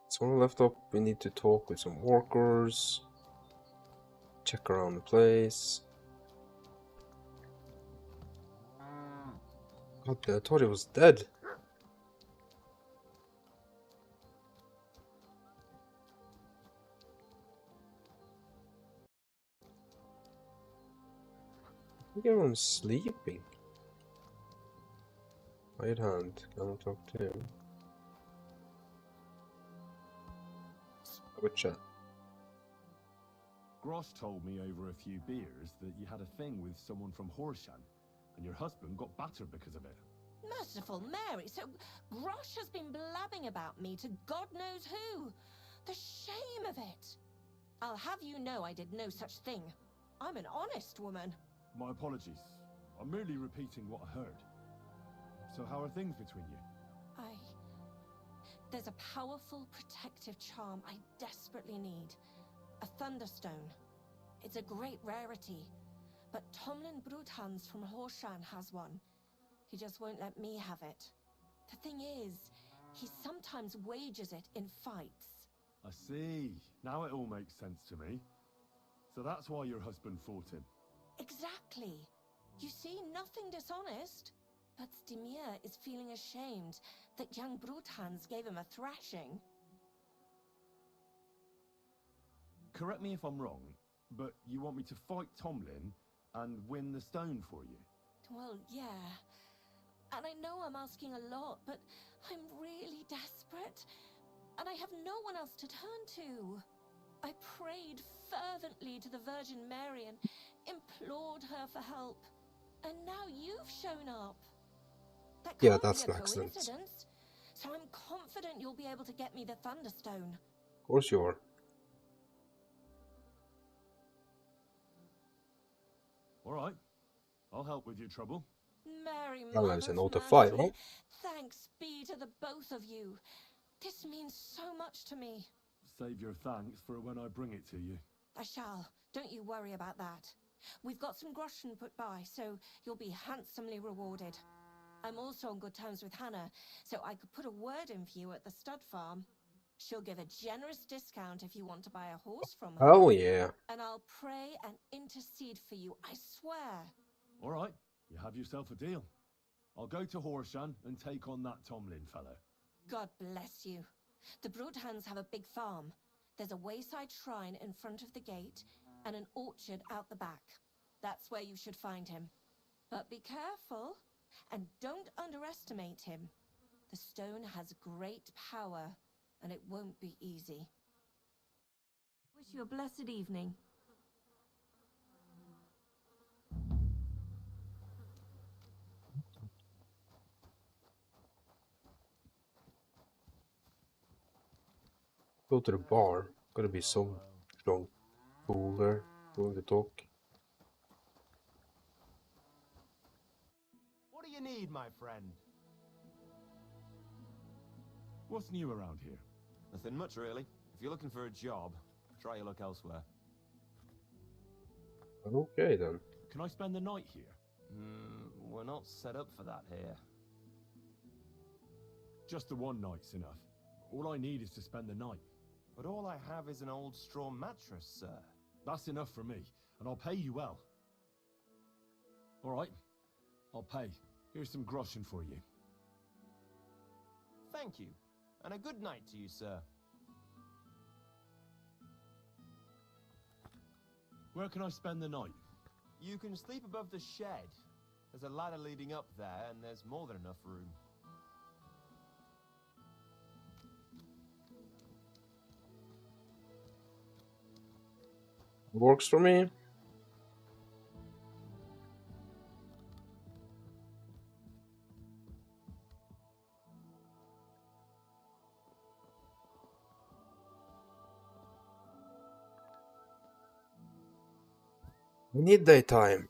So when we left up, we need to talk with some workers, check around the place. God, I thought it was dead. I think everyone's sleeping. Right hand, cannot talk to him. Have a chat. Grosh told me over a few beers that you had a thing with someone from Horshan, and your husband got battered because of it. Merciful Mary, so Grosh has been blabbing about me to God knows who. The shame of it. I'll have you know I did no such thing. I'm an honest woman. My apologies. I'm merely repeating what I heard. So how are things between you? There's a powerful protective charm I desperately need. A Thunderstone. It's a great rarity, but Tomlin Bruthans from Horshan has one. He just won't let me have it. The thing is, he sometimes wages it in fights. I see. Now it all makes sense to me. So that's why your husband fought him. Exactly. You see, nothing dishonest. But Stimir is feeling ashamed that young Bruthans gave him a thrashing. Correct me if I'm wrong, but you want me to fight Tomlin and win the stone for you? Well, yeah. And I know I'm asking a lot, but I'm really desperate. And I have no one else to turn to. I prayed fervently to the Virgin Mary and implored her for help. And now you've shown up. That Yeah, can't that's be an a accident. coincidence. So I'm confident you'll be able to get me the Thunderstone. Of course you are. All right. I'll help with your trouble. Mary, Well, Mother there's an of auto fight, Mercy, huh? thanks be to the both of you. This means so much to me. Save your thanks for when I bring it to you. I shall. Don't you worry about that. We've got some groschen put by, so you'll be handsomely rewarded. I'm also on good terms with Hannah, so I could put a word in for you at the stud farm. She'll give a generous discount if you want to buy a horse from her. Oh yeah. And I'll pray and intercede for you, I swear. All right. You have yourself a deal. I'll go to Horshan and take on that Tomlin fellow. God bless you. The Broadhands have a big farm. There's a wayside shrine in front of the gate and an orchard out the back. That's where you should find him. But be careful and don't underestimate him. The stone has great power and it won't be easy. Wish you a blessed evening. Go to the bar. Gotta be some strong fool there willing to talk. What do you need, my friend? What's new around here? Nothing much, really. If you're looking for a job, try your luck elsewhere. Okay then. Can I spend the night here? We're not set up for that here. Just the one night's enough. All I need is to spend the night. But all I have is an old straw mattress, sir. That's enough for me, and I'll pay you well. All right, I'll pay. Here's some groschen for you. Thank you, and a good night to you, sir. Where can I spend the night? You can sleep above the shed. There's a ladder leading up there, and there's more than enough room. Works for me. We need daytime.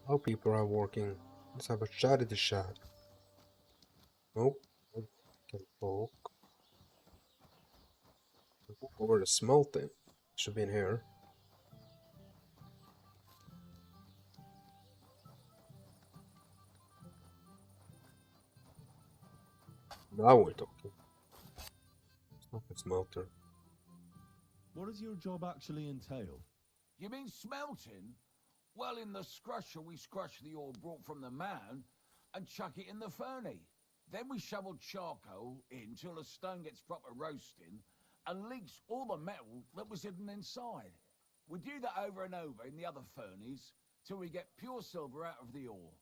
How people are working. Let's have a chat at the shed. Nope. I can talk. Over the smelting. Should be in here. Now we're talking. It's not a smelter. What does your job actually entail? You mean smelting? Well, in the scrusher, we scrush the ore brought from the mound and chuck it in the furnace. Then we shovel charcoal in till the stone gets proper roasting and leaks all the metal that was hidden inside. We do that over and over in the other furnace till we get pure silver out of the ore.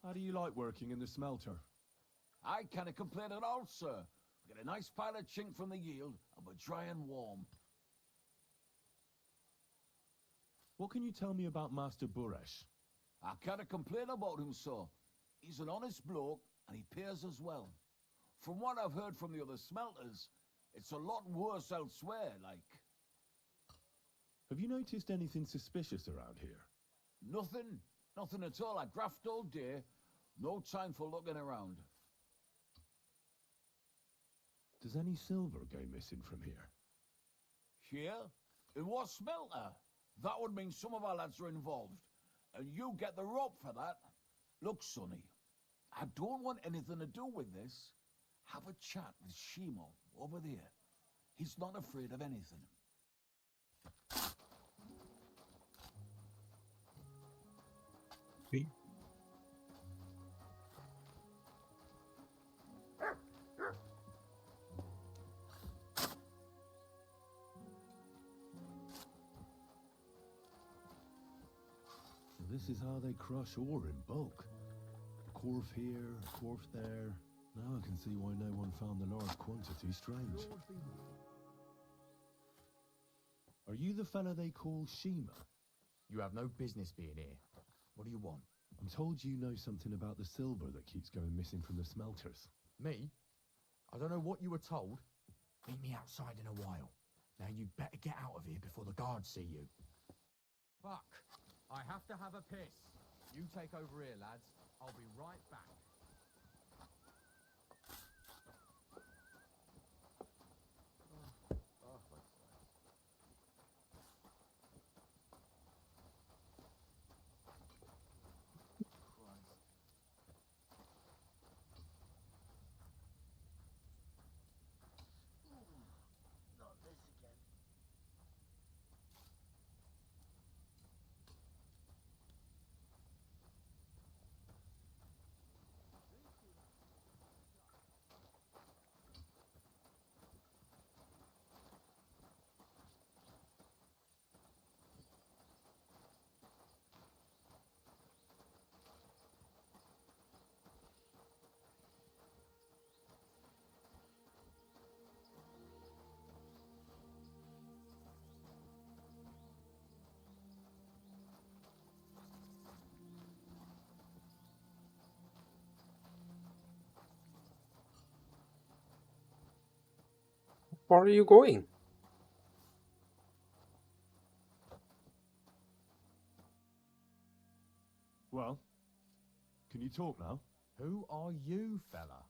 How do you like working in the smelter? I can't complain at all, sir. We get a nice pile of chink from the yield and we're dry and warm. What can you tell me about Master Buresh? I can't complain about him, sir. He's an honest bloke, and he pays us well. From what I've heard from the other smelters, it's a lot worse elsewhere, like. Have you noticed anything suspicious around here? Nothing. Nothing at all. I graft all day. No time for looking around. Does any silver go missing from here? Here? In what smelter? That would mean some of our lads are involved. And you get the rope for that. Look, Sonny, I don't want anything to do with this. Have a chat with Shimo over there. He's not afraid of anything. See? This is how they crush ore in bulk. A quarf here, a quarf there. Now I can see why no one found the large quantity strange. Are you the fella they call Shima? You have no business being here. What do you want? I'm told you know something about the silver that keeps going missing from the smelters. Me? I don't know what you were told. Meet me outside in a while. Now you'd better get out of here before the guards see you. Fuck. I have to have a piss. You take over here, lads. I'll be right back. Where are you going? Well, can you talk now? Who are you, fella?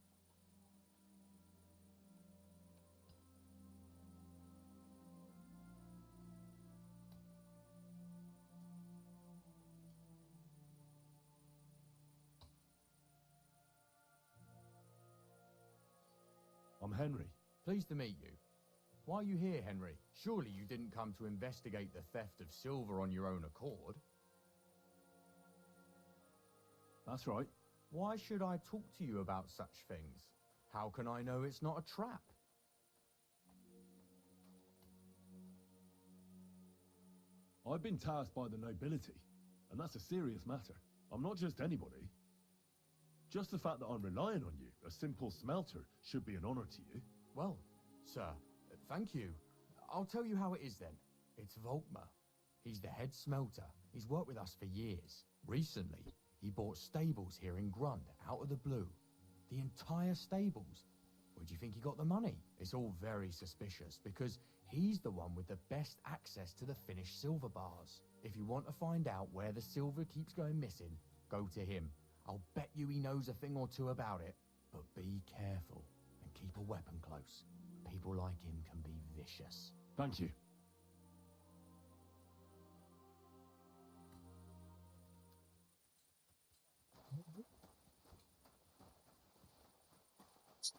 I'm Henry. Pleased to meet you. Why are you here, Henry? Surely you didn't come to investigate the theft of silver on your own accord. That's right. Why should I talk to you about such things? How can I know it's not a trap? I've been tasked by the nobility, and that's a serious matter. I'm not just anybody. Just the fact that I'm relying on you, a simple smelter, should be an honor to you. Well, sir, thank you. I'll tell you how it is then. It's Volkmar. He's the head smelter. He's worked with us for years. Recently, he bought stables here in Grund, out of the blue. The entire stables. Where do you think he got the money? It's all very suspicious, because he's the one with the best access to the finished silver bars. If you want to find out where the silver keeps going missing, go to him. I'll bet you he knows a thing or two about it. But be careful, and keep a weapon close. People like him can be vicious. Thank you.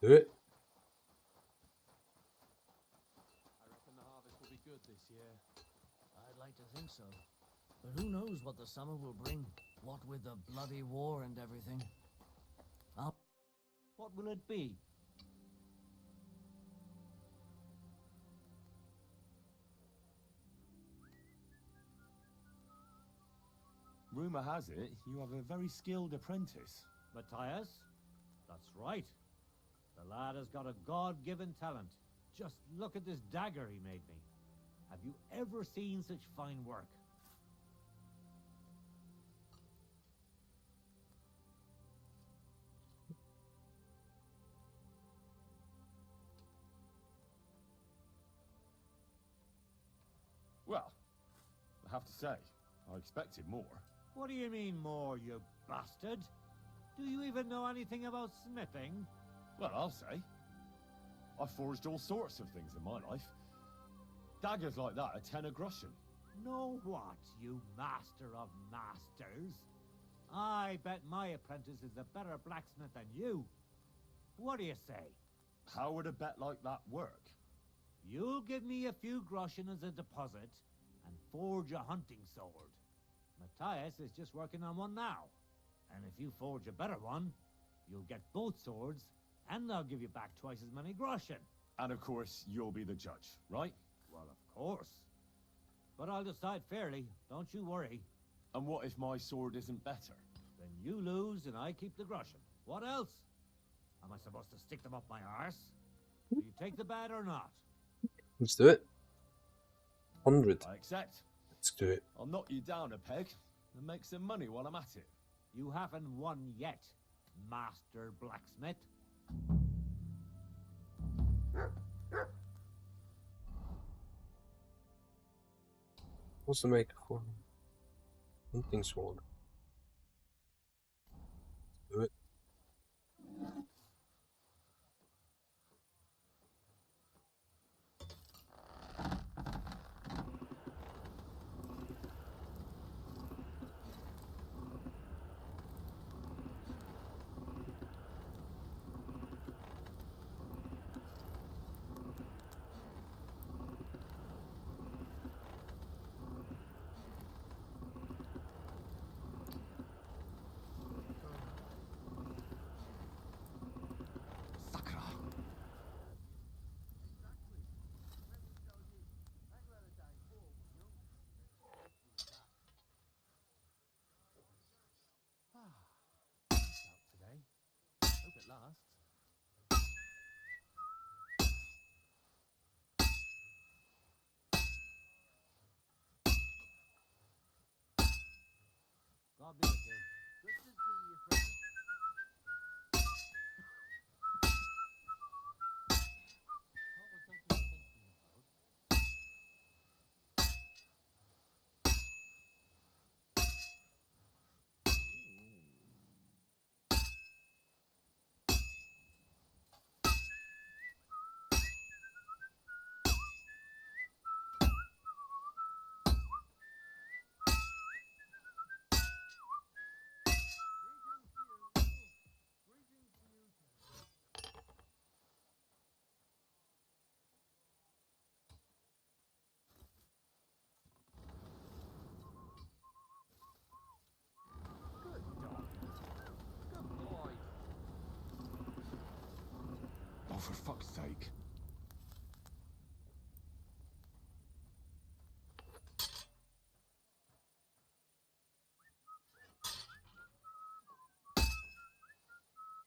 Do it. I reckon the harvest will be good this year. I'd like to think so. But who knows what the summer will bring? What with the bloody war and everything. What will it be? Rumor has it you have a very skilled apprentice. Matthias? That's right. The lad has got a God-given talent. Just look at this dagger he made me. Have you ever seen such fine work? Well, I have to say, I expected more. What do you mean more, you bastard? Do you even know anything about smithing? Well, I'll say. I've forged all sorts of things in my life. Daggers like that are 10 a groschen. Know what, you master of masters? I bet my apprentice is a better blacksmith than you. What do you say? How would a bet like that work? You'll give me a few groschen as a deposit and forge a hunting sword. Matthias is just working on one now. And if you forge a better one, you'll get both swords and they'll give you back twice as many groschen. And of course, you'll be the judge, right? Well, of course. But I'll decide fairly, don't you worry. And what if my sword isn't better? Then you lose and I keep the groschen. What else? Am I supposed to stick them up my arse? Do you take the bet or not? Let's do it. 100. I accept. Let's do it. I'll knock you down a peg and make some money while I'm at it. You haven't won yet, Master Blacksmith. What's the maker for? Hunting sword. Do it. Today. Hope it lasts. God be with you. Good to see you, friend. What was I just thinking about? Good dog. Good boy. Oh, for fuck's sake.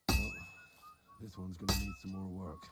Well, this one's gonna need some more work.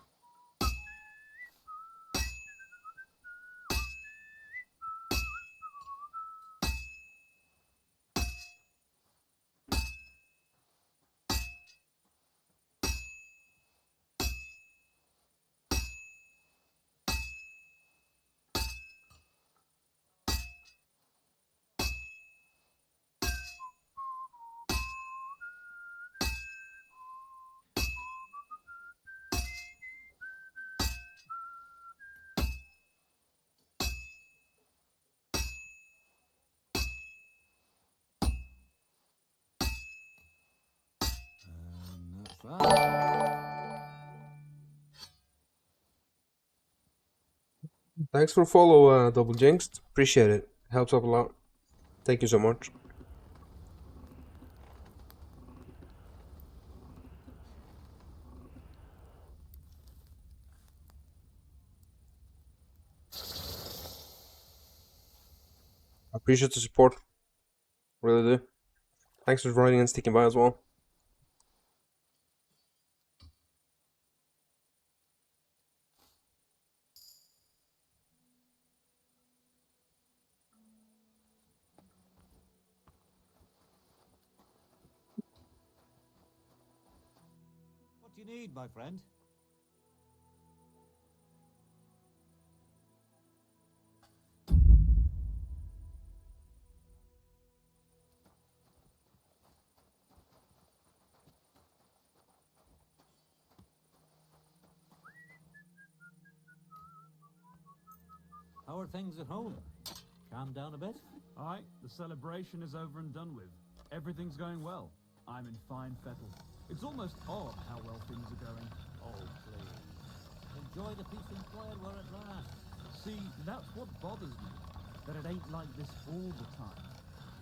Thanks for follow, Double Jinxed. Appreciate it. Helps up a lot. Thank you so much. I appreciate the support. Really do. Thanks for joining and sticking by as well. What do you need, my friend? How are things at home? Calm down a bit? Aye, the celebration is over and done with. Everything's going well. I'm in fine fettle. It's almost odd how well things are going. Oh, please. Enjoy the peace and quiet while it lasts. See, that's what bothers me. That it ain't like this all the time.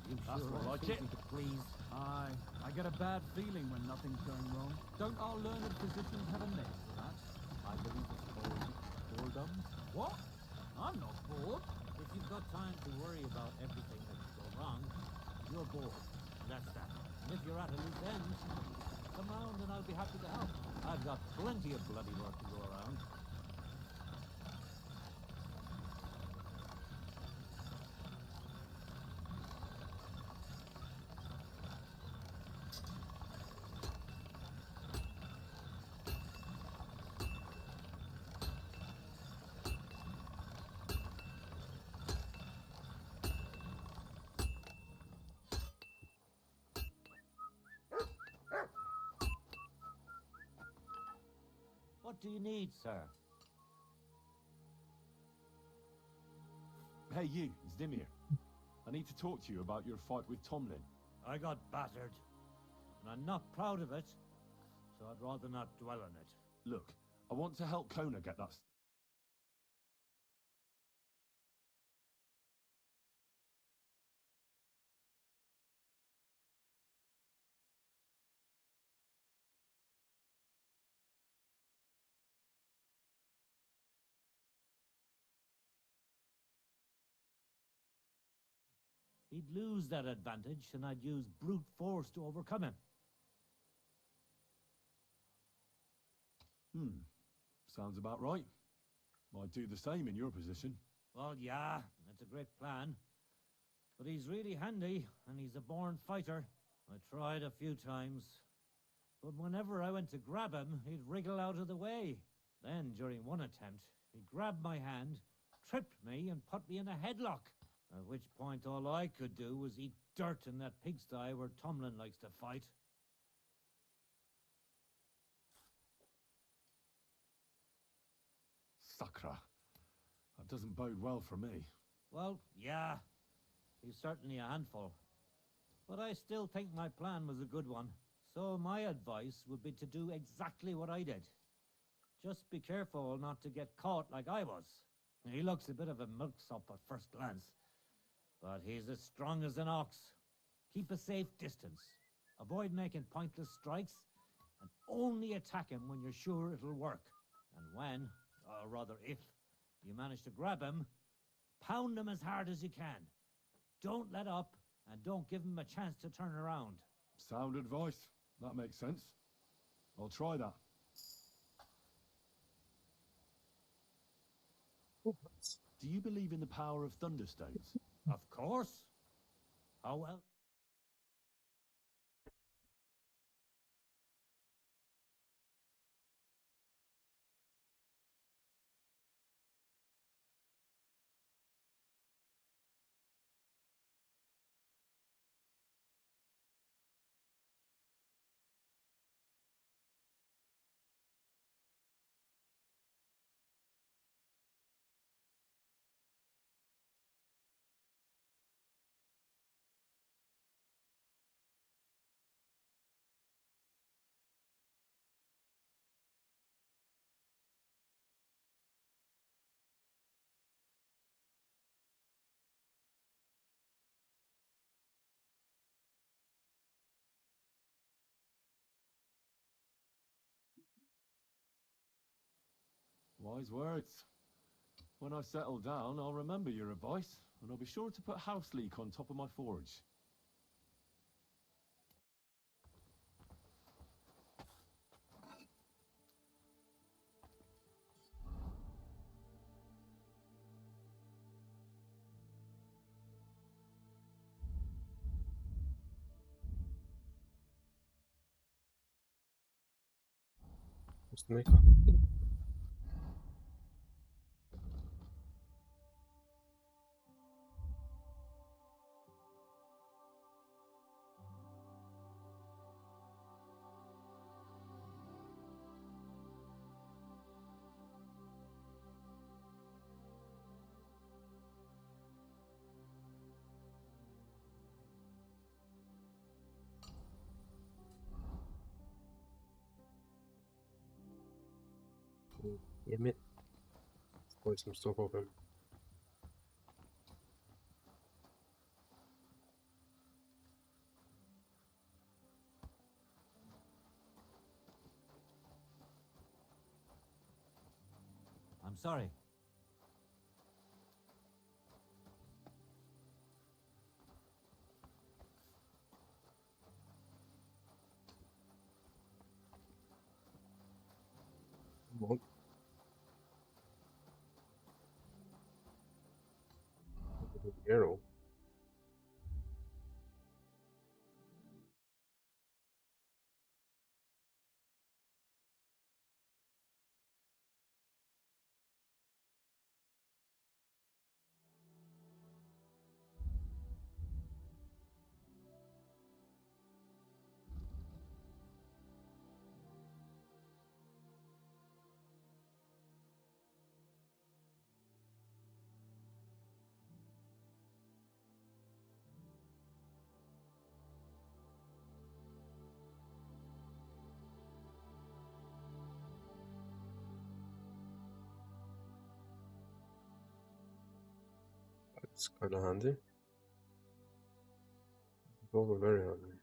You That's sure more are like easy it. to please. Aye, I get a bad feeling when nothing's going wrong. Don't our learned physicians have a name for that? I believe it's called boredom. What? I'm not bored. If you've got time to worry about everything that could go wrong, you're bored. That's that. And if you're at a loose end, come round and I'll be happy to help. I've got plenty of bloody work to go around. What do you need, sir? Hey, you, it's Dimir. I need to talk to you about your fight with Tomlin. I got battered, and I'm not proud of it, so I'd rather not dwell on it. Look, I want to help Kona get that He'd lose that advantage, and I'd use brute force to overcome him. Sounds about right. I'd do the same in your position. Well, yeah, that's a great plan. But he's really handy, and he's a born fighter. I tried a few times, but whenever I went to grab him, he'd wriggle out of the way. Then, during one attempt, he grabbed my hand, tripped me, and put me in a headlock. At which point, all I could do was eat dirt in that pigsty where Tomlin likes to fight. Sakra. That doesn't bode well for me. Well, yeah, he's certainly a handful. But I still think my plan was a good one. So my advice would be to do exactly what I did. Just be careful not to get caught like I was. He looks a bit of a milksop at first glance, but he's as strong as an ox. Keep a safe distance. Avoid making pointless strikes, and only attack him when you're sure it'll work. And when, or rather if, you manage to grab him, pound him as hard as you can. Don't let up, and don't give him a chance to turn around. Sound advice. That makes sense. I'll try that. Do you believe in the power of thunderstones? Of course. How well? Wise words. When I settle down, I'll remember your advice, and I'll be sure to put house leek on top of my forge. Just to make a damn it. Let's buy some stuff off him. I'm sorry. Come on. Arrow. That's kind of handy. Both are very handy.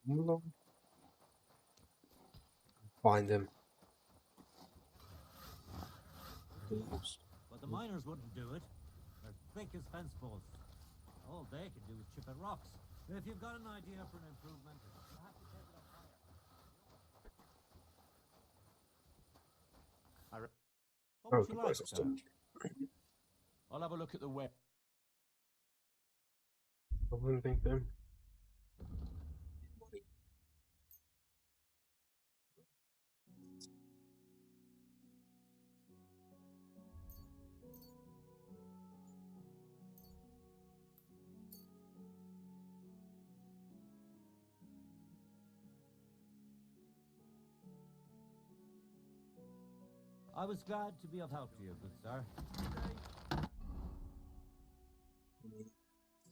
No. Find him. But the miners wouldn't do it. They're thick as fence posts. All they can do is chip at rocks. If you've got an idea for an improvement, you'll have to take it up higher. What Oh, would you good price like, of sir? stuff. I'll have a look at the web. I wouldn't think them. I was glad to be of help to you, good sir.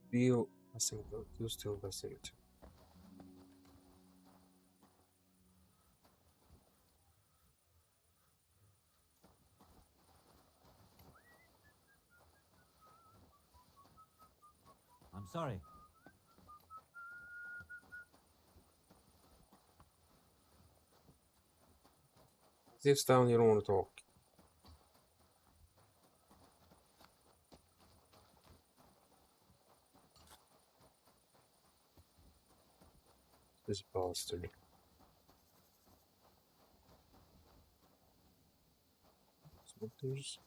Steel vesting, do steel vesting too. sorry. This down, you don't want to talk. This bastard. Smelters.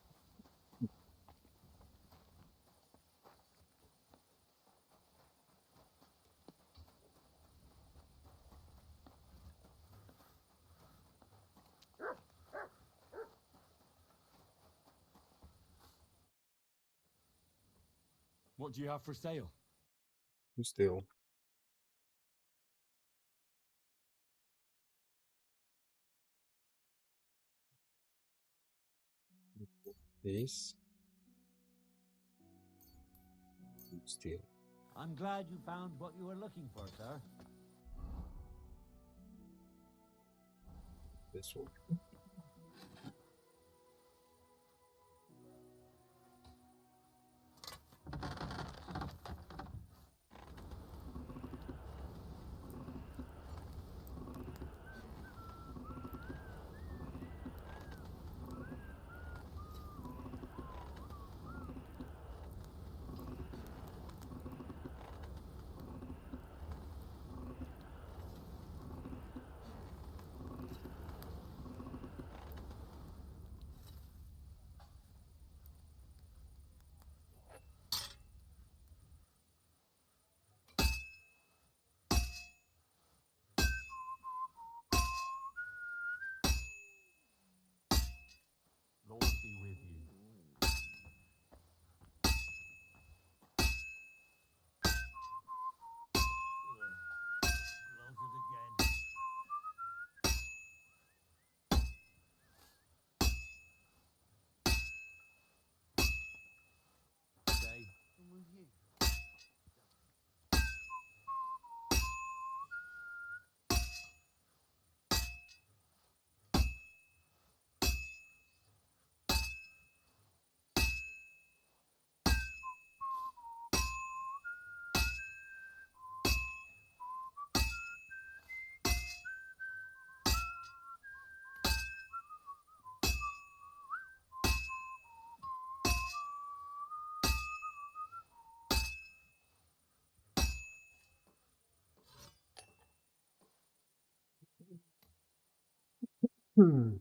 What do you have for sale? Still. This. Still. I'm glad you found what you were looking for, sir. This one. Lord be with you. Loaded again. Stay. I'm with you. Hmm.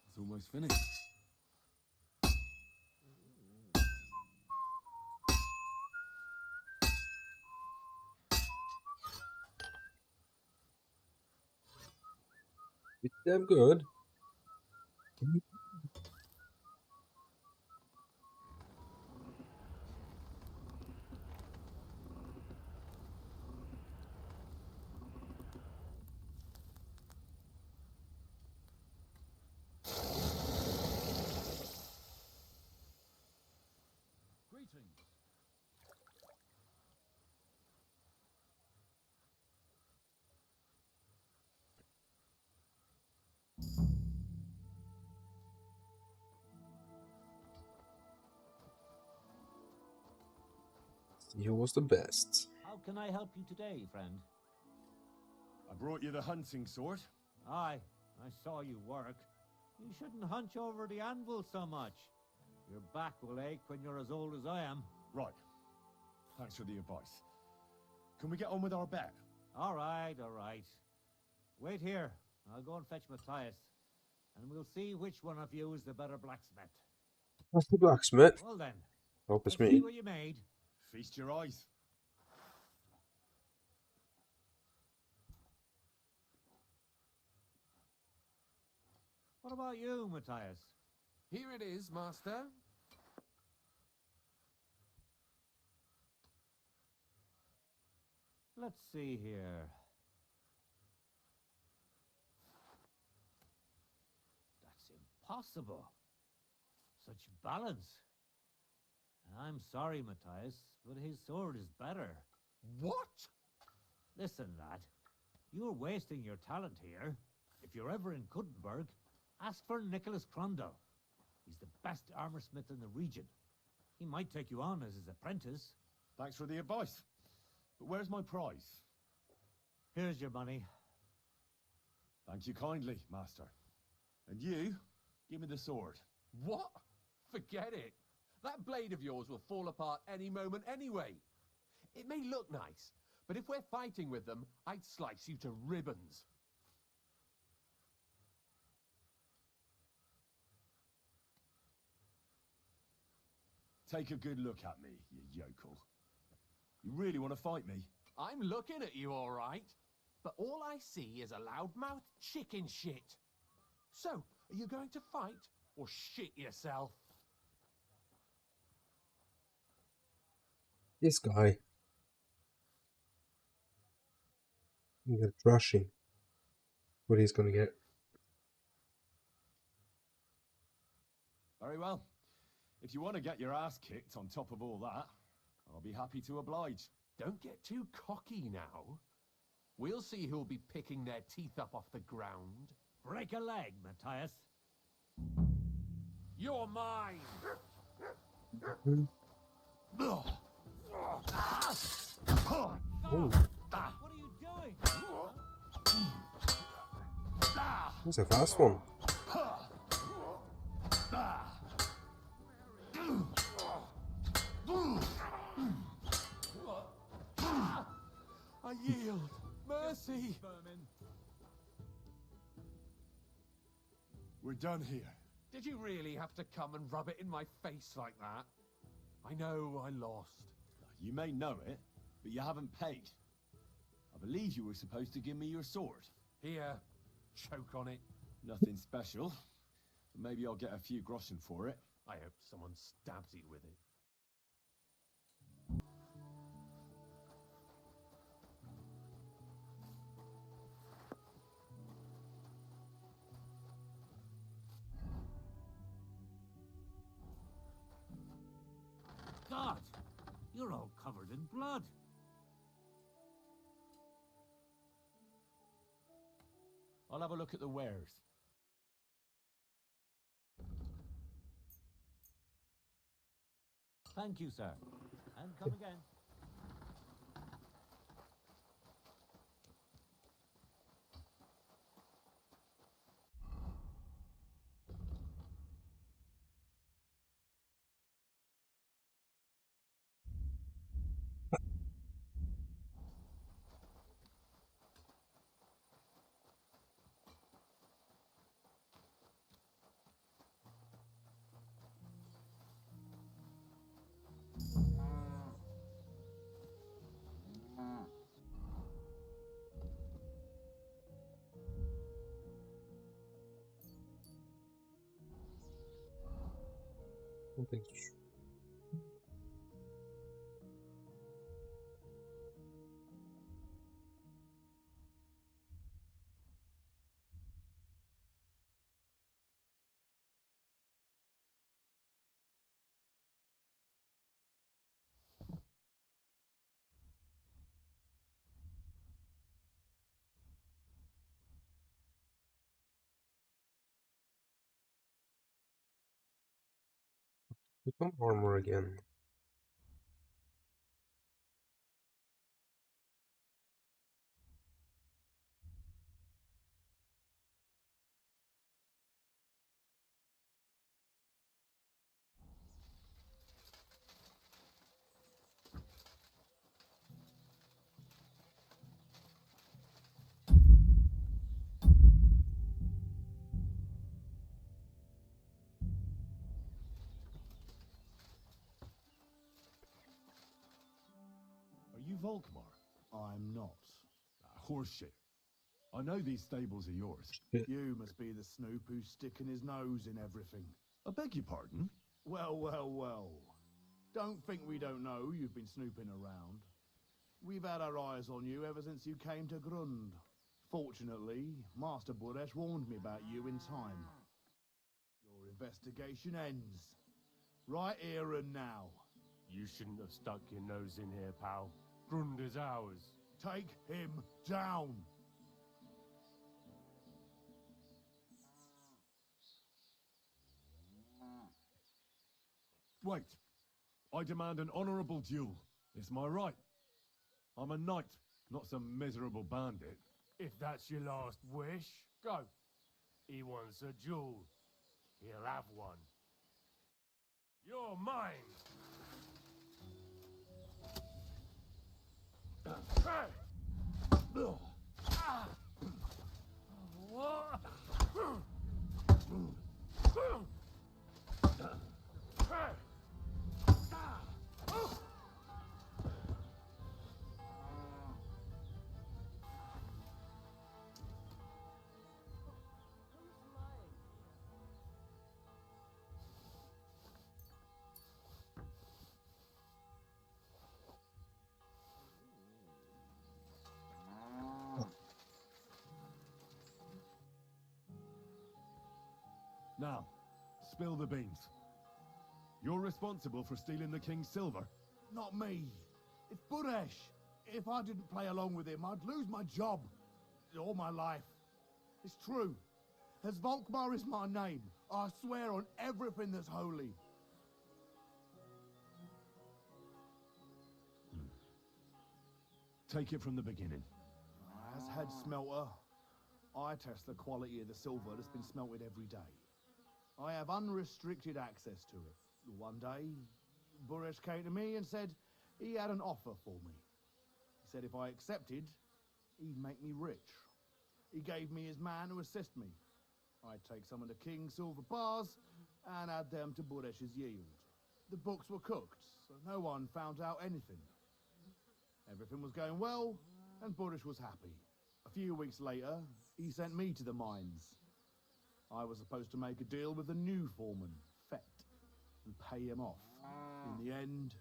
It's almost finished. It's damn good. Greetings. See who was the best. How can I help you today, friend? I brought you the hunting sword. Aye, I saw you work. You shouldn't hunch over the anvil so much. Your back will ache when you're as old as I am. Right. Thanks for the advice. Can we get on with our bet? All right, all right. Wait here. I'll go and fetch Matthias, and we'll see which one of you is the better blacksmith. That's the blacksmith. Well then, Hope it's let's see me. what you made. Feast your eyes. What about you, Matthias? Here it is, master. Let's see here. That's impossible. Such balance. I'm sorry, Matthias, but his sword is better. What? Listen, lad. You're wasting your talent here. If you're ever in Kuttenberg, ask for Nicholas Crondell. He's the best armorsmith in the region. He might take you on as his apprentice. Thanks for the advice. But where's my prize? Here's your money. Thank you kindly, master. And you, give me the sword. What? Forget it. That blade of yours will fall apart any moment anyway. It may look nice, but if we're fighting with them, I'd slice you to ribbons. Take a good look at me, you yokel. You really want to fight me? I'm looking at you, all right. But all I see is a loudmouth chicken shit. So, are you going to fight or shit yourself? This guy. I'm gonna crush him. What he's gonna get. Very well. If you want to get your ass kicked on top of all that, I'll be happy to oblige. Don't get too cocky now. We'll see who'll be picking their teeth up off the ground. Break a leg, Matthias. You're mine! Oh, What are you doing? that's a fast one. I yield. Mercy. We're done here. Did you really have to come and rub it in my face like that? I know I lost. You may know it, but you haven't paid. I believe you were supposed to give me your sword. Here, choke on it. Nothing special, but maybe I'll get a few groschen for it. I hope someone stabs you with it. God, you're all covered in blood. I'll have a look at the wares. Thank you, sir. And come again. Não tem isso. Put on armor again. Are you Volkmar? I'm not. Horseshit. I know these stables are yours. You must be the snoop who's sticking his nose in everything. I beg your pardon? Well, well, well. Don't think we don't know you've been snooping around. We've had our eyes on you ever since you came to Grund. Fortunately, Master Buresh warned me about you in time. Your investigation ends. Right here and now. You shouldn't have stuck your nose in here, pal. Grund is ours. Take him down. Wait. I demand an honorable duel. It's my right. I'm a knight, not some miserable bandit. If that's your last wish, go. He wants a duel. He'll have one. You're mine! Now, spill the beans. You're responsible for stealing the king's silver. Not me. It's Buresh. If I didn't play along with him, I'd lose my job. All my life. It's true. As Volkmar is my name, I swear on everything that's holy. Take it from the beginning. As head smelter, I test the quality of the silver that's been smelted every day. I have unrestricted access to it. One day, Buresh came to me and said he had an offer for me. He said if I accepted, he'd make me rich. He gave me his man to assist me. I'd take some of the king's silver bars and add them to Buresh's yield. The books were cooked, so no one found out anything. Everything was going well, and Buresh was happy. A few weeks later, he sent me to the mines. I was supposed to make a deal with the new foreman, Fett, and pay him off. In the end,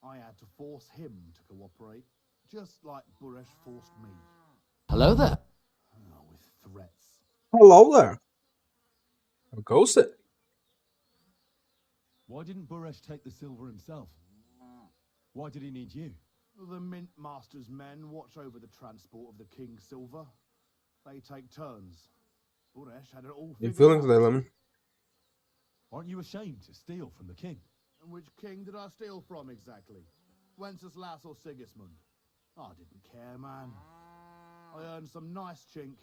I had to force him to cooperate, just like Buresh forced me. Hello there. With threats. Hello there. How goes it? Why didn't Buresh take the silver himself? Why did he need you? The Mint Master's men watch over the transport of the king's silver. They take turns. Buresh had it all You figured feelings out. there, Lemon? Aren't you ashamed to steal from the king? And which king did I steal from exactly? Wenceslas or Sigismund? I didn't care, man. I earned some nice chink,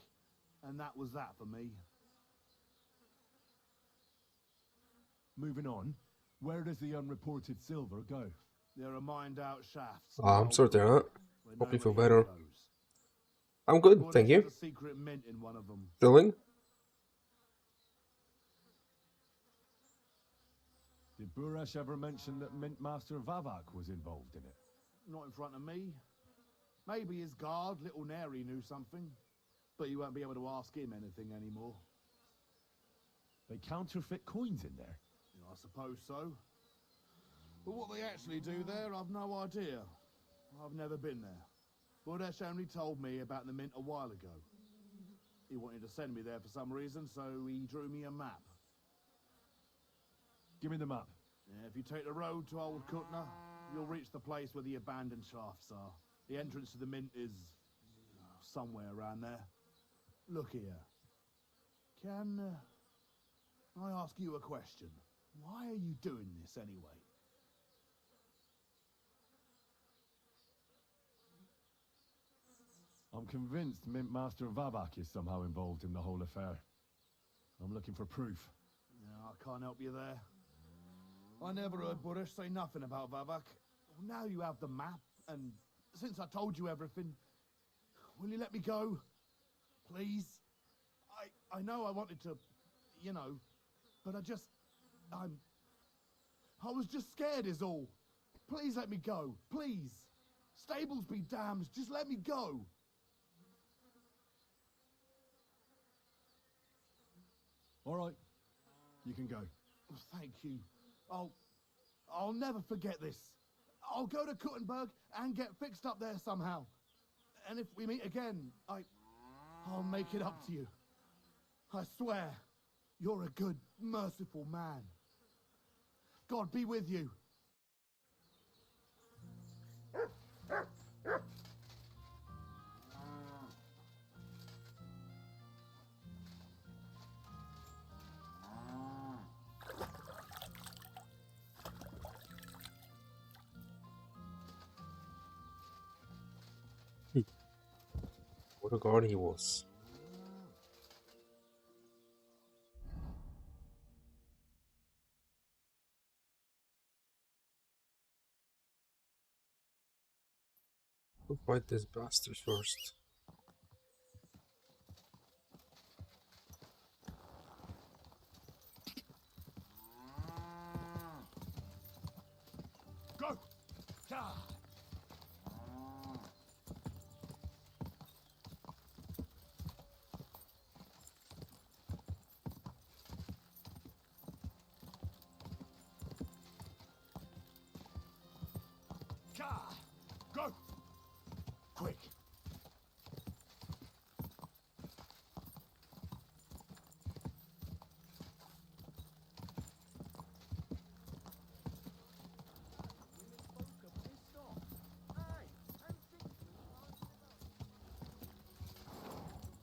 and that was that for me. Moving on, where does the unreported silver go? There are mined-out shafts. I'm sorry to hear that. where Hope you feel nobody better. goes. I'm good, Buresh thank you. has a secret mint in one of them. Filling? Did Buresh ever mention that Mint Master Vavak was involved in it? Not in front of me. Maybe his guard, Little Neri, knew something. But you won't be able to ask him anything anymore. They counterfeit coins in there. I suppose so. But what they actually do there, I've no idea. I've never been there. Buresh only told me about the mint a while ago. He wanted to send me there for some reason, so he drew me a map. Give me the map. Yeah, if you take the road to Old Kutna, you'll reach the place where the abandoned shafts are. The entrance to the mint is somewhere around there. Look here. Can I ask you a question? Why are you doing this anyway? I'm convinced Mint Master Vavak is somehow involved in the whole affair. I'm looking for proof. No, I can't help you there. I never heard Buresh say nothing about Vavak. Now you have the map, and since I told you everything, will you let me go? Please? I know I wanted to, but I was just scared is all. Please let me go, please. Stables be damned, just let me go. All right, you can go. Thank you. I'll never forget this. I'll go to Kuttenberg and get fixed up there somehow. And if we meet again, I'll make it up to you. I swear, you're a good, merciful man. God be with you. What a guard he was. We'll fight this bastard first. Go! Ah. Go! Quick!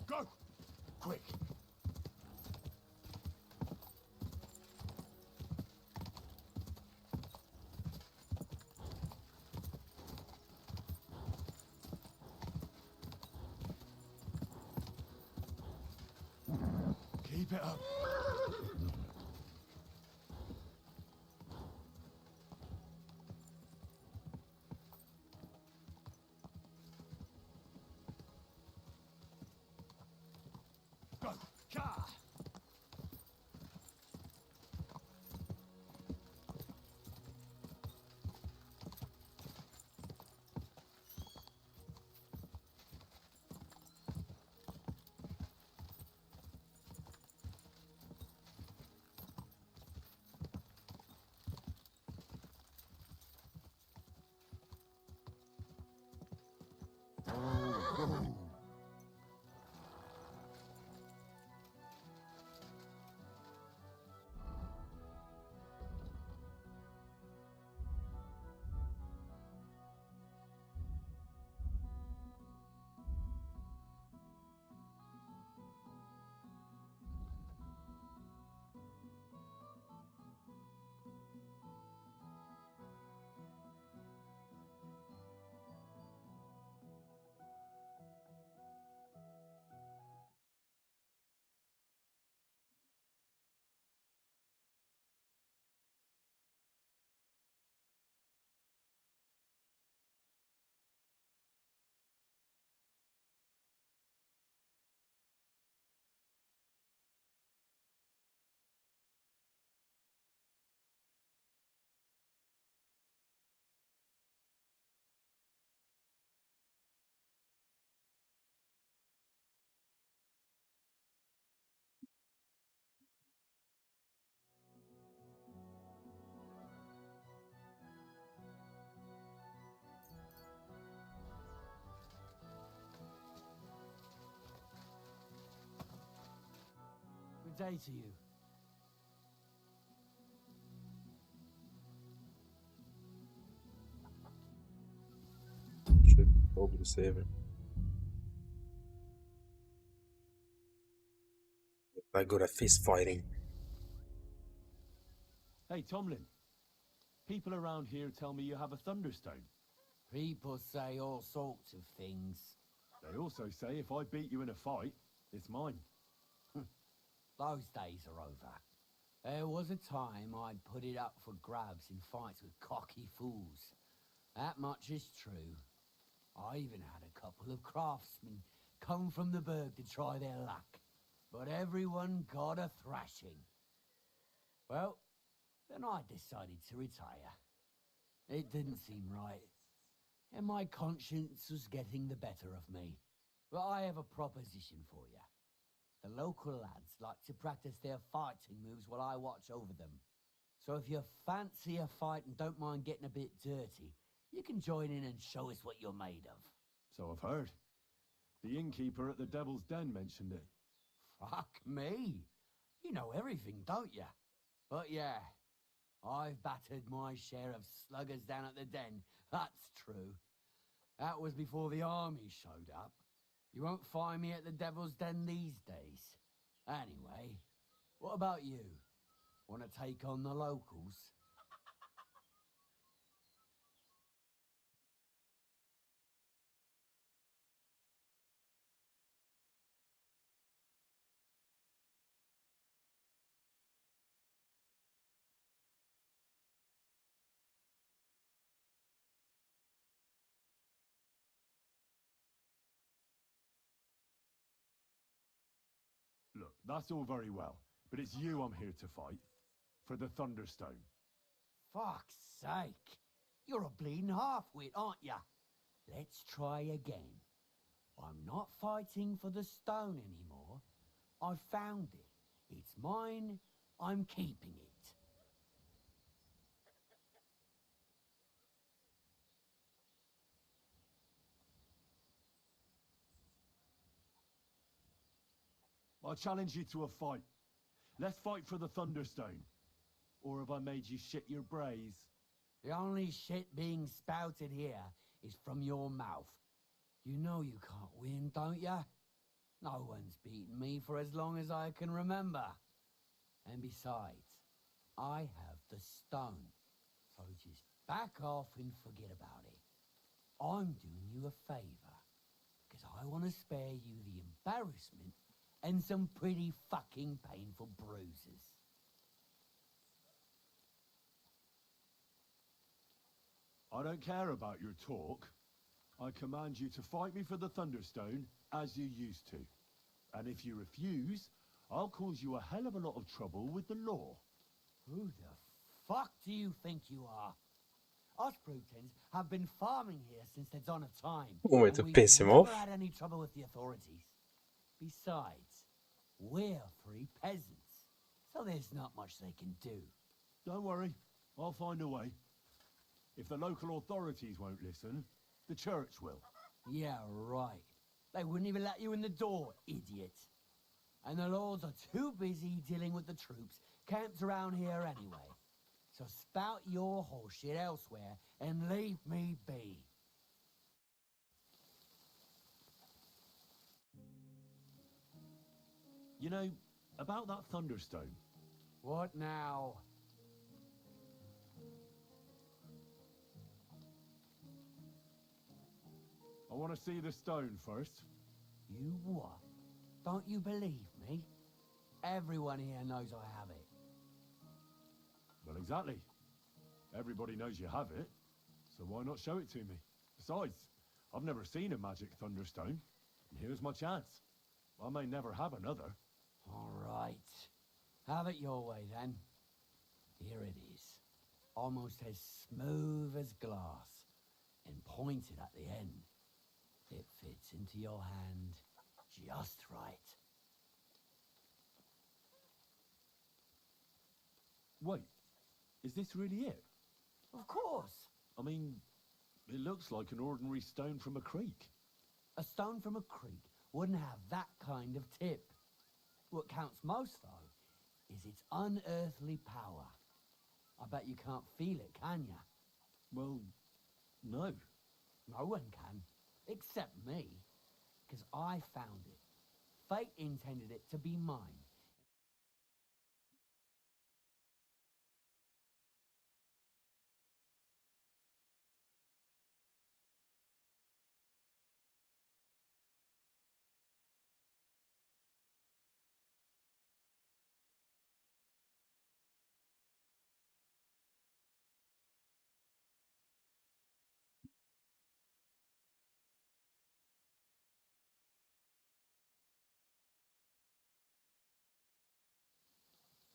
Go! Quick! Keep it up. Go! Ka! Good day to you. Should probably save it. Not good at fist fighting. Hey, Tomlin. People around here tell me you have a thunderstone. People say all sorts of things. They also say if I beat you in a fight, it's mine. Those days are over. There was a time I'd put it up for grabs in fights with cocky fools. That much is true. I even had a couple of craftsmen come from the burg to try their luck. But everyone got a thrashing. Well, then I decided to retire. It didn't seem right, and my conscience was getting the better of me. But I have a proposition for you. The local lads like to practice their fighting moves while I watch over them. So if you fancy a fight and don't mind getting a bit dirty, You can join in and show us what you're made of. So I've heard. The innkeeper at the Devil's Den mentioned it. Fuck me. You know everything, don't you? But yeah, I've battered my share of sluggers down at the den. That's true. That was before the army showed up. You won't find me at the Devil's Den these days. Anyway, what about you? Want to take on the locals? Look, that's all very well, but it's you I'm here to fight. For the Thunderstone. Fuck's sake. You're a bleeding half-wit, aren't ya? Let's try again. I'm not fighting for the stone anymore. I found it. It's mine. I'm keeping it. I challenge you to a fight. Let's fight for the Thunderstone. Or have I made you shit your brays? The only shit being spouted here is from your mouth. You know you can't win, don't ya? No one's beaten me for as long as I can remember. And besides, I have the stone. So just back off and forget about it. I'm doing you a favor. Because I want to spare you the embarrassment and some pretty fucking painful bruises. I don't care about your talk. I command you to fight me for the Thunderstone, as you used to. And if you refuse, I'll cause you a hell of a lot of trouble with the law. Who the fuck do you think you are? Us Brutons have been farming here since the dawn of time. Want me and to we've piss him never off? had any trouble with the authorities. Besides, we're free peasants, so there's not much they can do. Don't worry, I'll find a way. If the local authorities won't listen, the church will. Yeah, right. They wouldn't even let you in the door, idiot. And the lords are too busy dealing with the troops camped around here anyway. So spout your horseshit elsewhere and leave me be. You know, about that Thunderstone. What now? I want to see the stone first. You what? Don't you believe me? Everyone here knows I have it. Well, exactly. Everybody knows you have it, so why not show it to me? Besides, I've never seen a magic Thunderstone, and here's my chance. I may never have another. All right. Have it your way, then. Here it is. Almost as smooth as glass, and pointed at the end. It fits into your hand just right. Wait, is this really it? Of course. I mean, it looks like an ordinary stone from a creek. A stone from a creek wouldn't have that kind of tip. What counts most, though, is its unearthly power. I bet you can't feel it, can ya? Well, no. No one can, except me, because I found it. Fate intended it to be mine.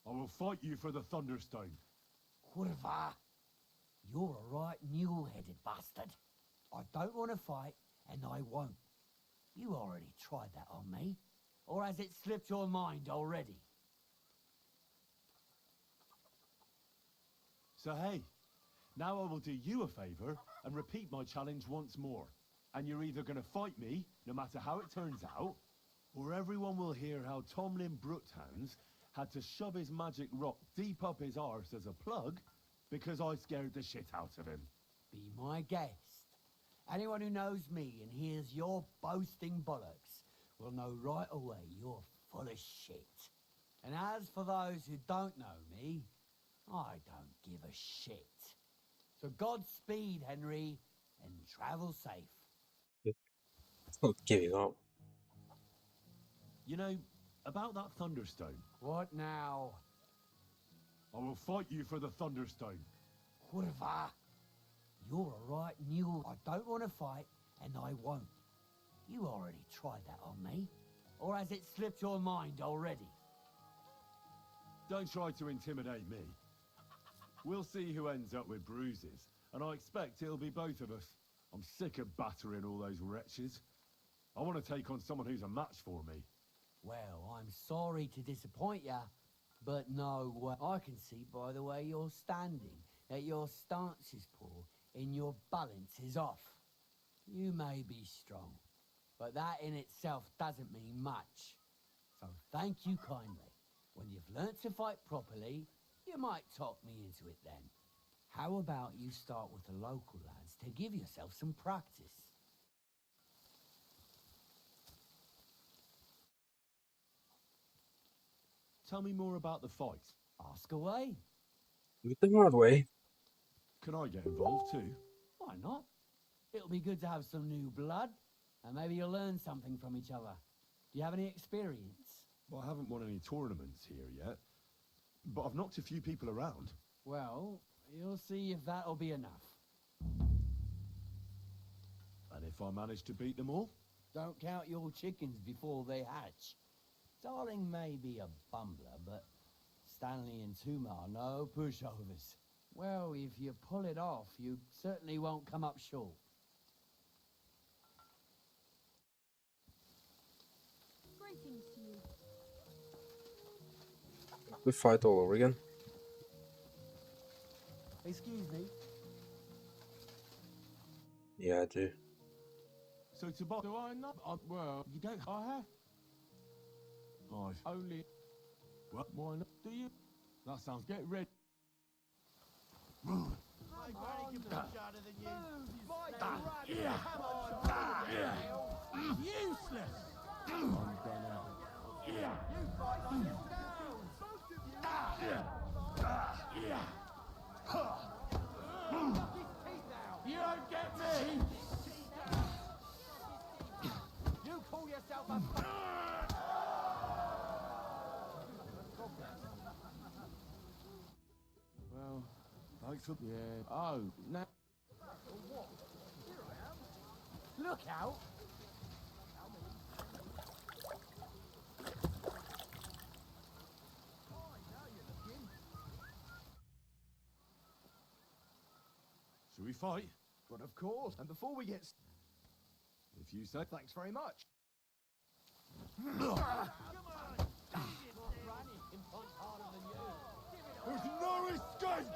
I will fight you for the Thunderstone. Kurva! You're a right mule-headed bastard. I don't want to fight, and I won't. You already tried that on me. Or has it slipped your mind already? So hey, Now I will do you a favor and repeat my challenge once more. And you're either going to fight me, no matter how it turns out, or everyone will hear how Tomlin Brookhounds had to shove his magic rock deep up his arse as a plug because I scared the shit out of him. Be my guest. Anyone who knows me and hears your boasting bollocks will know right away you're full of shit. And as for those who don't know me, I don't give a shit. So Godspeed, Henry, and travel safe. It's not giving up. You know, about that Thunderstone. What now? I will fight you for the Thunderstone. Whatever. You're a right mule. I don't want to fight, and I won't. You already tried that on me. Or has it slipped your mind already? Don't try to intimidate me. We'll see who ends up with bruises, and I expect it'll be both of us. I'm sick of battering all those wretches. I want to take on someone who's a match for me. Well, I'm sorry to disappoint ya, but no way. I can see by the way you're standing that your stance is poor and your balance is off. You may be strong, but that in itself doesn't mean much. So thank you kindly. When you've learnt to fight properly, you might talk me into it then. How about you start with the local lads to give yourself some practice? Tell me more about the fight. Ask away. Do it the hard way. Can I get involved too? Why not? It'll be good to have some new blood, and maybe you'll learn something from each other. Do you have any experience? Well, I haven't won any tournaments here yet, but I've knocked a few people around. Well, you'll see if that'll be enough. And if I manage to beat them all? Don't count your chickens before they hatch. Darling may be a bumbler, but Stanley and Tuma are no pushovers. Well, if you pull it off, you certainly won't come up short. Greetings to you. We fight all over again. Excuse me. Yeah, I do. So to buy, do I know? Well, you don't. I have. I've only. What? Why not? Do you? That sounds. Get ready. My granny can be shorter than you. Useless! I'm done out. You don't get me! You call yourself a... Well, thanks for. Yeah. Oh, no. Look out! Should we fight? But of course, and before we get... If you say. Thanks very much. There's no escape!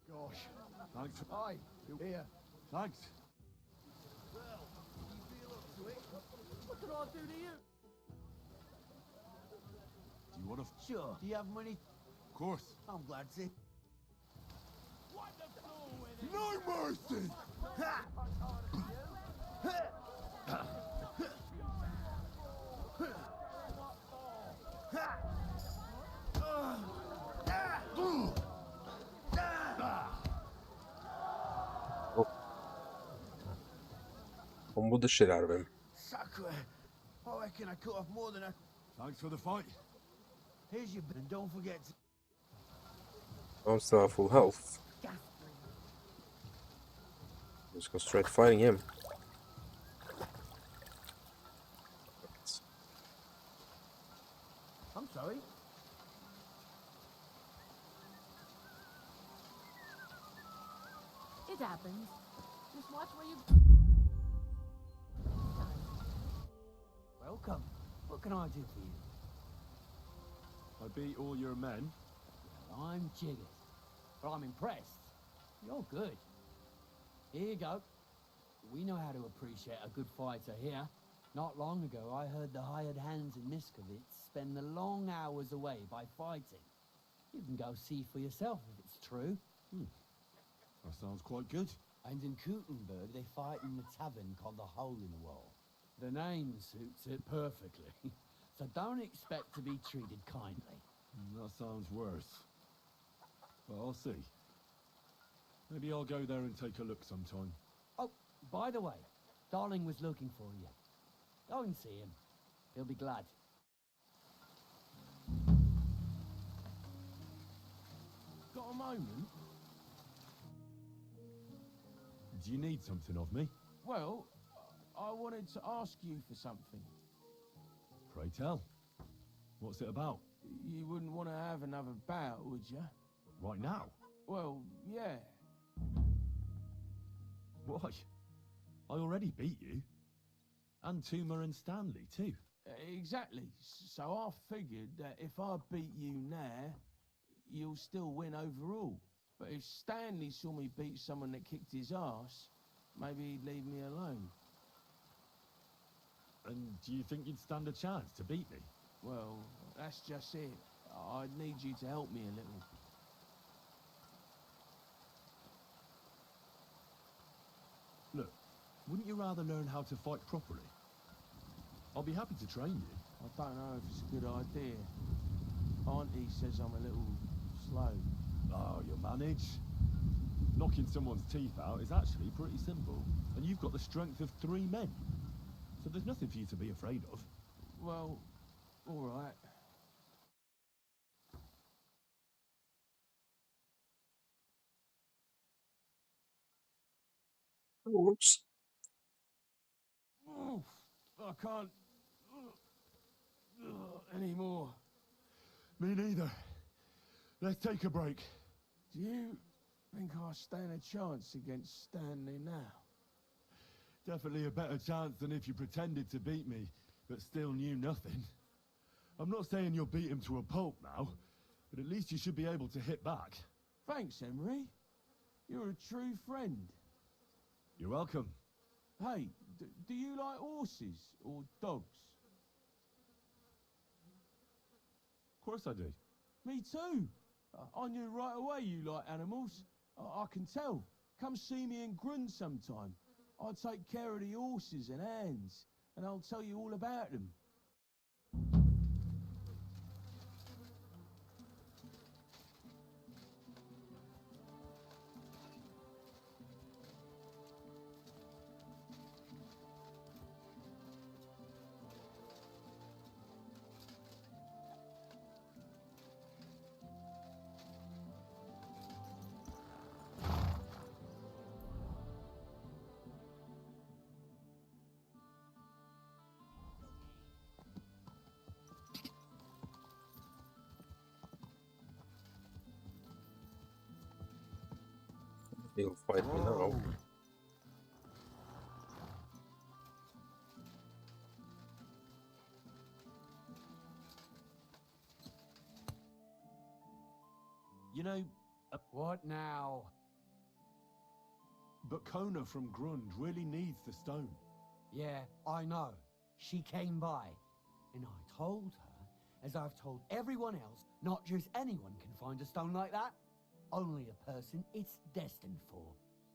Gosh. Thanks. Hi, here. Thanks. What can I do to you? Do you want to? Sure. Do you have money? Of course. I'm glad to. No mercy! Combo the shit out of him. Sacre. I reckon I cut off more than I... Thanks for the fight. Here's your... And don't forget to... I'm still at full health. Just go straight fighting him. I'm sorry. It happens. Just watch where you... Welcome. What can I do for you? I beat all your men. Well, I'm jiggered, but I'm impressed. You're good. Here you go. We know how to appreciate a good fighter here. Not long ago, I heard the hired hands in Miskovitz spend the long hours away by fighting. You can go see for yourself if it's true. That sounds quite good. And in Kutenberg, they fight in the tavern called the Hole in the Wall. The name suits it perfectly. So don't expect to be treated kindly. That sounds worse. But I'll see. Maybe I'll go there and take a look sometime. Oh, by the way, Darling was looking for you. Go and see him. He'll be glad. Got a moment? Do you need something of me? Well, I wanted to ask you for something. Pray tell. What's it about? You wouldn't want to have another bout, would you? Right now? Well, yeah. Why? I already beat you. And Tuma and Stanley, too. Exactly. So I figured that if I beat you now, you'll still win overall. But if Stanley saw me beat someone that kicked his ass, maybe he'd leave me alone. And do you think you'd stand a chance to beat me? Well, that's just it. I'd need you to help me a little. Look, wouldn't you rather learn how to fight properly? I'll be happy to train you. I don't know if it's a good idea. Auntie says I'm a little slow. Oh, you'll manage. Knocking someone's teeth out is actually pretty simple. And you've got the strength of 3 men. So there's nothing for you to be afraid of. Well, all right. Oops. Oof, I can't anymore. Me neither. Let's take a break. Do you think I stand a chance against Stanley now? Definitely a better chance than if you pretended to beat me, but still knew nothing. I'm not saying you'll beat him to a pulp now, but at least you should be able to hit back. Thanks, Emery. You're a true friend. You're welcome. Hey, do you like horses or dogs? Of course I do. Me too. I knew right away you like animals. I can tell. Come see me in Grund sometime. I'll take care of the horses and hands, and I'll tell you all about them. He'll fight me now. You know, What now? but Kona from Grund really needs the stone. Yeah, I know. She came by. And I told her, as I've told everyone else, not just anyone can find a stone like that. Only a person it's destined for.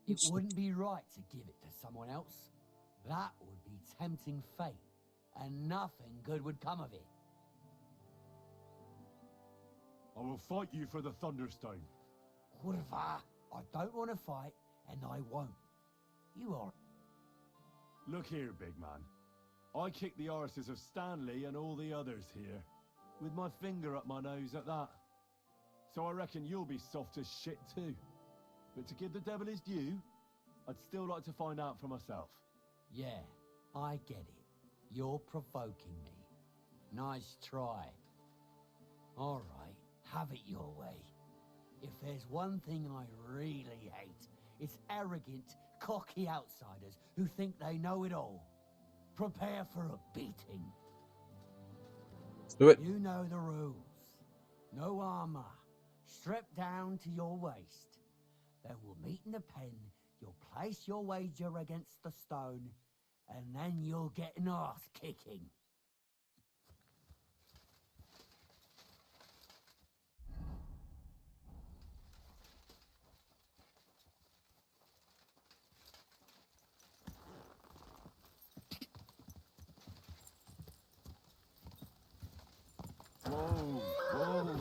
It wouldn't be right to give it to someone else. That would be tempting fate, and nothing good would come of it. I will fight you for the Thunderstone. Kurva, I don't want to fight, and I won't. You are... Look here, big man. I kicked the arses of Stanley and all the others here, with my finger up my nose at that. So I reckon you'll be soft as shit too. But to give the devil his due, I'd still like to find out for myself. Yeah, I get it. You're provoking me. Nice try. All right, have it your way. If there's one thing I really hate, it's arrogant, cocky outsiders who think they know it all. Prepare for a beating. Let's do it. You know the rules. No armor. Stripped down to your waist. Then we'll meet in the pen. You'll place your wager against the stone, and then you'll get an arse kicking. Whoa, whoa.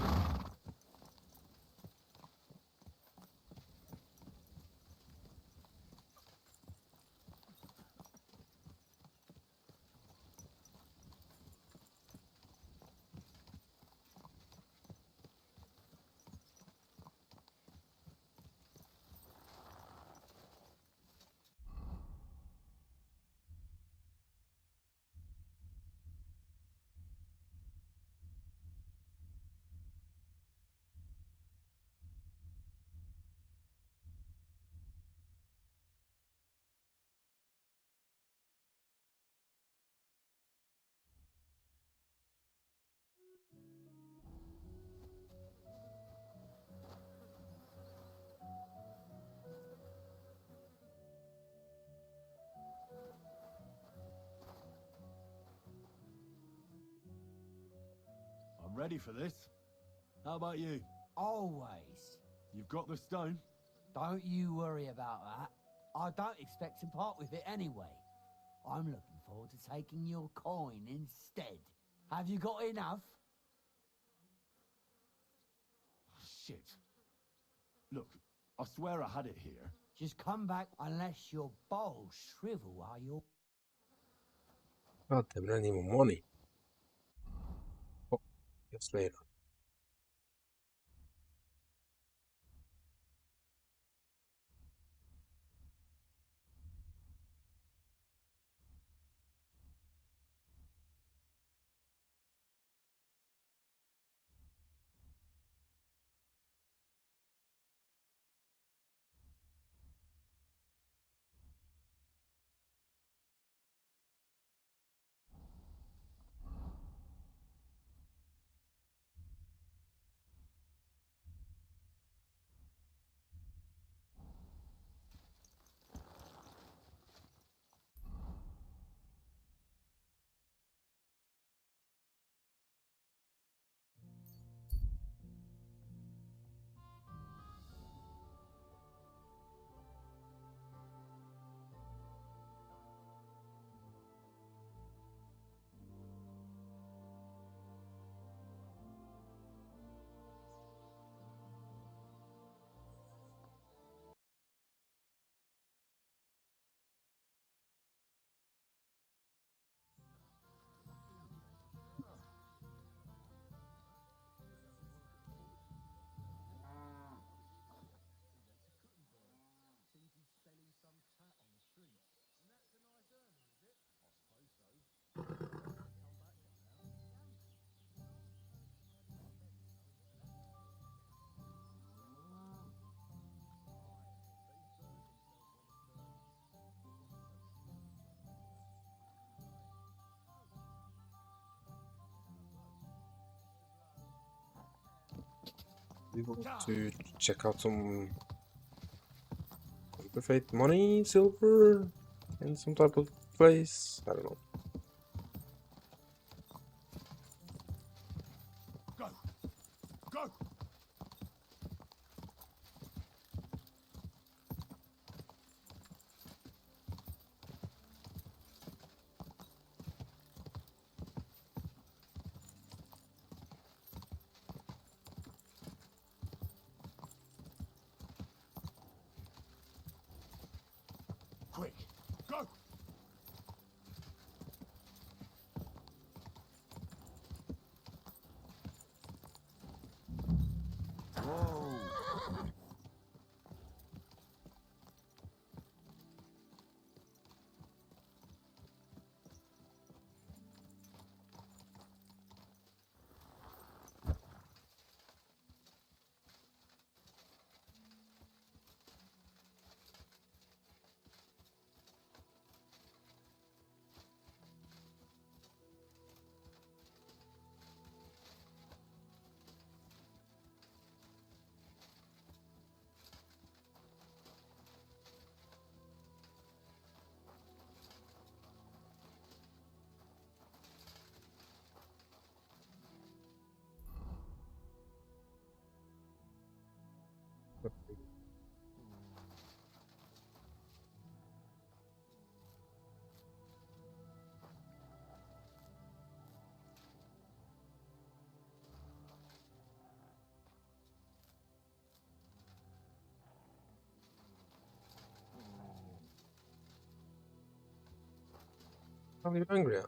I'm ready for this. How about you? Always. You've got the stone? Don't you worry about that. I don't expect to part with it anyway. I'm looking forward to taking your coin instead. Have you got enough? Shit. Look, I swear I had it here. Just come back unless your balls shrivel while you're... God damn, I need more money. Oh, yes, later. We want to check out some counterfeit money, silver, in some type of place. I don't know. Go! Go! Quick! Go! Whoa! What are you angry at?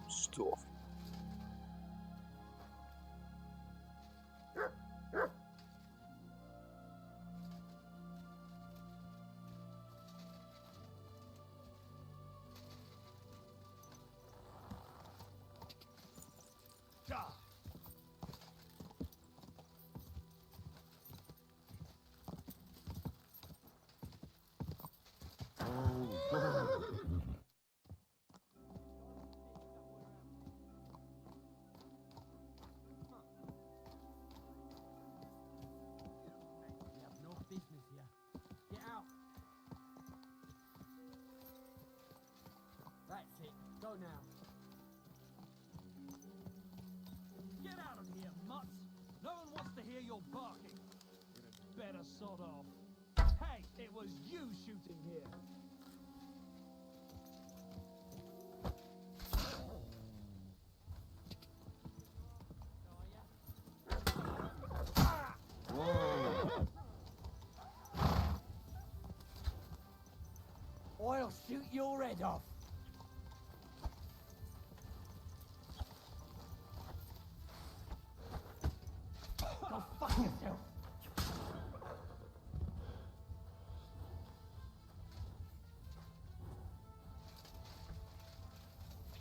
Stuff. You have no business here. Get out. That's it. Go now. Get out of here, mutt! No one wants to hear your barking. You'd better sod off. Hey, it was you shooting here. I'll shoot your head off. Go fuck yourself.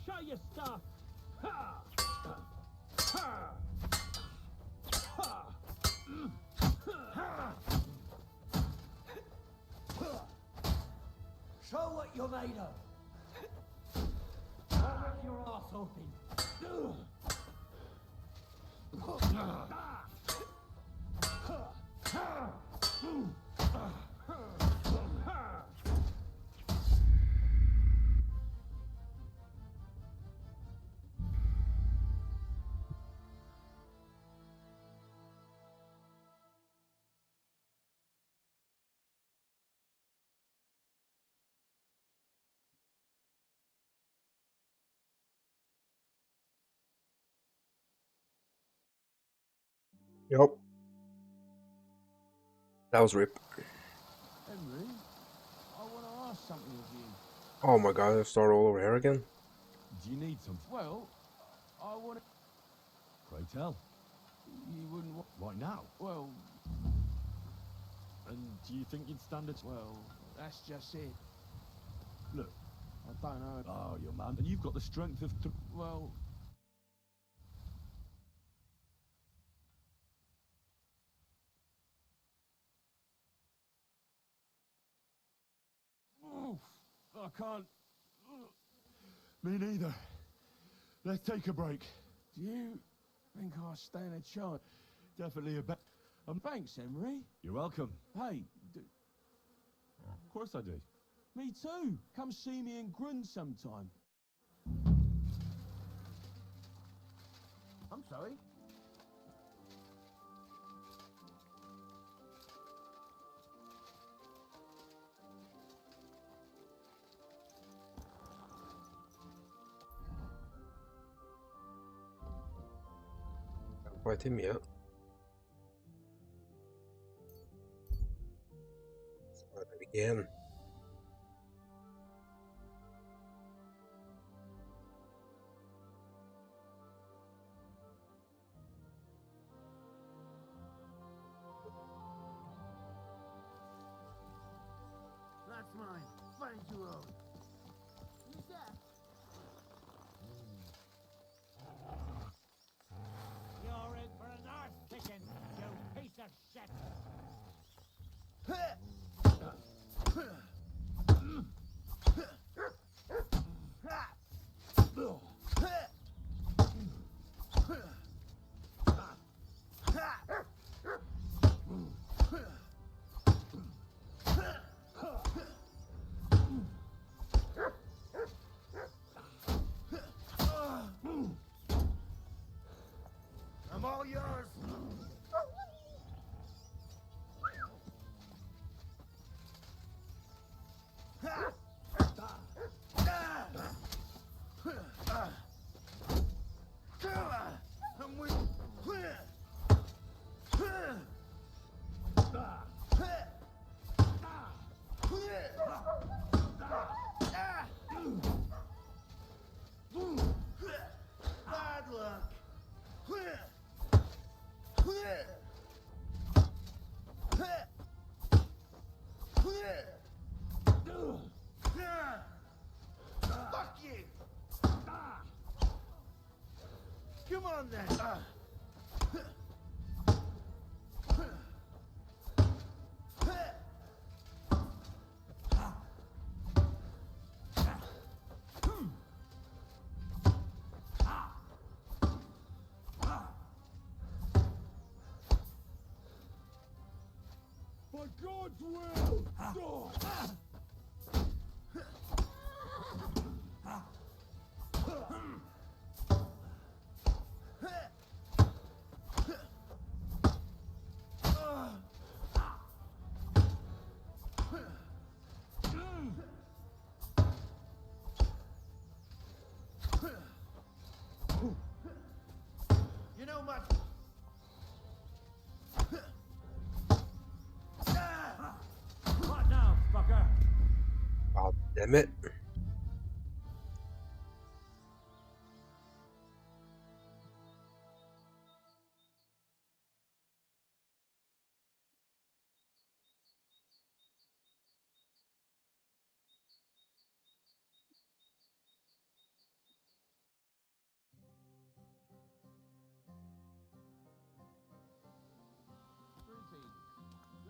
Show your stuff! Ha! Ha! Ha! Show what you're made of. I'll rip your ass open. Yep. That was rip. Henry, I want to ask something of you. Oh my god, let's start all over here again. Do you need some? Well, I want to... Pray tell. You wouldn't want... Right now? Well, And do you think you'd stand it? well, that's just it. Look. I don't know. Oh, you're man. And you've got the strength of... Well... Oof, I can't... Me neither. Let's take a break. Do you think I stand a chance? Definitely a bet. Thanks, Henry. You're welcome. Hey, Of course I do. me too. Come see me in Grun sometime. I'm sorry. Haven't quite him yet. Start it again. That's mine. Find your own. Who's that? You're in for an arse kicking, you piece of shit! Come on then. By God's will! Oh. You know, much. What now, fucker? God damn it. Good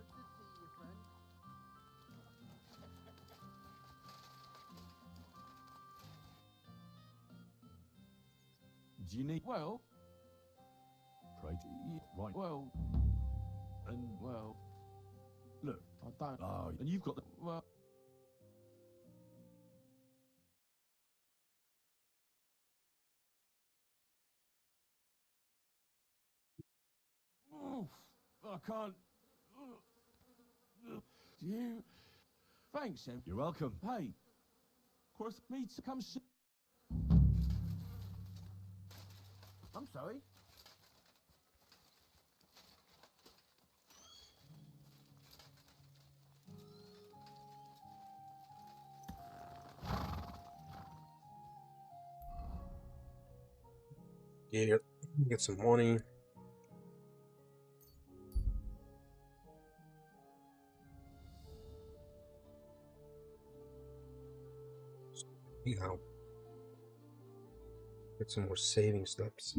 to see you, friend. Do you need... Well, Right. Right. well, And, well, look. I don't. Oh, and you've got the... Well, oof, I can't. You. Thanks, Em. You're welcome. Hey, of course, me to come soon. I'm sorry. Yeah, get some money. Anyhow, get some more saving steps.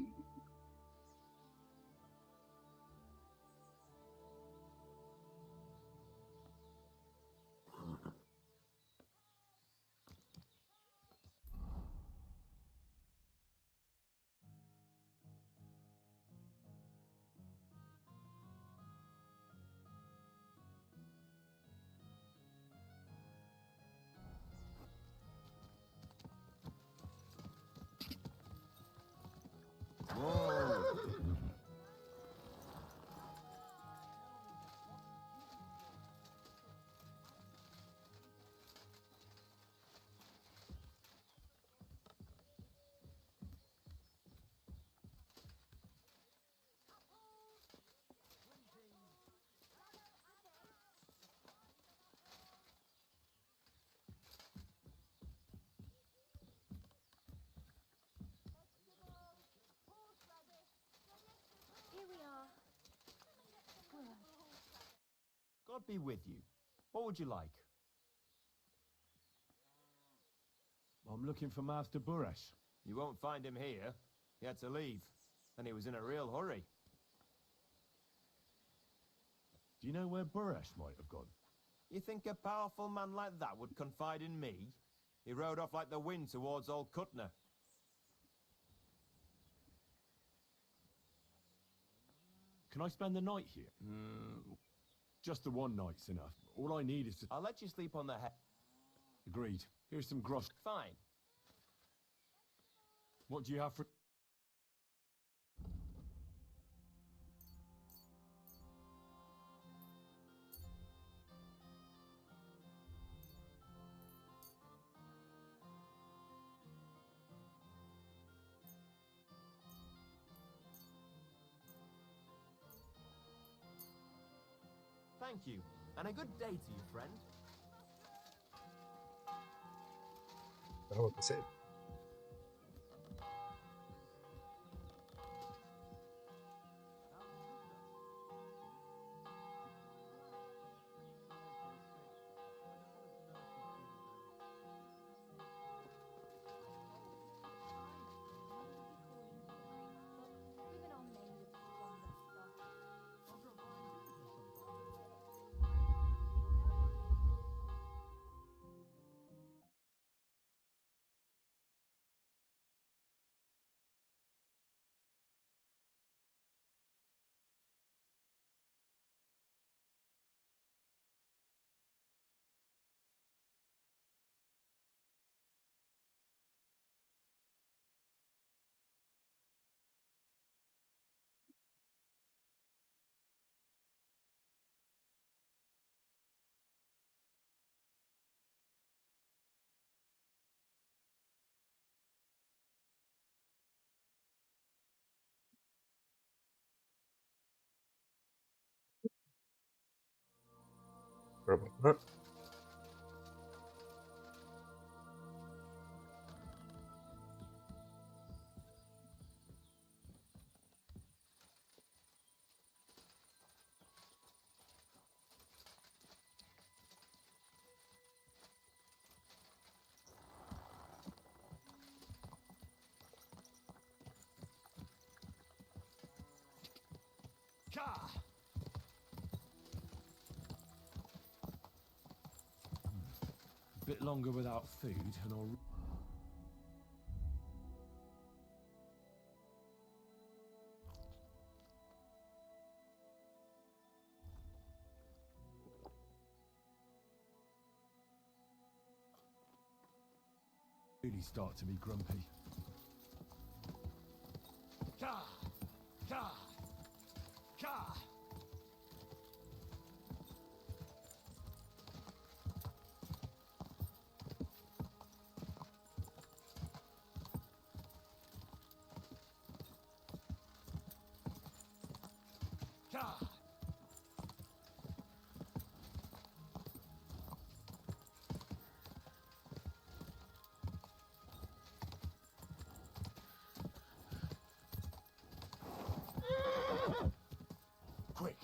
Here we are. God be with you. What would you like? I'm looking for Master Buresh. You won't find him here. He had to leave, and he was in a real hurry. Do you know where Buresh might have gone? You think a powerful man like that would confide in me? He rode off like the wind towards old Kutner. Can I spend the night here? Just the one night's enough. All I need is to... I'll let you sleep on the head. Agreed. Here's some grosh. Fine. What do you have for... Thank you, and a good day to you, friend. Oh, that's it. Sorry about that. A bit longer without food, and I'll. Really start to be grumpy. Quick!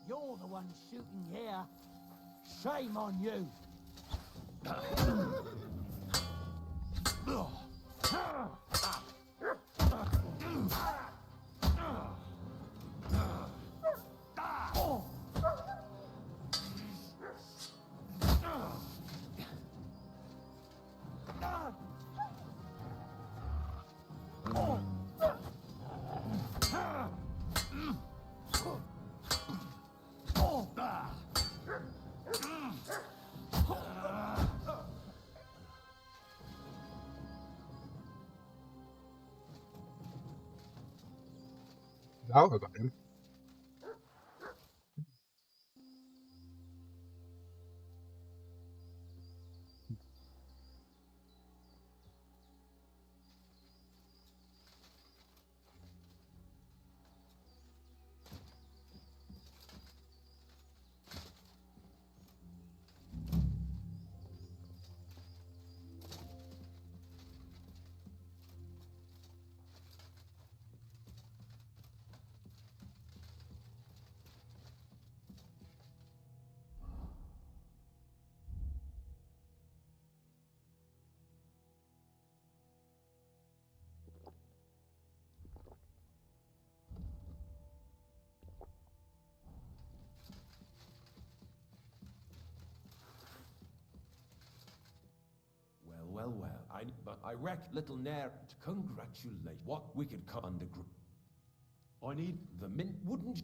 You're the one shooting here. Shame on you. Now I got him. Well, but I reck little Nair to congratulate what wicked come under group. I need the mint wouldn't.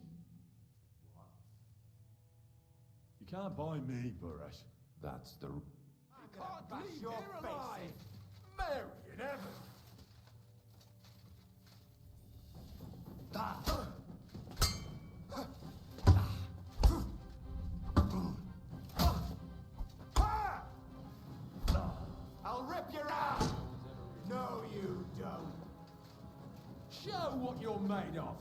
You can't buy me, Burrett. That's the. I can't leave your face alive! Mary in heaven! I'll rip your ass! No, you don't. Show what you're made of.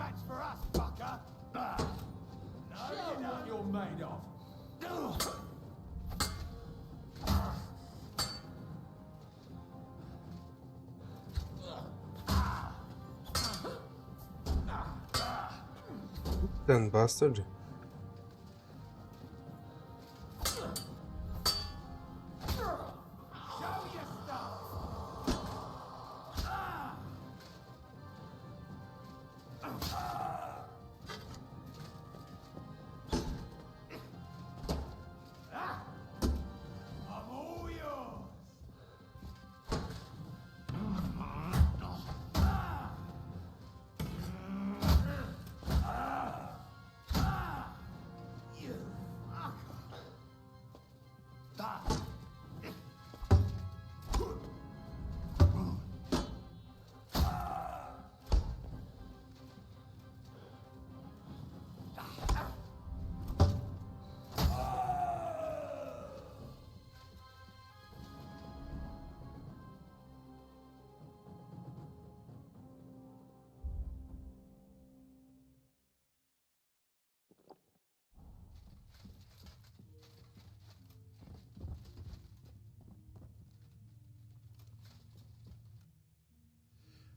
match for us, fucker! Show what you're made of. Then bastard.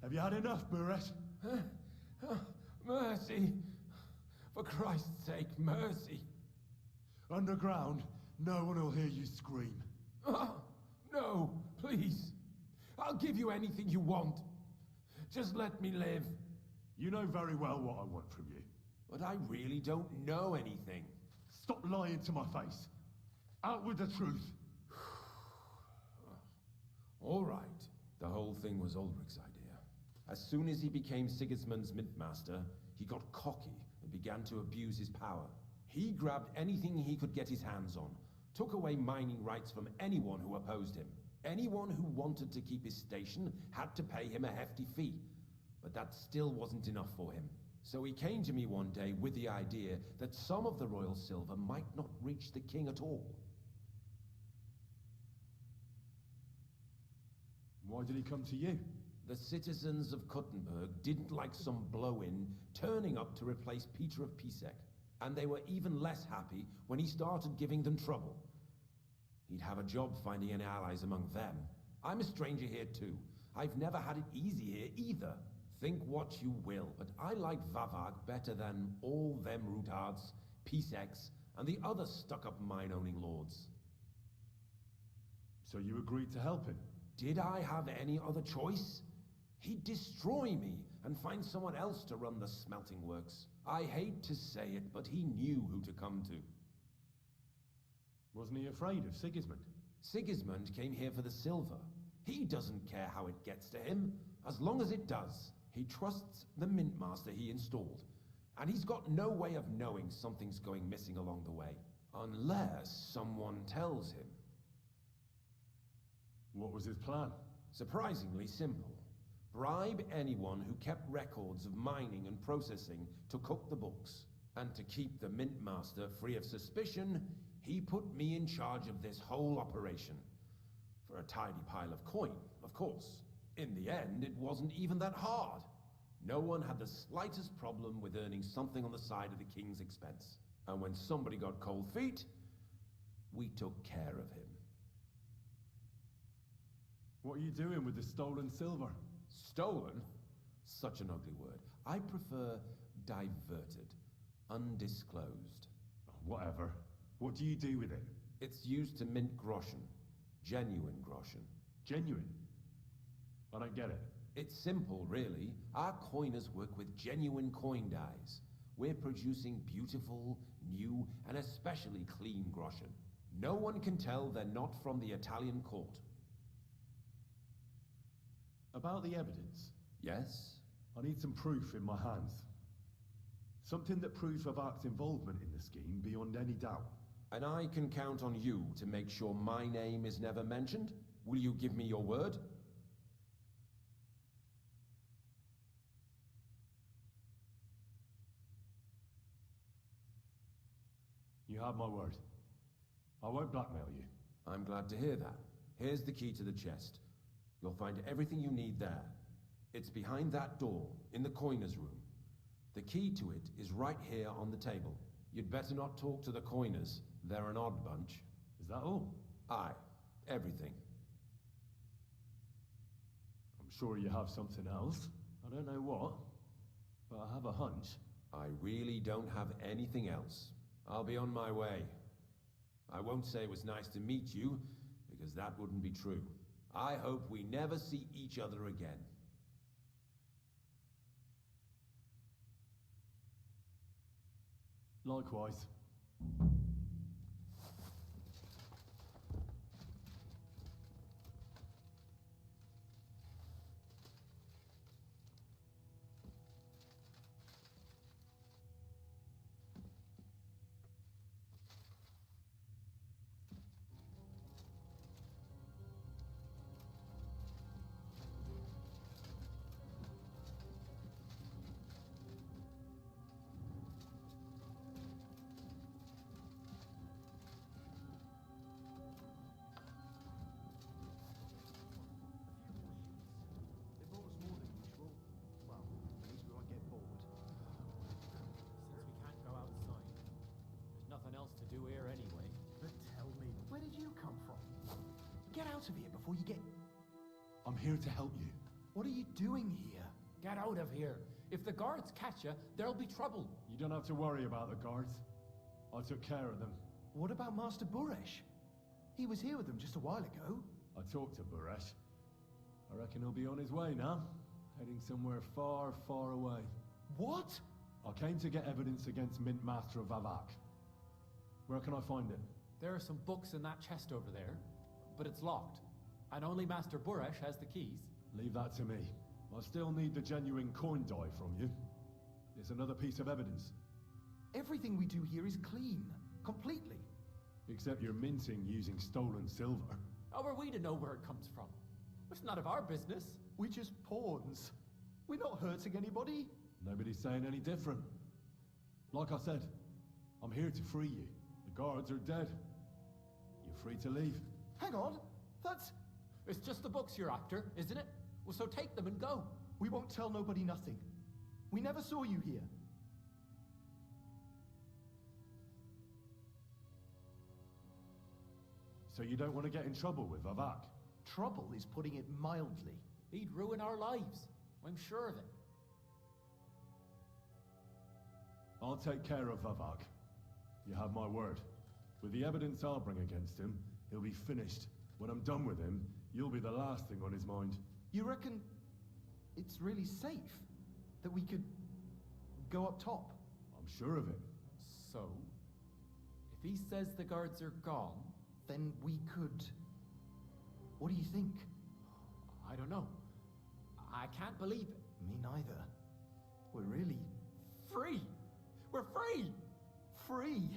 Have you had enough, Buret? Mercy. For Christ's sake, mercy. Underground, no one will hear you scream. No, please. I'll give you anything you want. Just let me live. You know very well what I want from you. But I really don't know anything. Stop lying to my face. Out with the truth. All right. The whole thing was Ulrich's idea. As soon as he became Sigismund's Mintmaster, he got cocky and began to abuse his power. He grabbed anything he could get his hands on, took away mining rights from anyone who opposed him. Anyone who wanted to keep his station had to pay him a hefty fee. But that still wasn't enough for him. So he came to me one day with the idea that some of the royal silver might not reach the king at all. Why did he come to you? The citizens of Kuttenberg didn't like some blow-in turning up to replace Peter of Pisek, and they were even less happy when he started giving them trouble. He'd have a job finding any allies among them. I'm a stranger here too. I've never had it easy here either. Think what you will, but I like Vavag better than all them Rutards, Piseks, and the other stuck-up mine-owning lords. So you agreed to help him? Did I have any other choice? He'd destroy me and find someone else to run the smelting works. I hate to say it, but he knew who to come to. Wasn't he afraid of Sigismund? Sigismund came here for the silver. He doesn't care how it gets to him, as long as it does. He trusts the Mintmaster he installed, and he's got no way of knowing something's going missing along the way, unless someone tells him. What was his plan? Surprisingly simple. Bribe anyone who kept records of mining and processing to cook the books. And to keep the Mintmaster free of suspicion, he put me in charge of this whole operation. For a tidy pile of coin, of course. In the end, it wasn't even that hard. No one had the slightest problem with earning something on the side of the king's expense. And when somebody got cold feet, we took care of him. What are you doing with the stolen silver? Stolen? Such an ugly word. I prefer diverted, undisclosed. Whatever. What do you do with it? It's used to mint groschen. Genuine groschen. Genuine? I don't get it. It's simple, really. Our coiners work with genuine coin dyes. We're producing beautiful, new, and especially clean groschen. No one can tell they're not from the Italian court. About the evidence? Yes? I need some proof in my hands. Something that proves Vavak's involvement in the scheme beyond any doubt. And I can count on you to make sure my name is never mentioned? Will you give me your word? You have my word. I won't blackmail you. I'm glad to hear that. Here's the key to the chest. You'll find everything you need there. It's behind that door, in the coiner's room. The key to it is right here on the table. You'd better not talk to the coiners. They're an odd bunch. Is that all? Aye. Everything. I'm sure you have something else. I don't know what, but I have a hunch. I really don't have anything else. I'll be on my way. I won't say it was nice to meet you, because that wouldn't be true. I hope we never see each other again. Likewise. They brought us more than usual. Well, at least we won't get bored. Since we can't go outside, there's nothing else to do here anyway. But tell me, where did you come from? Get out of here before you get... I'm here to help you. What are you doing here? Get out of here. If the guards catch you, there'll be trouble. You don't have to worry about the guards. I took care of them. What about Master Buresh? He was here with them just a while ago. I talked to Buresh. I reckon he'll be on his way now, heading somewhere far, far away. What? I came to get evidence against Mint Master of Vavak. Where can I find it? There are some books in that chest over there, but it's locked. And only Master Buresh has the keys. Leave that to me. I still need the genuine coin die from you. It's another piece of evidence. Everything we do here is clean. Completely. Except you're minting using stolen silver. How are we to know where it comes from? It's none of our business. We're just pawns. We're not hurting anybody. Nobody's saying any different. Like I said, I'm here to free you. The guards are dead. You're free to leave. Hang on. That's... It's just the books you're after, isn't it? Well, so take them and go. We won't tell nobody nothing. We never saw you here. So you don't want to get in trouble with Vavak? Trouble is putting it mildly. He'd ruin our lives. I'm sure of it. I'll take care of Vavak. You have my word. With the evidence I'll bring against him, he'll be finished. When I'm done with him, you'll be the last thing on his mind. You reckon it's really safe that we could go up top? I'm sure of it. So, if he says the guards are gone... Then we could... What do you think? I don't know. I can't believe it. Me neither. We're really... Free! We're free! Free!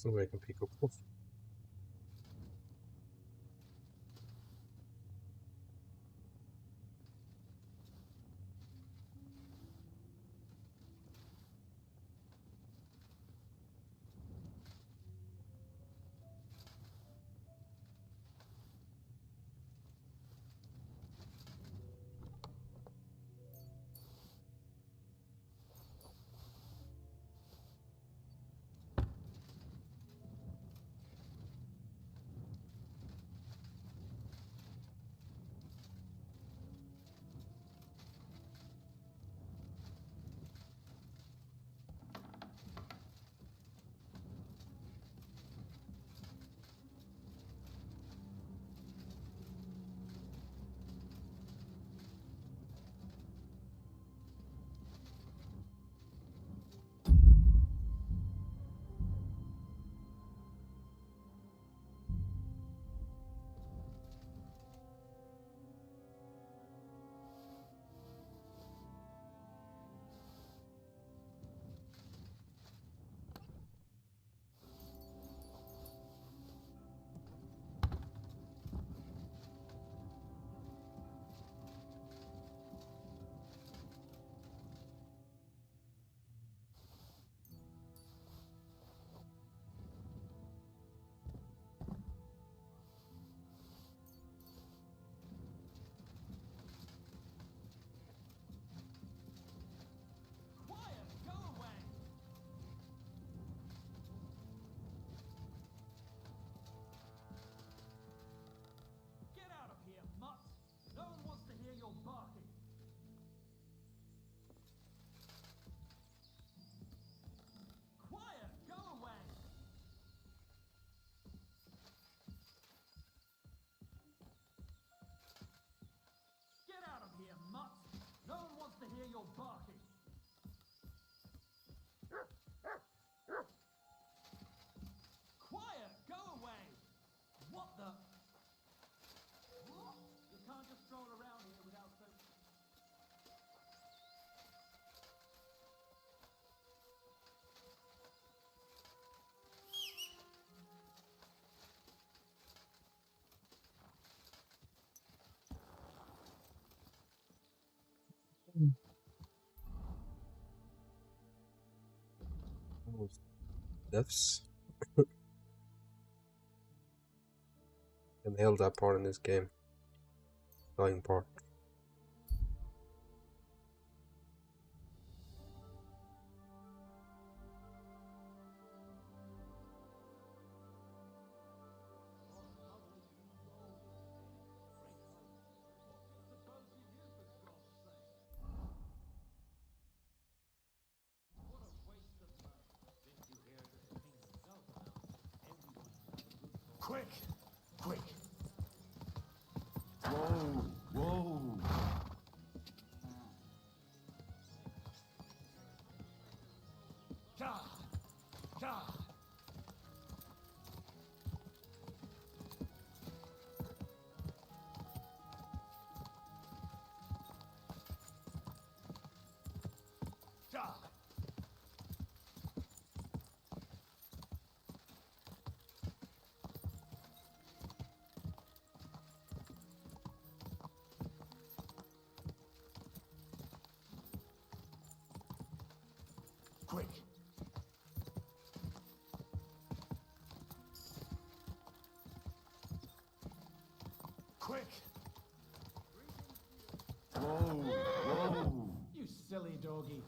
Somebody can pick up wolf. your barking? Quiet! Go away! What the? What? You can't just stroll around here without the... Deaths. Can nail that part in this game. Dying part. Quick! Quick! Whoa! Whoa! Ja! Ja! Ja! Quick! Quick! Whoa! Whoa! You silly doggy.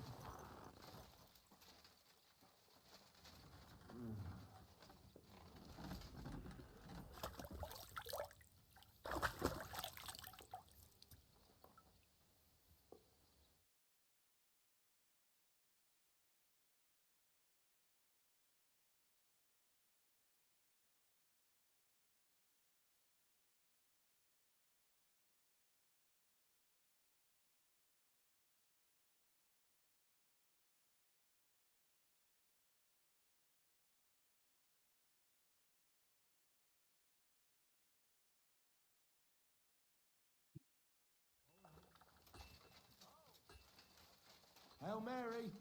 Hail Mary!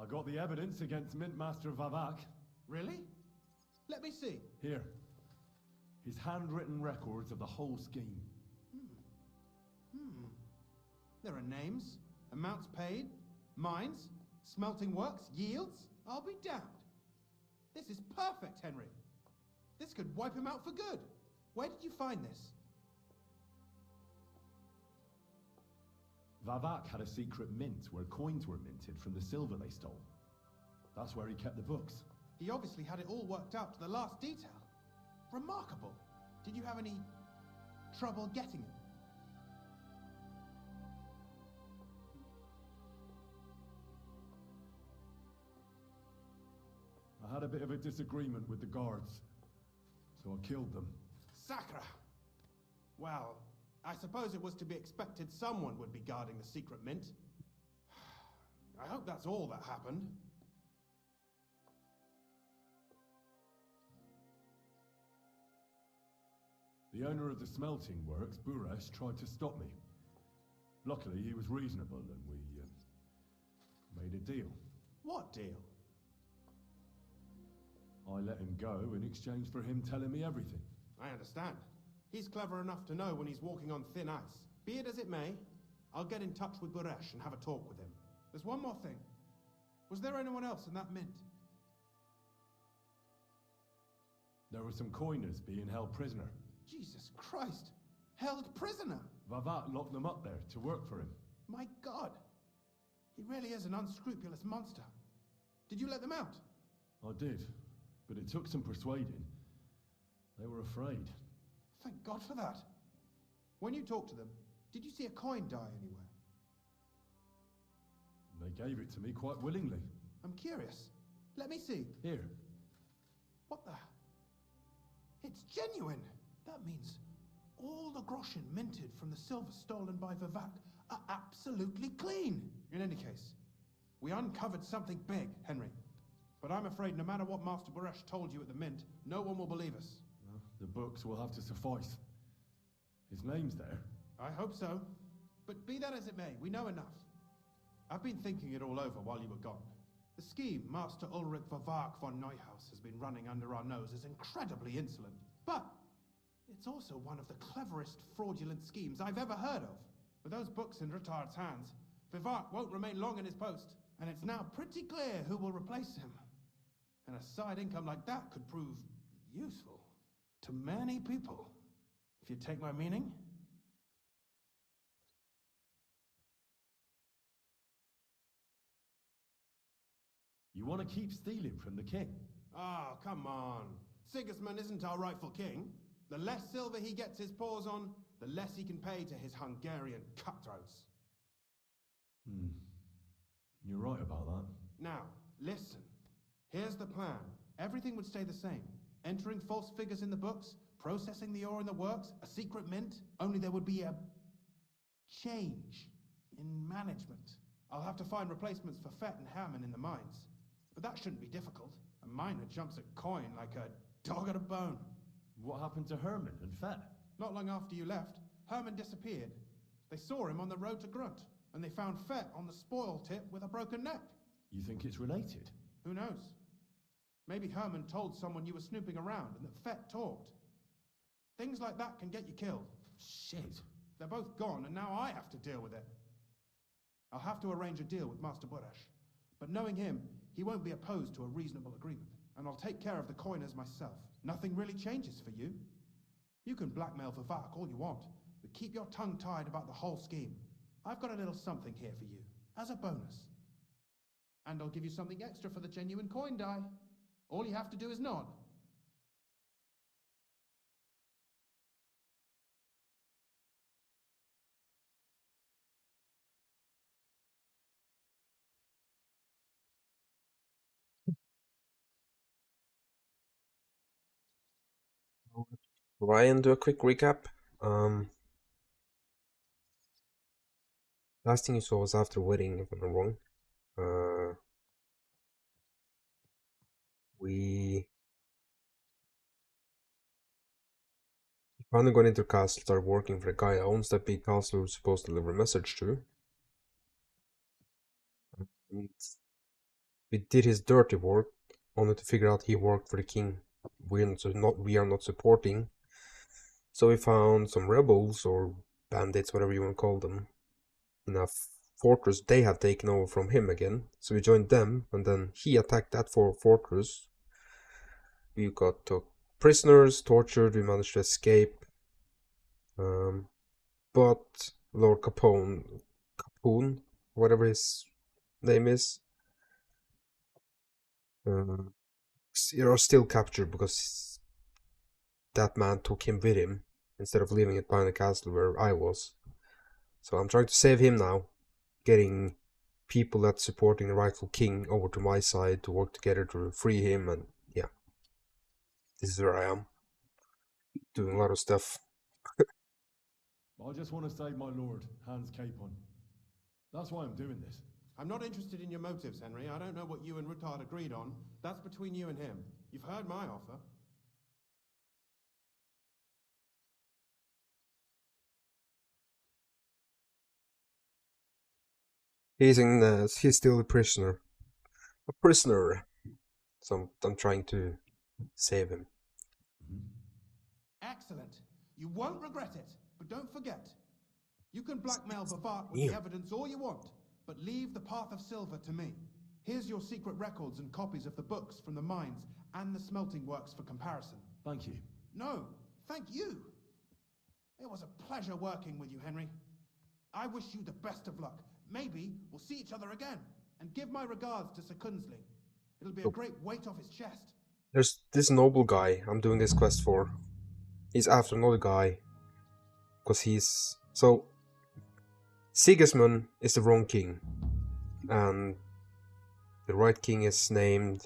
I got the evidence against Mint Master Vavak. Really? Let me see. Here. His handwritten records of the whole scheme. There are names, amounts paid, mines, smelting works, yields. I'll be damned. This is perfect, Henry. This could wipe him out for good. Where did you find this? Vavak had a secret mint where coins were minted from the silver they stole. That's where he kept the books. He obviously had it all worked out to the last detail. Remarkable. Did you have any trouble getting it? I had a bit of a disagreement with the guards, so I killed them. Sacre! Well, I suppose it was to be expected someone would be guarding the secret mint. I hope that's all that happened. The owner of the smelting works, Buresh, tried to stop me. Luckily, he was reasonable and we made a deal. What deal? I let him go in exchange for him telling me everything. I understand. He's clever enough to know when he's walking on thin ice. Be it as it may, I'll get in touch with Buresh and have a talk with him. There's one more thing. Was there anyone else in that mint? There were some coiners being held prisoner. Jesus Christ! Held prisoner! Vavat locked them up there to work for him. My God! He really is an unscrupulous monster. Did you let them out? I did, but it took some persuading. They were afraid. Thank God for that. When you talked to them, did you see a coin die anywhere? They gave it to me quite willingly. I'm curious. Let me see. Here. What the? It's genuine! That means all the groschen minted from the silver stolen by Vivak are absolutely clean! In any case, we uncovered something big, Henry. But I'm afraid no matter what Master Buresh told you at the mint, no one will believe us. Well, the books will have to suffice. His name's there. I hope so. But be that as it may, we know enough. I've been thinking it all over while you were gone. The scheme Master Ulrich Vivak von Neuhaus has been running under our nose is incredibly insolent. But it's also one of the cleverest fraudulent schemes I've ever heard of. With those books in Retard's hands, Vivak won't remain long in his post, and it's now pretty clear who will replace him. And a side income like that could prove useful to many people, if you take my meaning. You want to keep stealing from the king? Oh, come on. Sigismund isn't our rightful king. The less silver he gets his paws on, the less he can pay to his Hungarian cutthroats. You're right about that. Now, listen. Here's the plan. Everything would stay the same. Entering false figures in the books, processing the ore in the works, a secret mint, only there would be a change in management. I'll have to find replacements for Fett and Hammond in the mines. But that shouldn't be difficult. A miner jumps at coin like a dog at a bone. What happened to Herman and Fett? Not long after you left, Herman disappeared. They saw him on the road to Grunt, and they found Fett on the spoil tip with a broken neck. You think it's related? Who knows? Maybe Herman told someone you were snooping around and that Fett talked. Things like that can get you killed. Shit. They're both gone, and now I have to deal with it. I'll have to arrange a deal with Master Buresh. But knowing him, he won't be opposed to a reasonable agreement. And I'll take care of the coiners myself. Nothing really changes for you. You can blackmail Vivak all you want, but keep your tongue tied about the whole scheme. I've got a little something here for you, as a bonus. And I'll give you something extra for the genuine coin die. All you have to do is nod. Ryan, do a quick recap. Last thing you saw was after wedding, if I'm not wrong. We finally got into castle, started working for the guy that owns that big castle we're supposed to deliver a message to. And we did his dirty work, only to figure out he worked for the king. We are not supporting. So we found some rebels or bandits, whatever you want to call them, in a fortress they had taken over from him again. So we joined them, and then he attacked that fortress. We took prisoners, tortured, we managed to escape. But Lord Capone, whatever his name is, are still captured because that man took him with him instead of leaving it behind the castle where I was. So I'm trying to save him now, getting people that's supporting the rightful king over to my side to work together to free him, and yeah. This is where I am, doing a lot of stuff. I just want to save my lord, Hans Capon. That's why I'm doing this. I'm not interested in your motives, Henry. I don't know what you and Ruttard agreed on. That's between you and him. You've heard my offer. He's still a prisoner. So I'm trying to save him. Excellent. You won't regret it, but don't forget. You can blackmail Bavard with Damn. the evidence all you want, but leave the Path of Silver to me. Here's your secret records and copies of the books from the mines and the smelting works for comparison. Thank you. No, thank you. It was a pleasure working with you, Henry. I wish you the best of luck. Maybe we'll see each other again. And give my regards to Sir Kunsling. It'll be a great weight off his chest. There's this noble guy I'm doing this quest for. He's after another guy. Because he's... So, Sigismund is the wrong king. And the right king is named...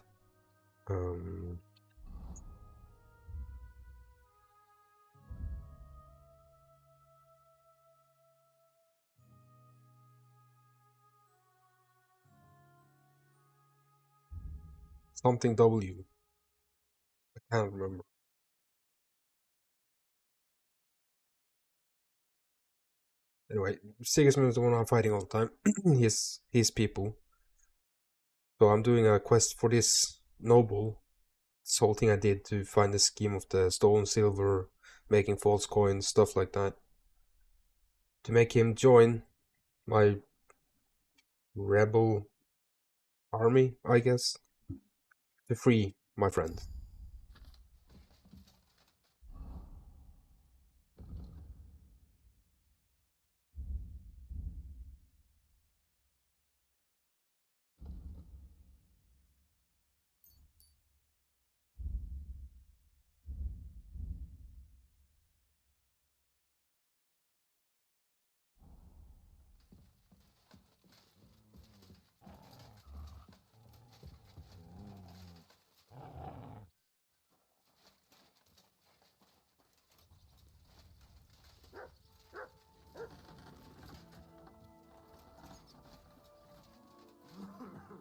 something W. I can't remember. Anyway, Sigismund is the one I'm fighting all the time. his people. So I'm doing a quest for this noble. This whole thing I did to find the scheme of the stolen silver, making false coins, stuff like that. To make him join my rebel army, I guess. To free my friend.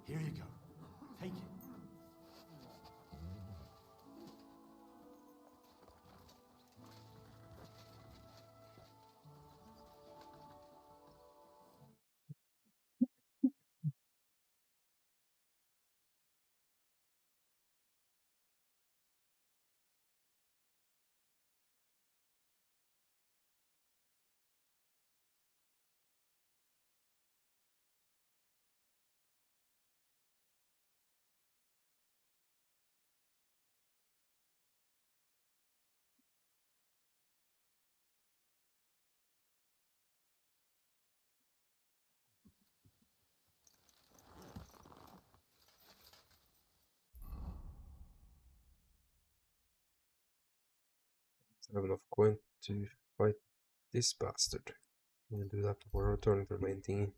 Here you go. Take it. I have enough coin to fight this bastard. I'm gonna do that before I return to the main thingy.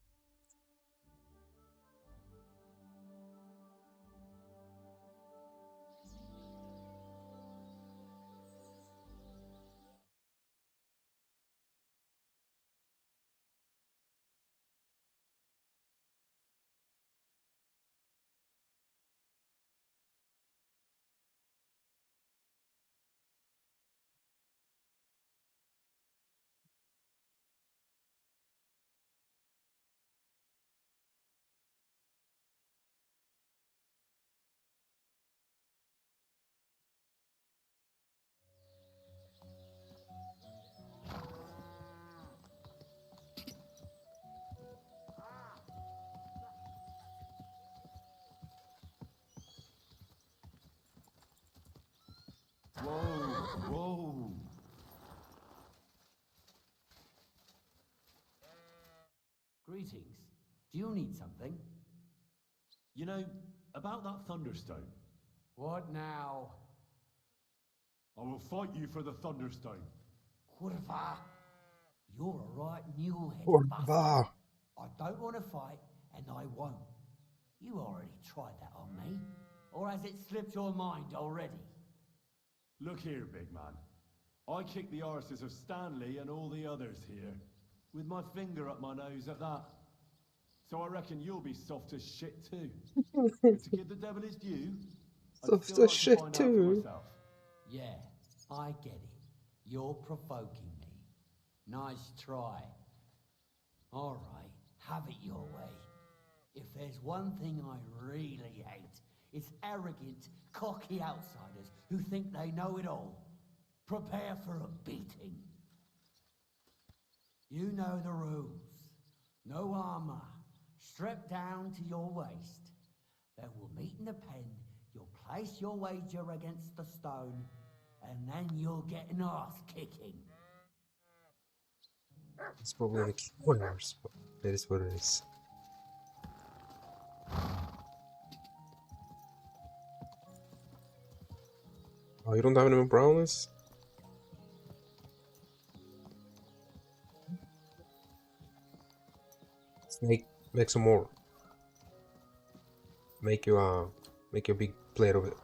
Whoa, whoa. Greetings. Do you need something? You know, about that Thunderstone. What now? I will fight you for the Thunderstone. Kurva! You're a right mule-headed Kurva! bastard. I don't want to fight, and I won't. You already tried that on me. Or has it slipped your mind already? Look here, big man. I kicked the arses of Stanley and all the others here, with my finger up my nose at that. So I reckon you'll be soft as shit too. But to give the devil his due, I'd Soft still as like shit to find out too. for myself. Yeah, I get it. You're provoking me. Nice try. All right, have it your way. If there's one thing I really hate, It's arrogant, cocky outsiders who think they know it all. Prepare for a beating. You know the rules. No armor. Stripped down to your waist. Then we'll meet in the pen. You'll place your wager against the stone, and then you'll get an ass kicking. It's probably in the corners, but it is what it is. Oh, you don't have any more brownies? Make some more. Make you a big plate of it.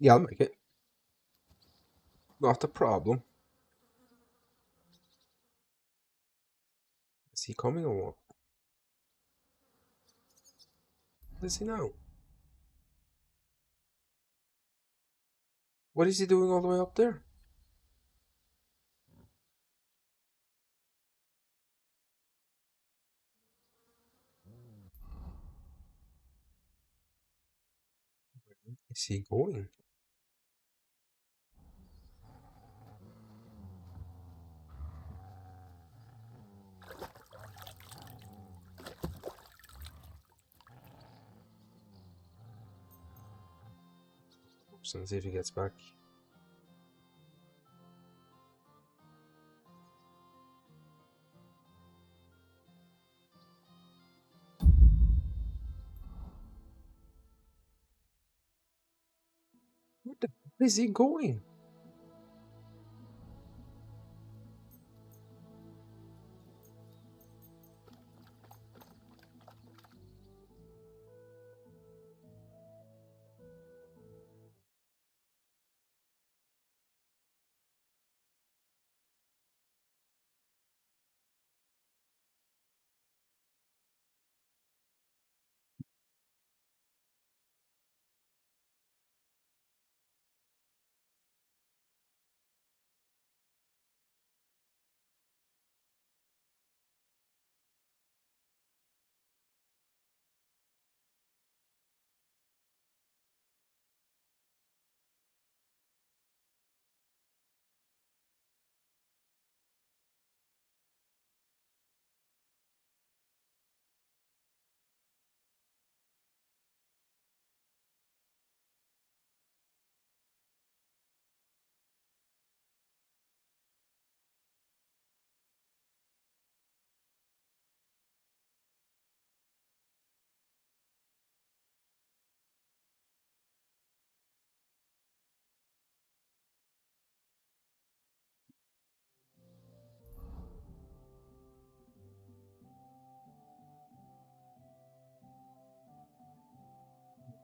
Yeah, I'll make it. Not a problem. Is he coming or what? What is he now? What is he doing all the way up there? Where is he going? Let's see if he gets back. Where the hell is he going?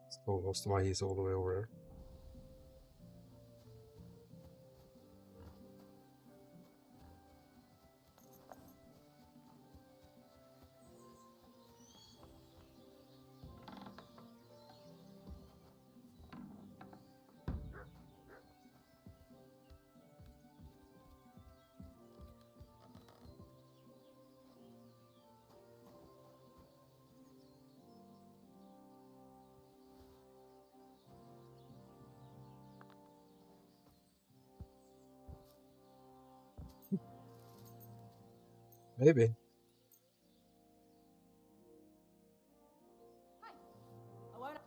That's almost why he's all the way over there. Maybe. I won't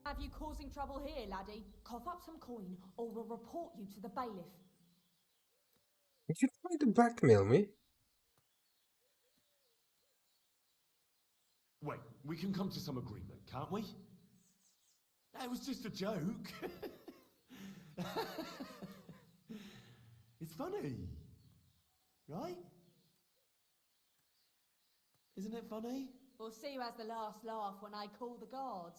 have you causing trouble here, laddie. Cough up some coin, or we'll report you to the bailiff. Are you trying to blackmail me? Wait, we can come to some agreement, can't we? That was just a joke. It's funny, right? Isn't it funny? We'll see who has the last laugh when I call the guards.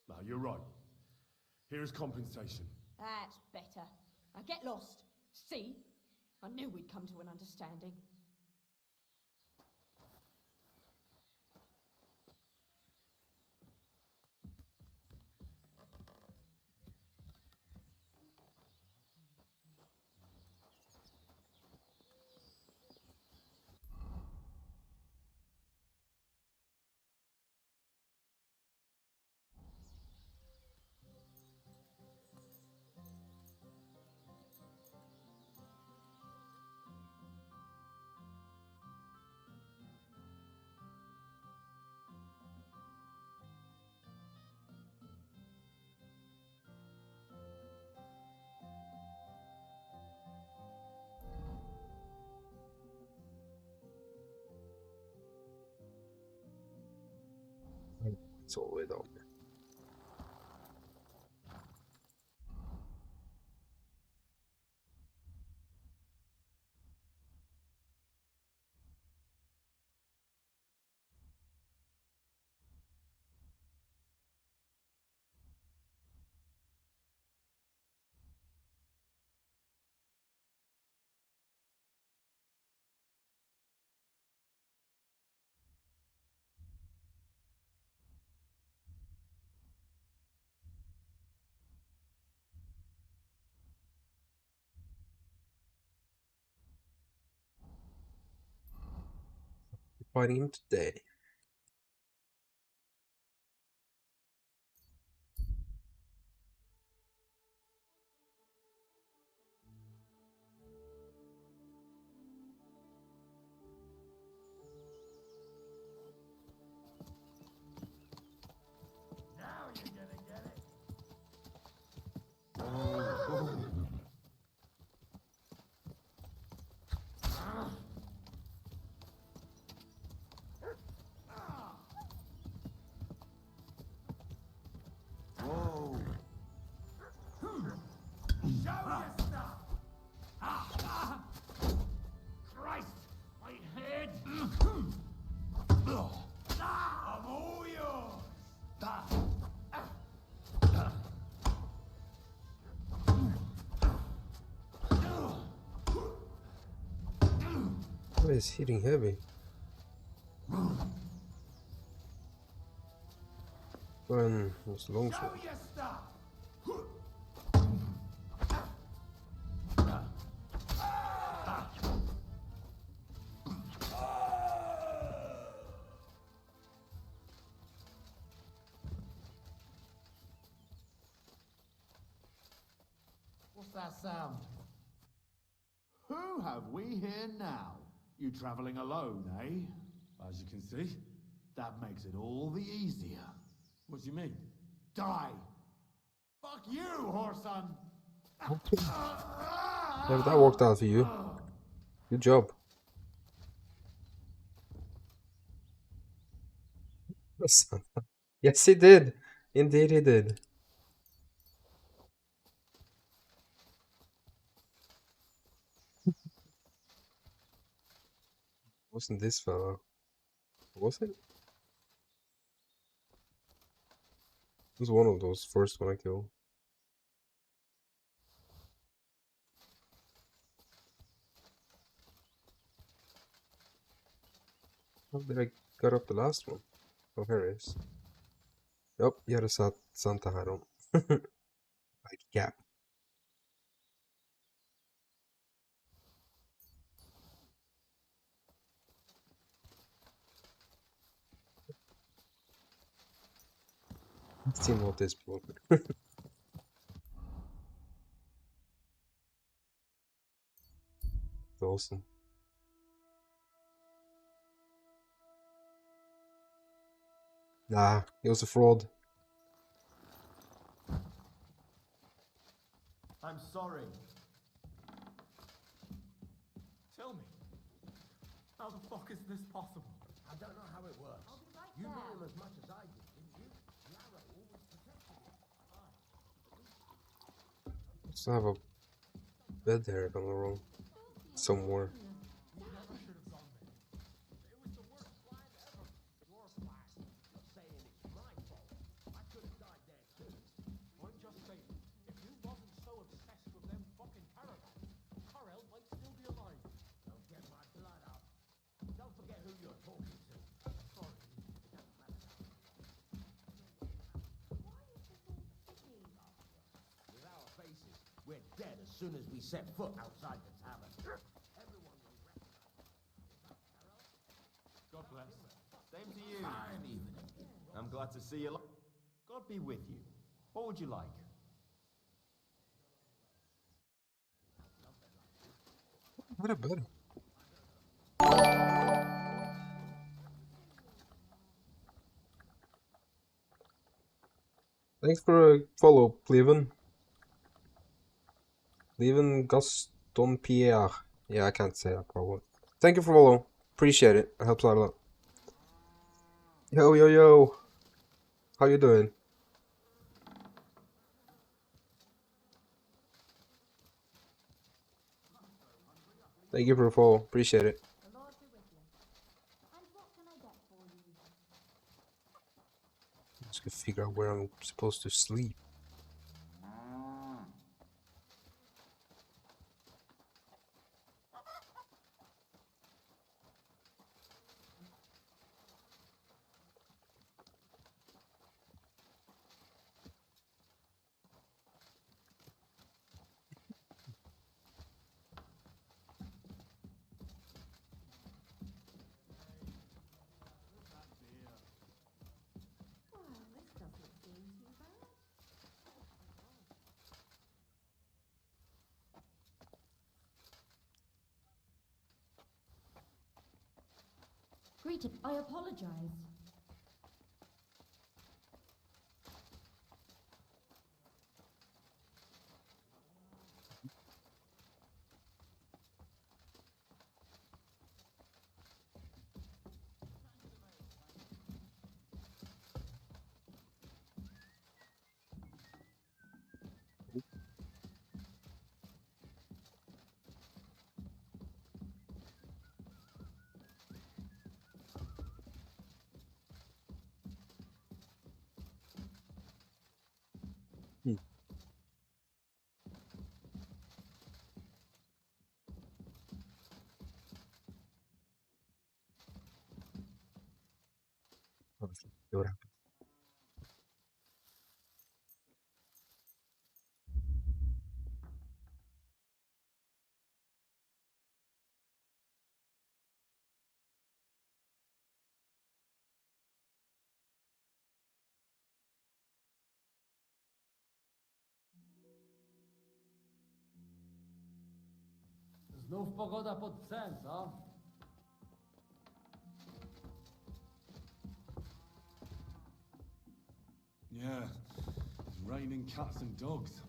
No, you're right. Here's compensation. That's better. Now get lost. See? I knew we'd come to an understanding. It's all the way down. Fighting him today. Now you're gonna get it. Whoa. Show your stuff. Christ, my head. I'm all yours. Why is hitting heavy? When was long Show sword? your stuff. What's that sound? Who have we here now? You traveling alone, eh? As you can see. That makes it all the easier. What do you mean? Die! Fuck you, whoreson! Yeah, but that worked out for you. Good job. Yes, he did. Indeed, he did. Wasn't this fella? Was it? It was one of those first one I killed. How did I got up the last one? Oh, here it is. Yep, you had a Santa hat on. Like cap. Still not this block. Awesome. Nah, he was a fraud. I'm sorry. Tell me, how the fuck is this possible? I don't know how it works. You know him as much as I did, didn't you? Lara always protected him. Let's have a bed there if I'm not wrong. Somewhere. We never should have gone there. It was the worst plan soon as we set foot outside the tavern. God bless. Same to you. I'm glad to see you. God be with you. What would you like? What a better. Thanks for a follow, Cleven. Cleven Gaston Pierre. Yeah, I can't say that probably. Thank you for follow. Appreciate it. It helps out a lot. Yo, yo, yo. How you doing? Thank you for the follow. Appreciate it. The Lord be with you. And what can I get for you? Just gotta figure out where I'm supposed to sleep. Well, this doesn't seem too bad. Greeting. I apologize. Obviously, see what happens. Znów pogoda pod psem, co? Yeah, it's raining cats and dogs.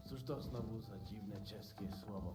Cóż to znowu za dziwne czeskie słowo?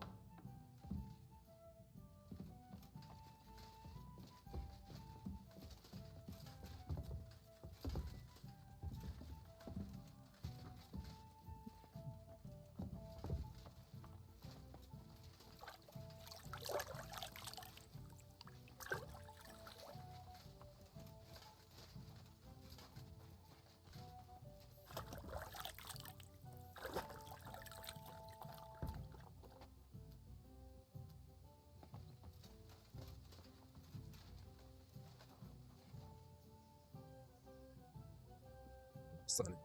Sunny.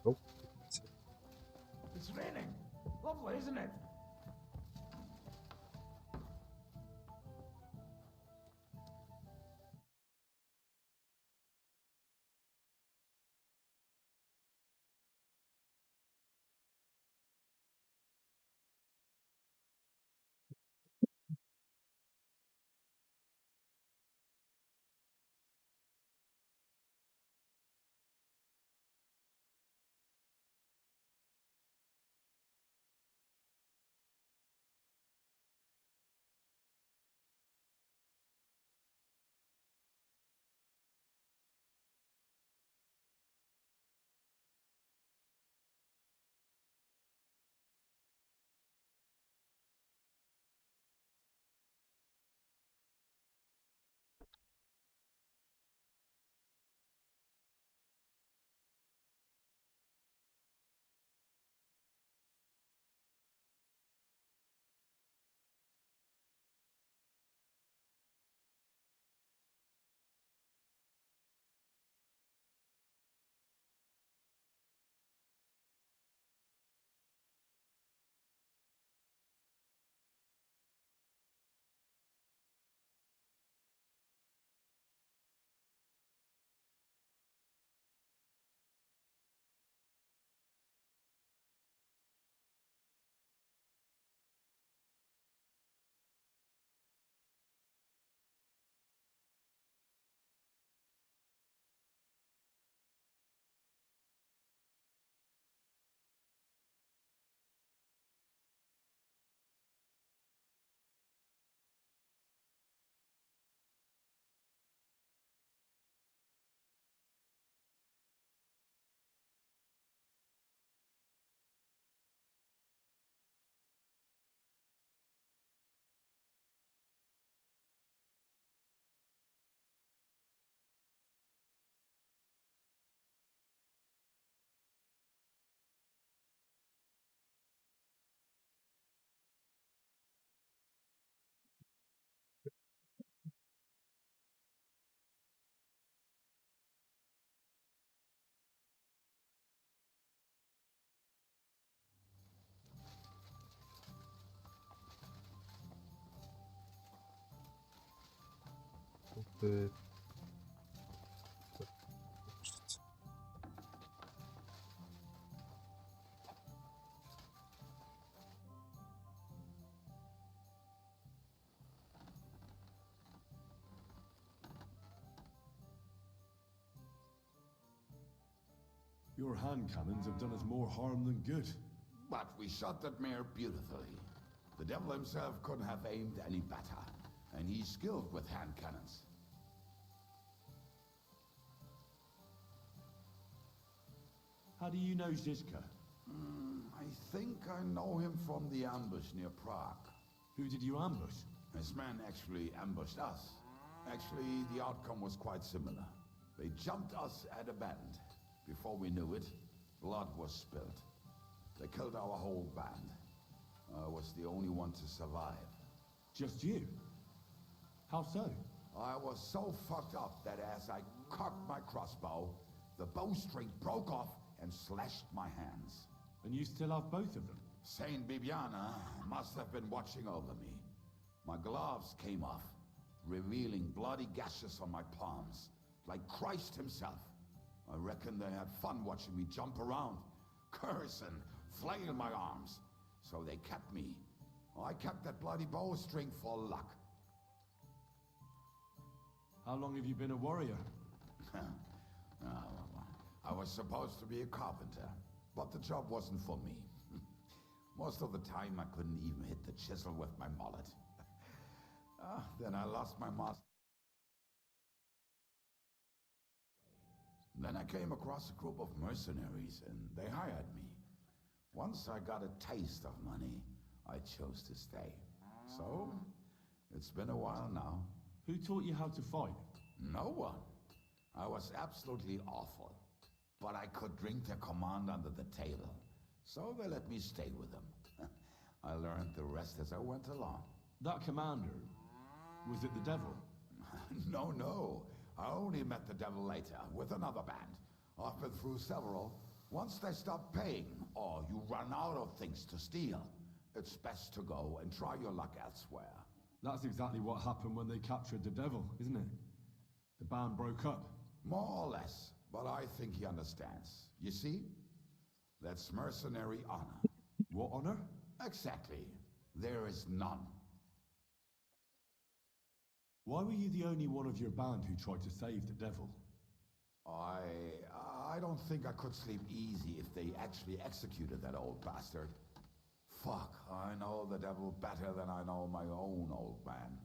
Oh. It's raining. Lovely, isn't it? the... Your hand cannons have done us more harm than good. But we shot that mare beautifully. The devil himself couldn't have aimed any better, and he's skilled with hand cannons. How do you know Zizka? I think I know him from the ambush near Prague. Who did you ambush? His men actually ambushed us. Actually, the outcome was quite similar. They jumped us at a bend. Before we knew it, blood was spilled. They killed our whole band. I was the only one to survive. Just you? How so? I was so fucked up that as I cocked my crossbow, the bowstring broke off and slashed my hands. And you still have both of them? Saint Bibiana must have been watching over me. My gloves came off, revealing bloody gashes on my palms, like Christ himself. I reckon they had fun watching me jump around, curse and flail my arms. So they kept me. I kept that bloody bowstring for luck. How long have you been a warrior? I was supposed to be a carpenter, but the job wasn't for me. Most of the time I couldn't even hit the chisel with my mallet. Then I lost my master. Then I came across a group of mercenaries and they hired me. Once I got a taste of money, I chose to stay. So, it's been a while now. Who taught you how to fight? No one. I was absolutely awful. But I could drink their command under the table. So they let me stay with them. I learned the rest as I went along. That commander, was it the devil? No. I only met the devil later, with another band. I've been through several. Once they stop paying, or you run out of things to steal, it's best to go and try your luck elsewhere. That's exactly what happened when they captured the devil, isn't it? The band broke up. More or less, but I think he understands. You see? That's mercenary honor. What honor? Exactly. There is none. Why were you the only one of your band who tried to save the devil? I don't think I could sleep easy if they actually executed that old bastard. Fuck, I know the devil better than I know my own old man.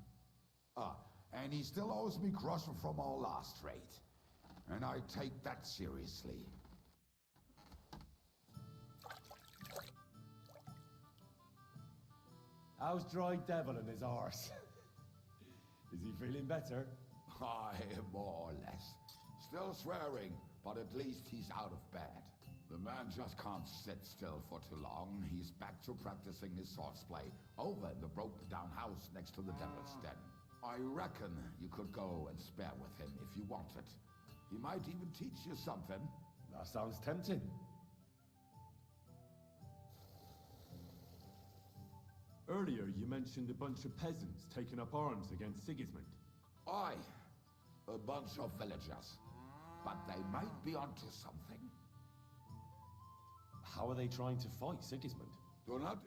And he still owes me groschen from our last trade. And I take that seriously. How's Dry Devil and his arse? Is he feeling better? Aye, more or less. Still swearing, but at least he's out of bed. The man just can't sit still for too long. He's back to practicing his swordplay over in the broken-down house next to the Devil's Den. I reckon you could go and spare with him if you wanted. He might even teach you something. That sounds tempting. Earlier, you mentioned a bunch of peasants taking up arms against Sigismund. Aye, a bunch of villagers. But they might be onto something. How are they trying to fight Sigismund? Do not...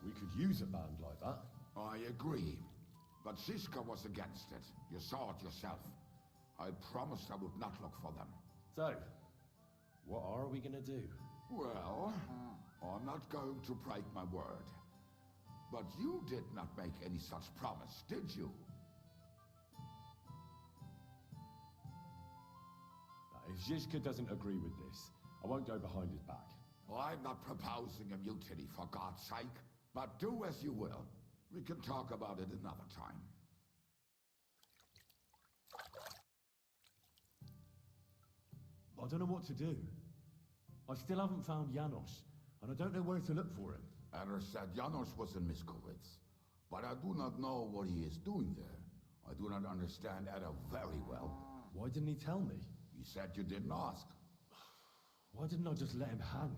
We could use a band like that. I agree. But Ziska was against it. You saw it yourself. I promised I would not look for them. So, what are we gonna do? Well, I'm not going to break my word. But you did not make any such promise, did you? If Zizka doesn't agree with this, I won't go behind his back. Well, I'm not proposing a mutiny, for God's sake. But do as you will. We can talk about it another time. I don't know what to do. I still haven't found Janos, and I don't know where to look for him. Anna said Janos was in Miskowitz, but I do not know what he is doing there. I do not understand Anna very well. Why didn't he tell me? He said you didn't ask. Why didn't I just let him hang?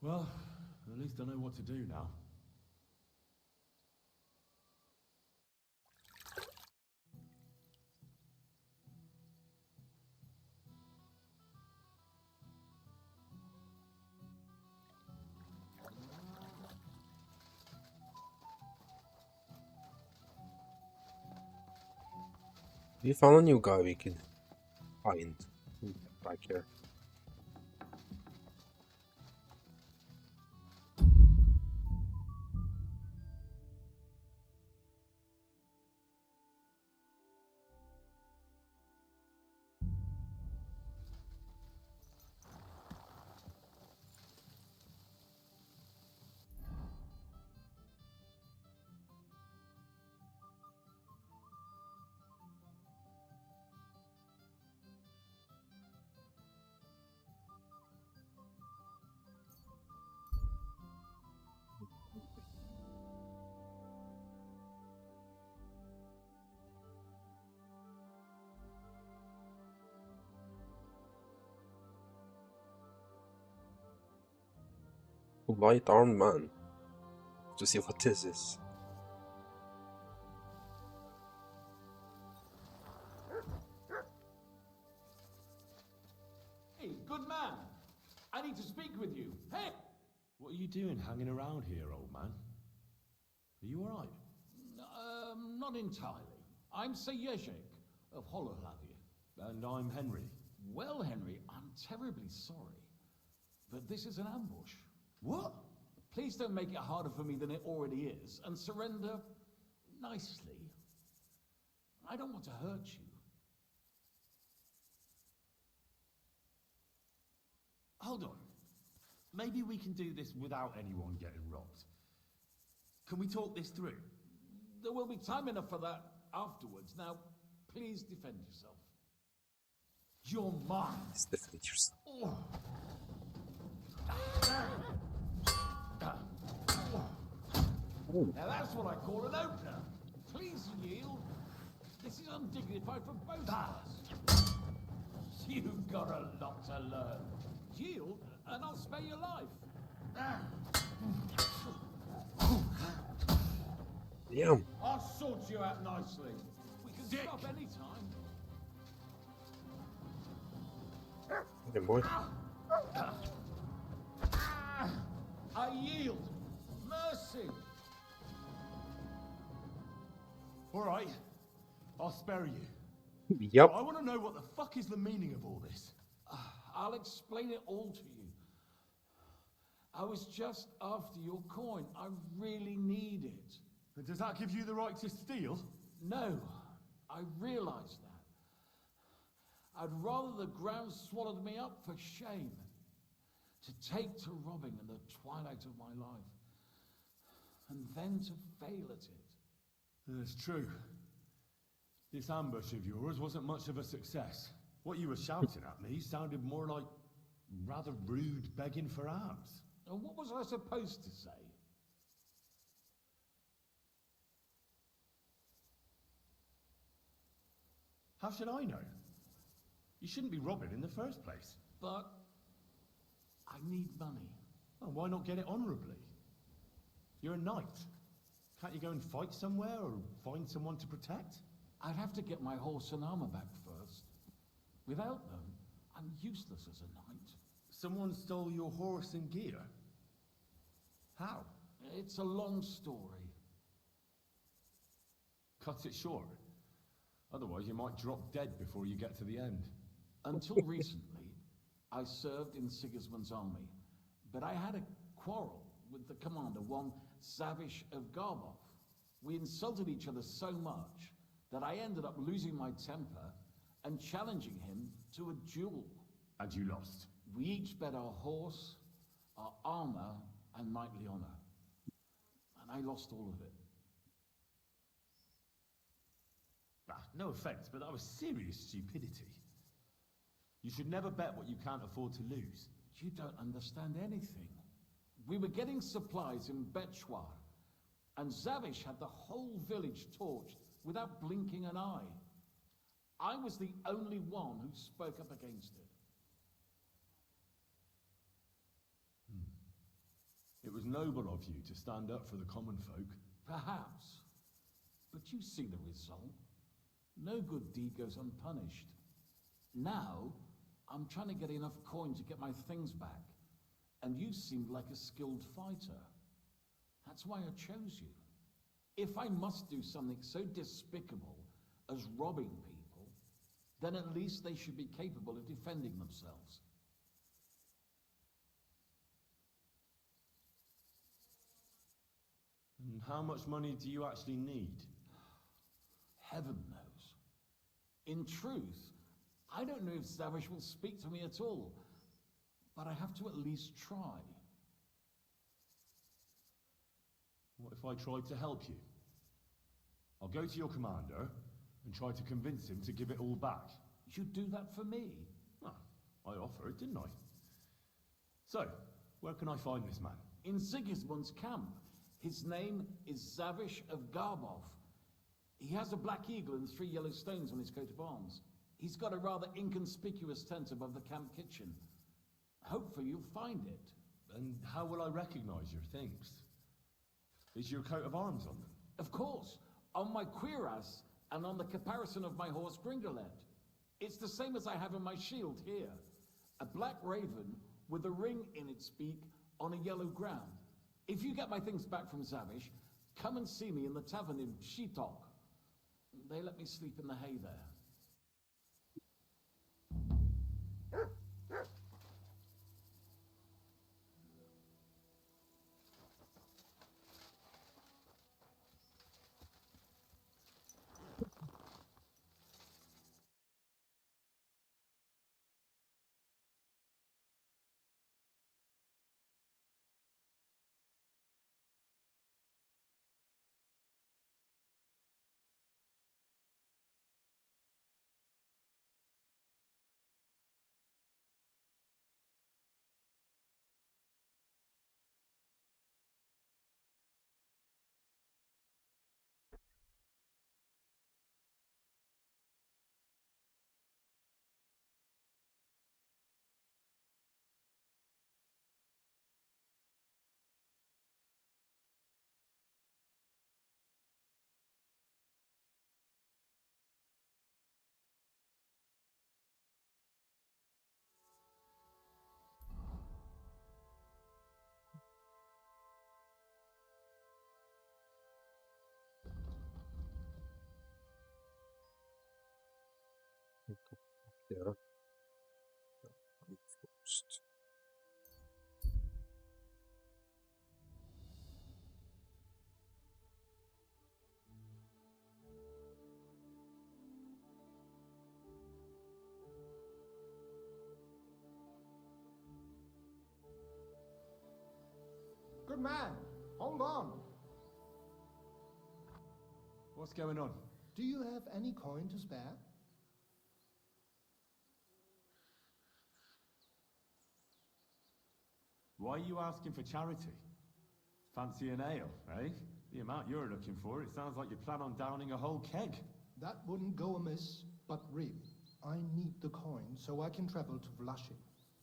Well, at least I know what to do now. We found a new guy we could find back here. Light-armed man. To see what this is. Hey, good man. I need to speak with you. Hey! What are you doing hanging around here, old man? Are you alright? Not entirely. I'm Sejezek of Holohlavie. And I'm Henry. Well, Henry, I'm terribly sorry. But this is an ambush. What? Please don't make it harder for me than it already is, and surrender nicely. I don't want to hurt you. Hold on. Maybe we can do this without anyone getting robbed. Can we talk this through? There will be time enough for that afterwards. Now, please defend yourself. You're mine. Please defend yourself. Oh. Now that's what I call an opener. Please yield. This is undignified for both of us. You've got a lot to learn. Yield, and I'll spare your life. Damn. I'll sort you out nicely. We can stop any time. Hey, boy. I yield. Mercy. Alright. I'll spare you. Yep. I want to know what the fuck is the meaning of all this. I'll explain it all to you. I was just after your coin. I really need it. But does that give you the right to steal? No, I realize that. I'd rather the ground swallowed me up for shame. To take to robbing in the twilight of my life. And then to fail at it. That's true. This ambush of yours wasn't much of a success. What you were shouting at me sounded more like rather rude begging for alms. And what was I supposed to say? How should I know? You shouldn't be robbing in the first place. But I need money. Well, why not get it honorably? You're a knight. Can't you go and fight somewhere or find someone to protect? I'd have to get my horse and armor back first. Without them, I'm useless as a knight. Someone stole your horse and gear? How? It's a long story. Cut it short. Otherwise, you might drop dead before you get to the end. Until recently, I served in Sigismund's army, but I had a quarrel with the commander, one Zavish of Garbov. We insulted each other so much that I ended up losing my temper and challenging him to a duel. And you lost? We each bet our horse, our armor, and knightly honor. And I lost all of it. No offense, but that was serious stupidity. You should never bet what you can't afford to lose. You don't understand anything. We were getting supplies in Betchwar, and Zavish had the whole village torched without blinking an eye. I was the only one who spoke up against it. It was noble of you to stand up for the common folk. Perhaps. But you see the result. No good deed goes unpunished. Now, I'm trying to get enough coin to get my things back. And you seemed like a skilled fighter. That's why I chose you. If I must do something so despicable as robbing people, then at least they should be capable of defending themselves. And how much money do you actually need? Heaven knows. In truth, I don't know if Zavish will speak to me at all, but I have to at least try. What if I tried to help you? I'll go to your commander and try to convince him to give it all back. You'd do that for me? Well, I offered, didn't I? So, where can I find this man? In Sigismund's camp. His name is Zavish of Garbov. He has a black eagle and 3 yellow stones on his coat of arms. He's got a rather inconspicuous tent above the camp kitchen. Hopefully you'll find it. And how will I recognize your things? Is your coat of arms on them? Of course, on my cuirass and on the caparison of my horse Gringolet. It's the same as I have in my shield here. A black raven with a ring in its beak on a yellow ground. If you get my things back from Zavish, come and see me in the tavern in Shitok. They let me sleep in the hay there. Yeah. First. Good man, hold on. What's going on? Do you have any coin to spare? Why are you asking for charity? Fancy an ale, eh? The amount you're looking for, it sounds like you plan on downing a whole keg. That wouldn't go amiss, but really, I need the coin so I can travel to Vlashin.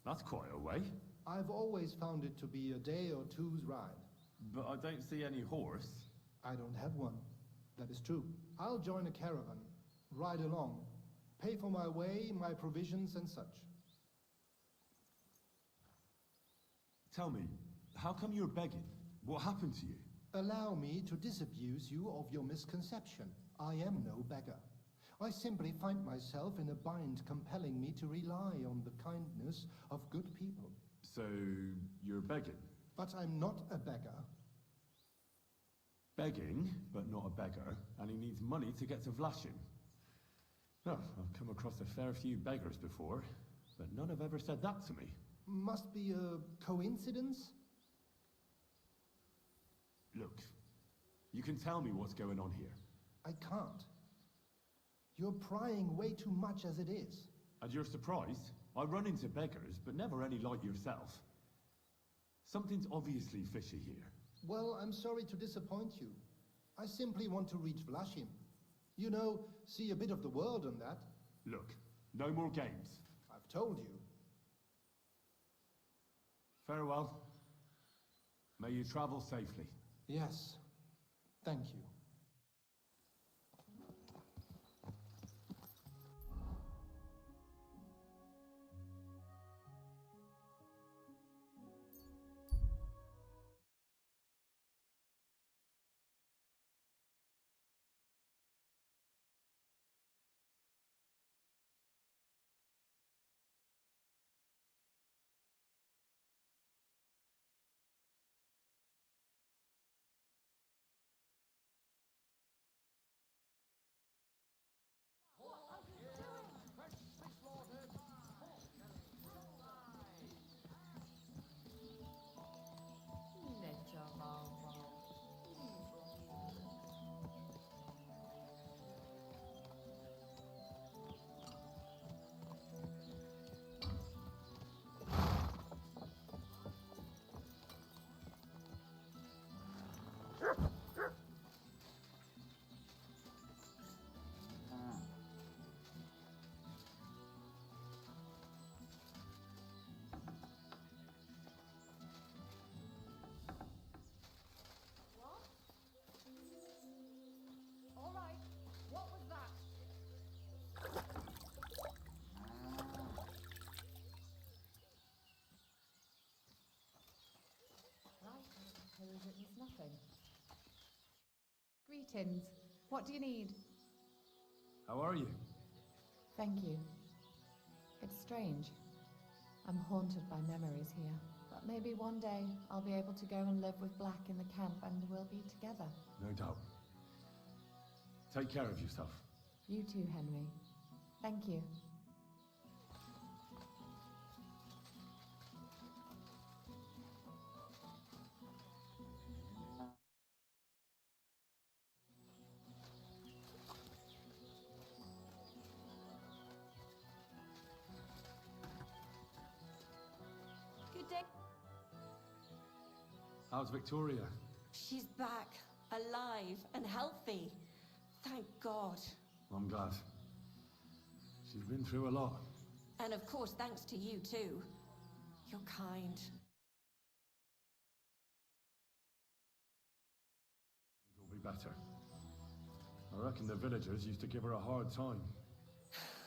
That's quite a way. I've always found it to be a day or two's ride. But I don't see any horse. I don't have one. That is true. I'll join a caravan, ride along, pay for my way, my provisions and such. Tell me, how come you're begging? What happened to you? Allow me to disabuse you of your misconception. I am no beggar. I simply find myself in a bind compelling me to rely on the kindness of good people. So, you're begging? But I'm not a beggar. Begging, but not a beggar, and he needs money to get to Vlashim. No, I've come across a fair few beggars before, but none have ever said that to me. Must be a coincidence? Look, you can tell me what's going on here. I can't. You're prying way too much as it is. And you're surprised? I run into beggars, but never any like yourself. Something's obviously fishy here. Well, I'm sorry to disappoint you. I simply want to reach Vlashim. You know, see a bit of the world and that. Look, no more games. I've told you. Farewell. May you travel safely. Yes. Thank you. It was nothing. Greetings. What do you need? How are you? Thank you. It's strange. I'm haunted by memories here. But maybe one day I'll be able to go and live with Black in the camp and we'll be together. No doubt. Take care of yourself. You too, Henry. Thank you. Good day. How's Victoria? She's back, alive and healthy. Thank God. I'm glad. She's been through a lot. And of course, thanks to you too. You're kind. Things will be better. I reckon the villagers used to give her a hard time.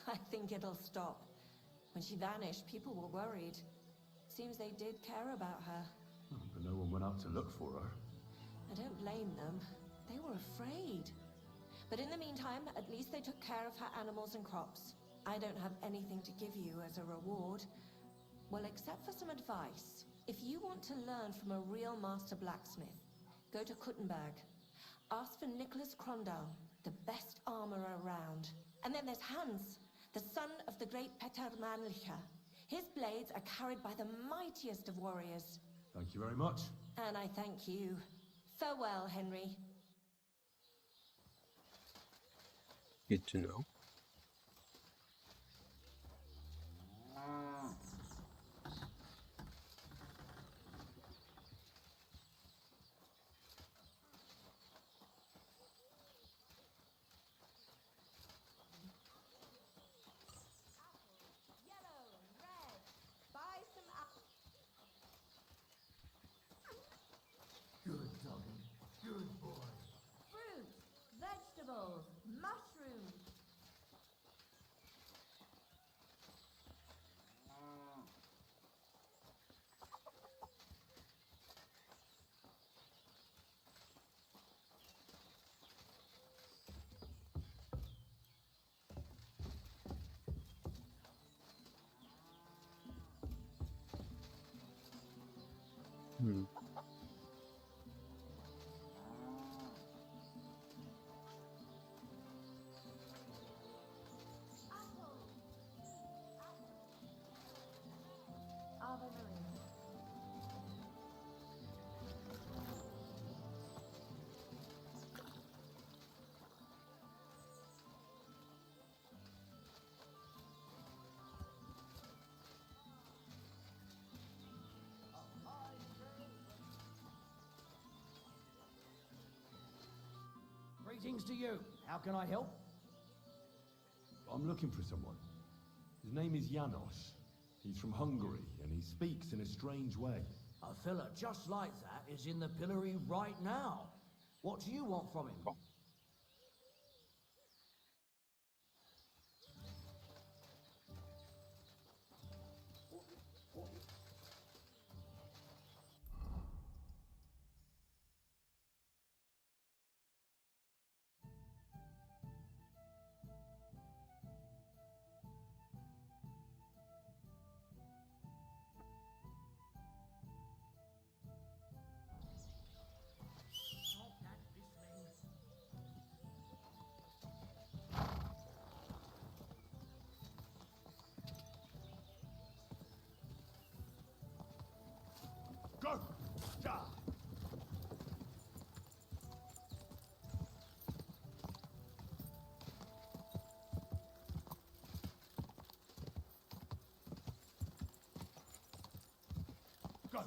I think it'll stop. When she vanished, people were worried. Seems they did care about her. But no one went out to look for her. I don't blame them. They were afraid. But in the meantime, at least they took care of her animals and crops. I don't have anything to give you as a reward. Well, except for some advice. If you want to learn from a real master blacksmith, go to Kuttenberg. Ask for Nicholas Crondal, the best armorer around. And then there's Hans, the son of the great Peter Manlicher. His blades are carried by the mightiest of warriors. Thank you very much. And I thank you. Farewell, Henry. Good to know. Good doggy. Good boy. Fruit, vegetables, mushrooms. Hmm. Ave Maria. Greetings to you. How can I help? I'm looking for someone. His name is Janos. He's from Hungary, and he speaks in a strange way. A fella just like that is in the pillory right now. What do you want from him? Go! Ja! Go!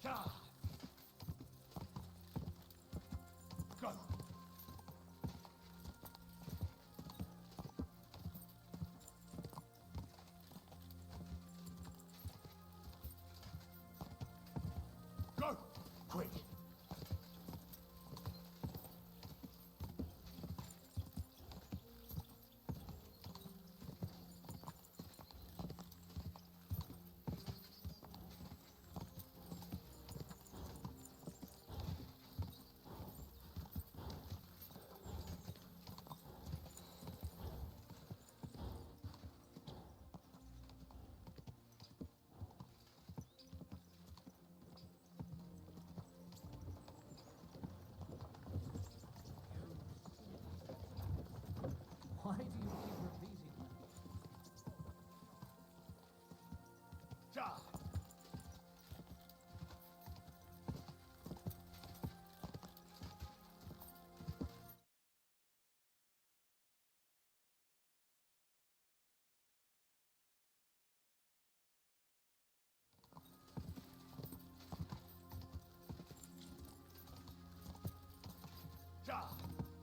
Ja! Go! Go! Quick! Why do you keep repeating that? Ja! Ja!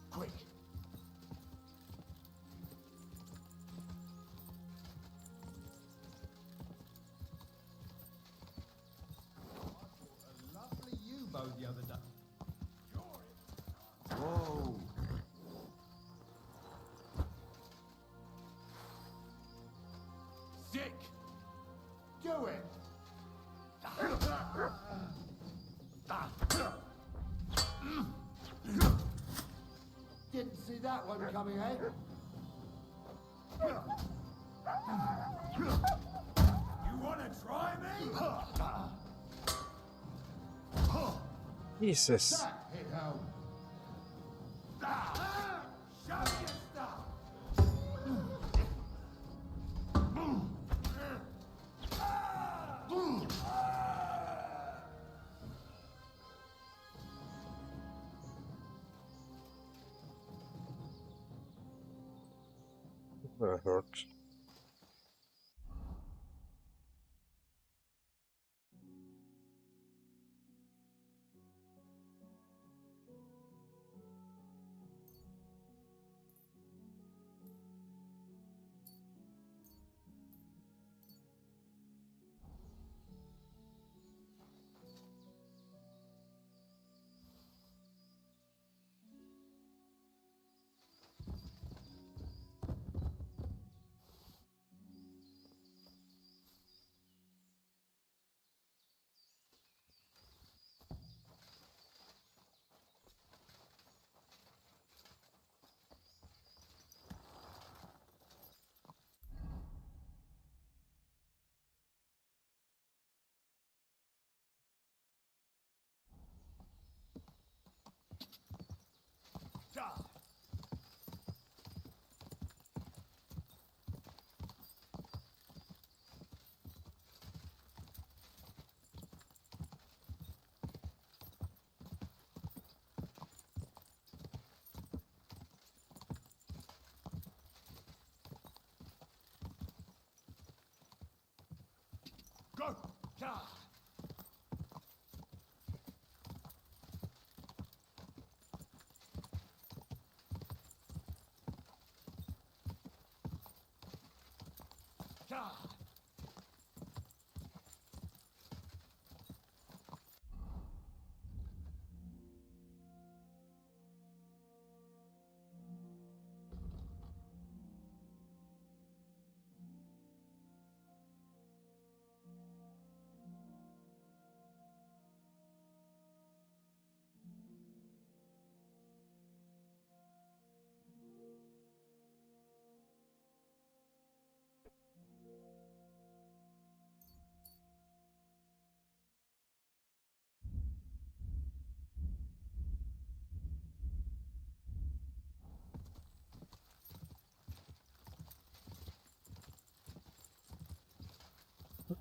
Quick! A lovely U-boat the other day. Whoa! Sick! Do it! Didn't see that one coming, eh? You wanna try me? Jesus. That hit home. Show your stuff! That hurt. Go! Ja! Ja!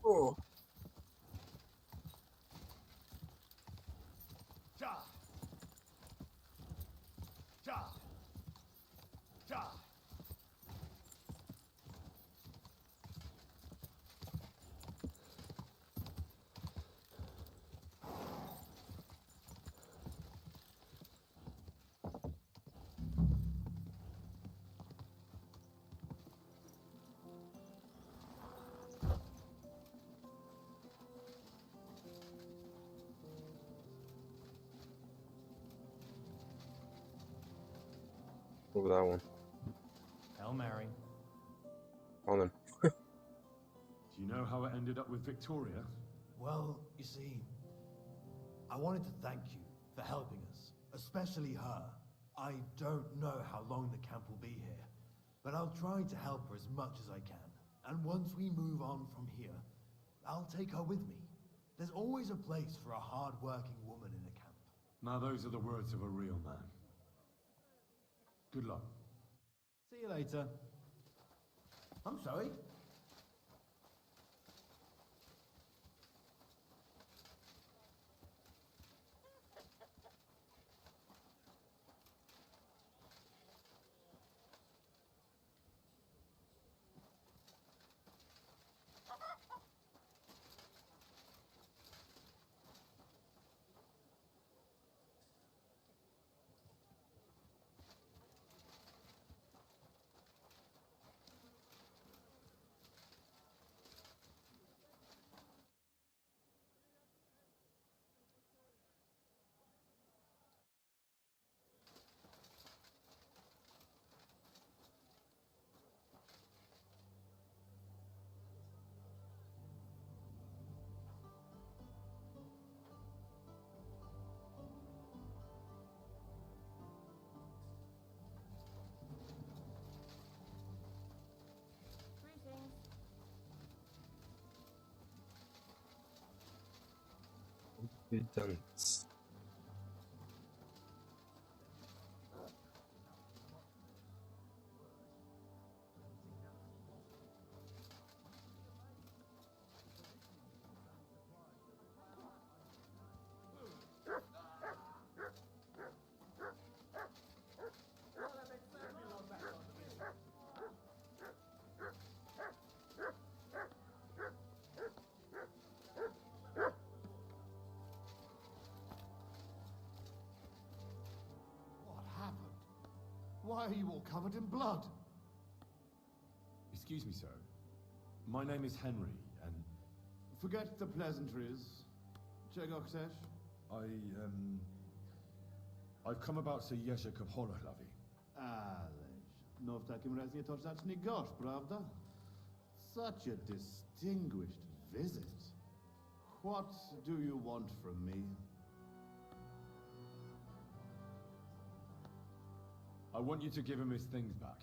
Oh. Ja! Ja! Ja! Look at that one. Hail Mary. On him. Do you know how it ended up with Victoria? Well, you see, I wanted to thank you for helping us, especially her. I don't know how long the camp will be here, but I'll try to help her as much as I can. And once we move on from here, I'll take her with me. There's always a place for a hard-working woman in a camp. Now those are the words of a real man. Good luck. See you later. I'm sorry. Deliverance. What happened? Why are you all covered in blood? Excuse me, sir. My name is Henry, and... Forget the pleasantries. Czego chcesz? I've come about Sir Jerzy Kapolohlavi. Ależ, no w takim razie to zacznij gość, prawda? Such a distinguished visit. What do you want from me? I want you to give him his things back.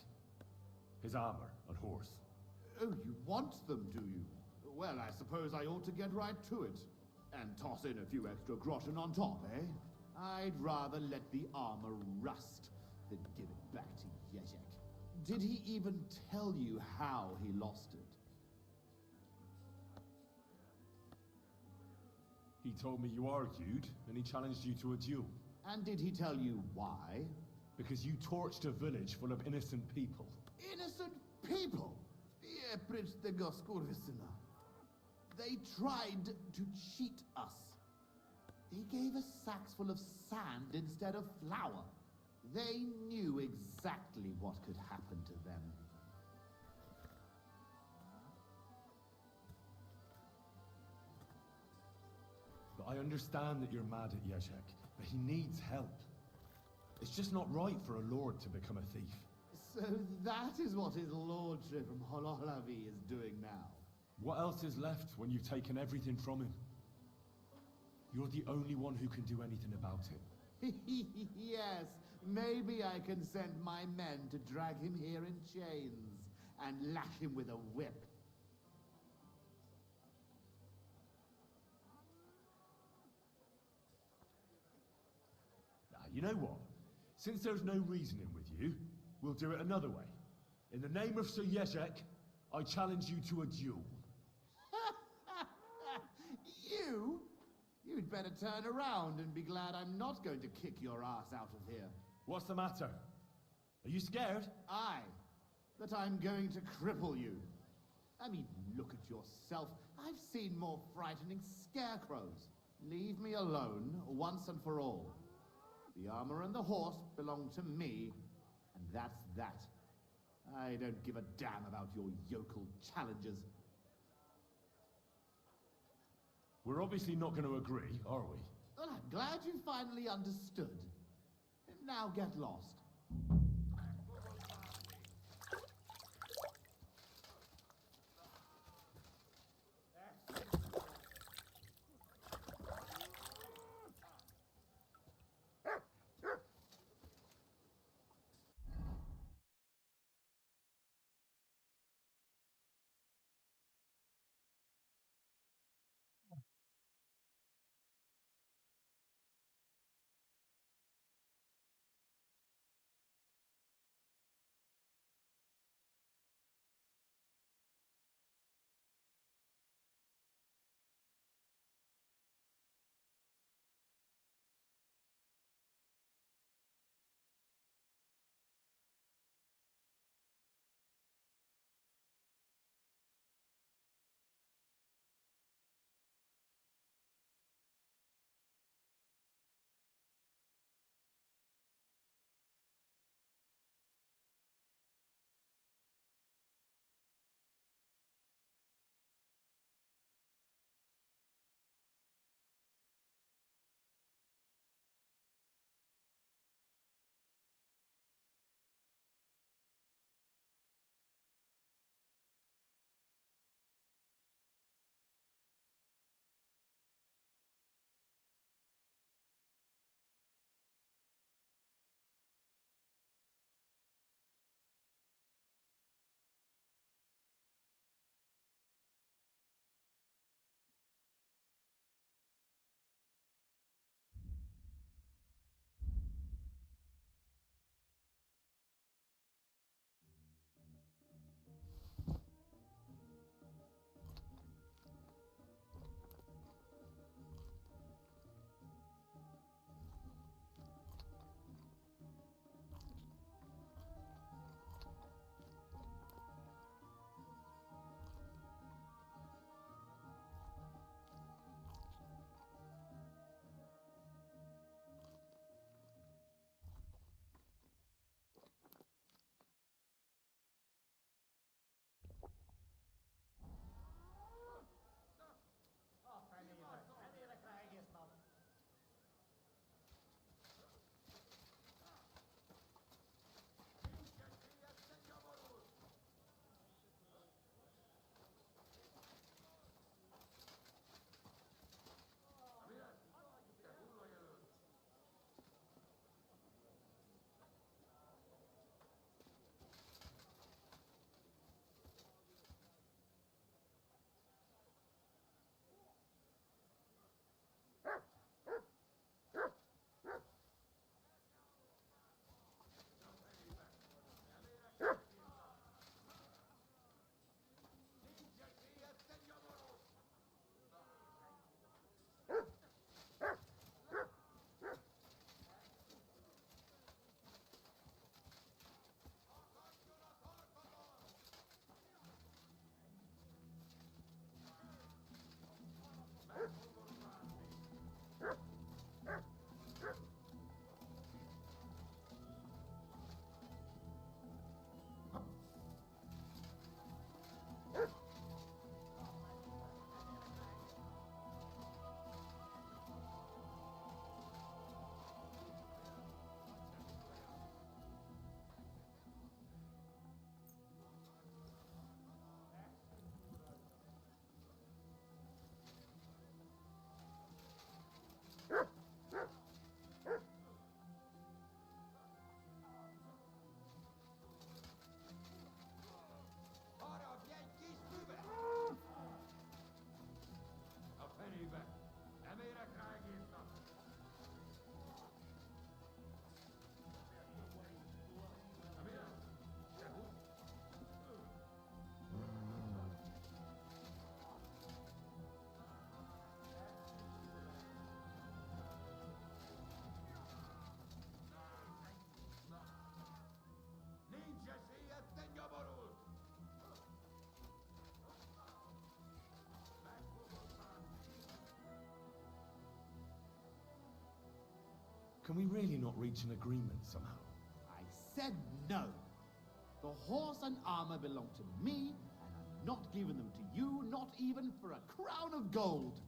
His armor and horse. Oh, you want them, do you? Well, I suppose I ought to get right to it. And toss in a few extra groschen on top, eh? I'd rather let the armor rust Then give it back to Yezek. Did he even tell you how he lost it? He told me you argued, and he challenged you to a duel. And did he tell you why? Because you torched a village full of innocent people. Innocent people? They tried to cheat us. They gave us sacks full of sand instead of flour. They knew exactly what could happen to them. But I understand that you're mad at Yezek, but he needs help. It's just not right for a lord to become a thief. So that is what his lordship from Hololavi is doing now. What else is left when you've taken everything from him? You're the only one who can do anything about it. Yes, maybe I can send my men to drag him here in chains and lash him with a whip. You know what? Since there's no reasoning with you, we'll do it another way. In the name of Sir Yezek, I challenge you to a duel. You? You'd better turn around and be glad I'm not going to kick your ass out of here. What's the matter? Are you scared? Aye, that I'm going to cripple you. I mean, look at yourself. I've seen more frightening scarecrows. Leave me alone once and for all. The armor and the horse belong to me, and that's that. I don't give a damn about your yokel challenges. We're obviously not going to agree, are we? Well, I'm glad you finally understood. Now get lost. Can we really not reach an agreement somehow? I said no. The horse and armor belong to me, and I'm not giving them to you, not even for a crown of gold.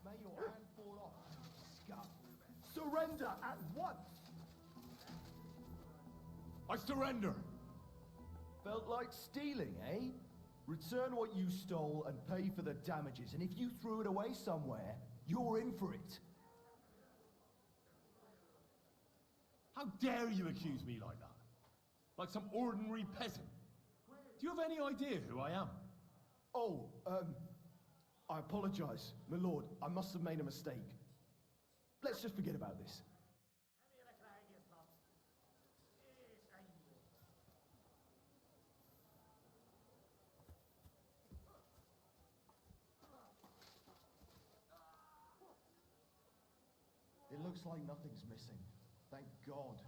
May your hand fall off, you scum. Surrender at once! I surrender! Felt like stealing, eh? Return what you stole and pay for the damages, and if you threw it away somewhere, you're in for it. How dare you accuse me like that? Like some ordinary peasant? Do you have any idea who I am? Oh, I apologize, my lord. I must have made a mistake. Let's just forget about this. It looks like nothing's missing. Thank God.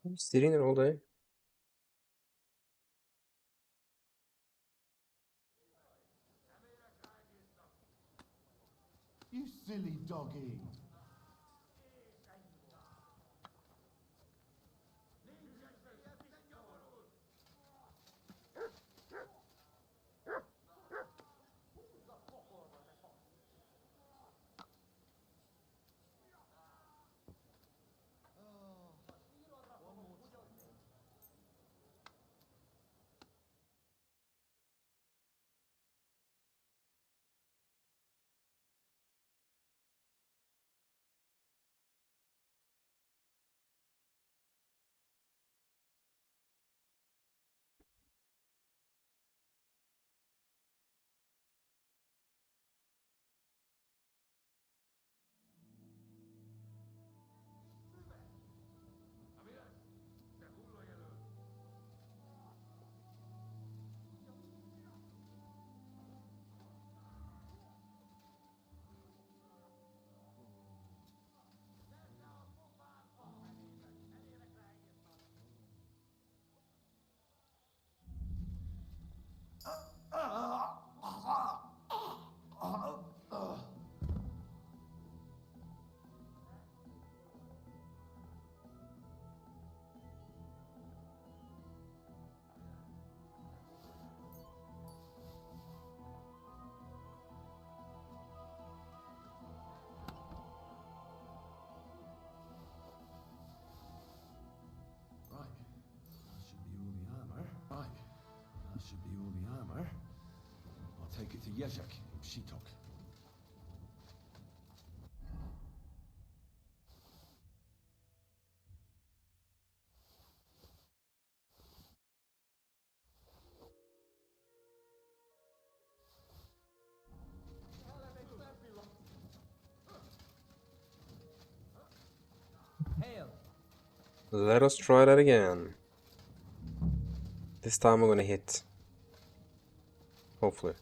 I'm sitting there all day. You silly doggy. That should be all the armor. I'll take it to Jezek in Shitok. Hail! Let us try that again. This time I'm gonna hit. Hopefully.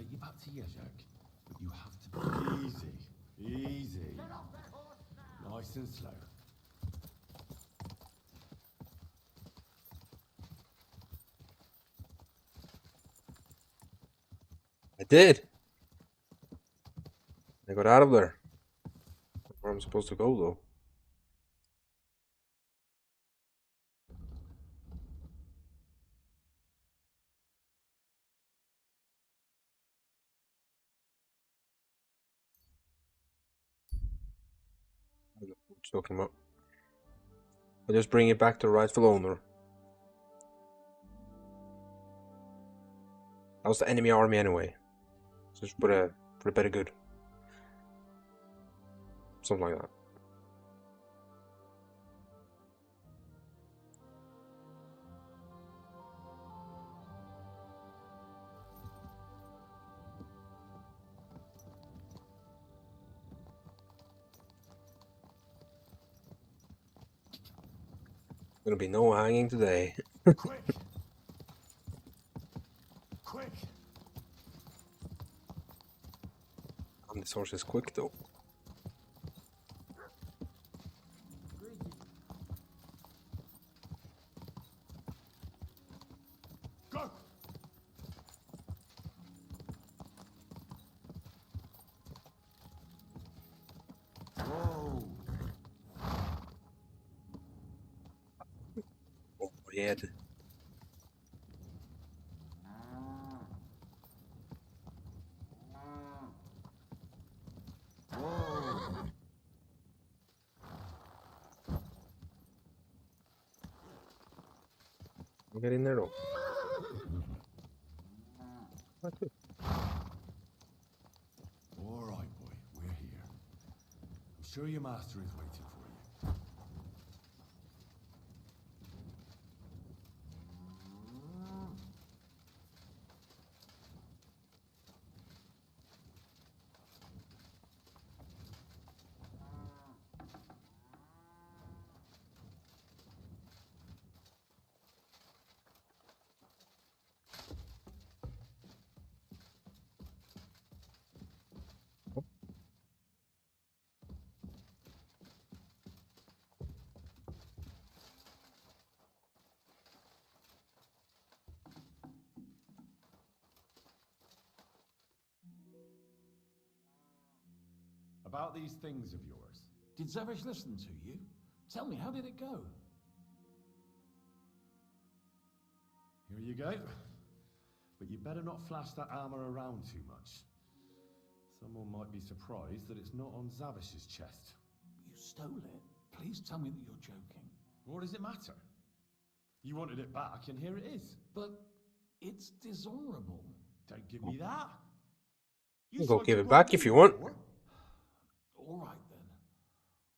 take you back to Yezhak, but you have to be easy. Easy. Nice and slow. I did. I got out of there. Where I'm supposed to go though. I don't know what you're talking about. I'll just bring it back to rightful owner. That was the enemy army anyway. So just for the better good. Something like that. Gonna be no hanging today. Quick! Quick! This horse is quick though. Go! Whoa! Oh my head. Whoa! I'll get in there though. All right, boy, we're here. I'm sure your master is waiting for you. About these things of yours. Did Zavish listen to you? Tell me, how did it go? Here you go. But you better not flash that armor around too much. Someone might be surprised that it's not on Zavish's chest. You stole it. Please tell me that you're joking. What does it matter? You wanted it back, and here it is. But it's dishonorable. Don't give me that. You go give it back if you want. All right, then.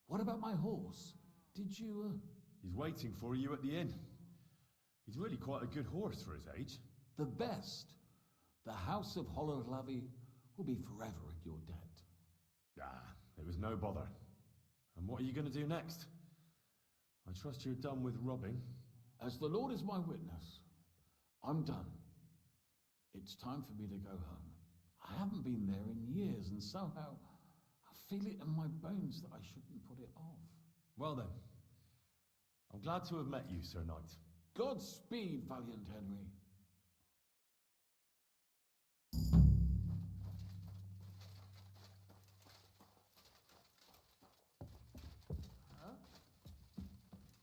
What about my horse? Did you, He's waiting for you at the inn. He's really quite a good horse for his age. The best. The House of Hololavi will be forever in your debt. Ah, it was no bother. And what are you going to do next? I trust you're done with robbing. As the Lord is my witness, I'm done. It's time for me to go home. I haven't been there in years, and somehow I feel it in my bones that I shouldn't put it off. Well then, I'm glad to have met you, Sir Knight. Godspeed, valiant Henry.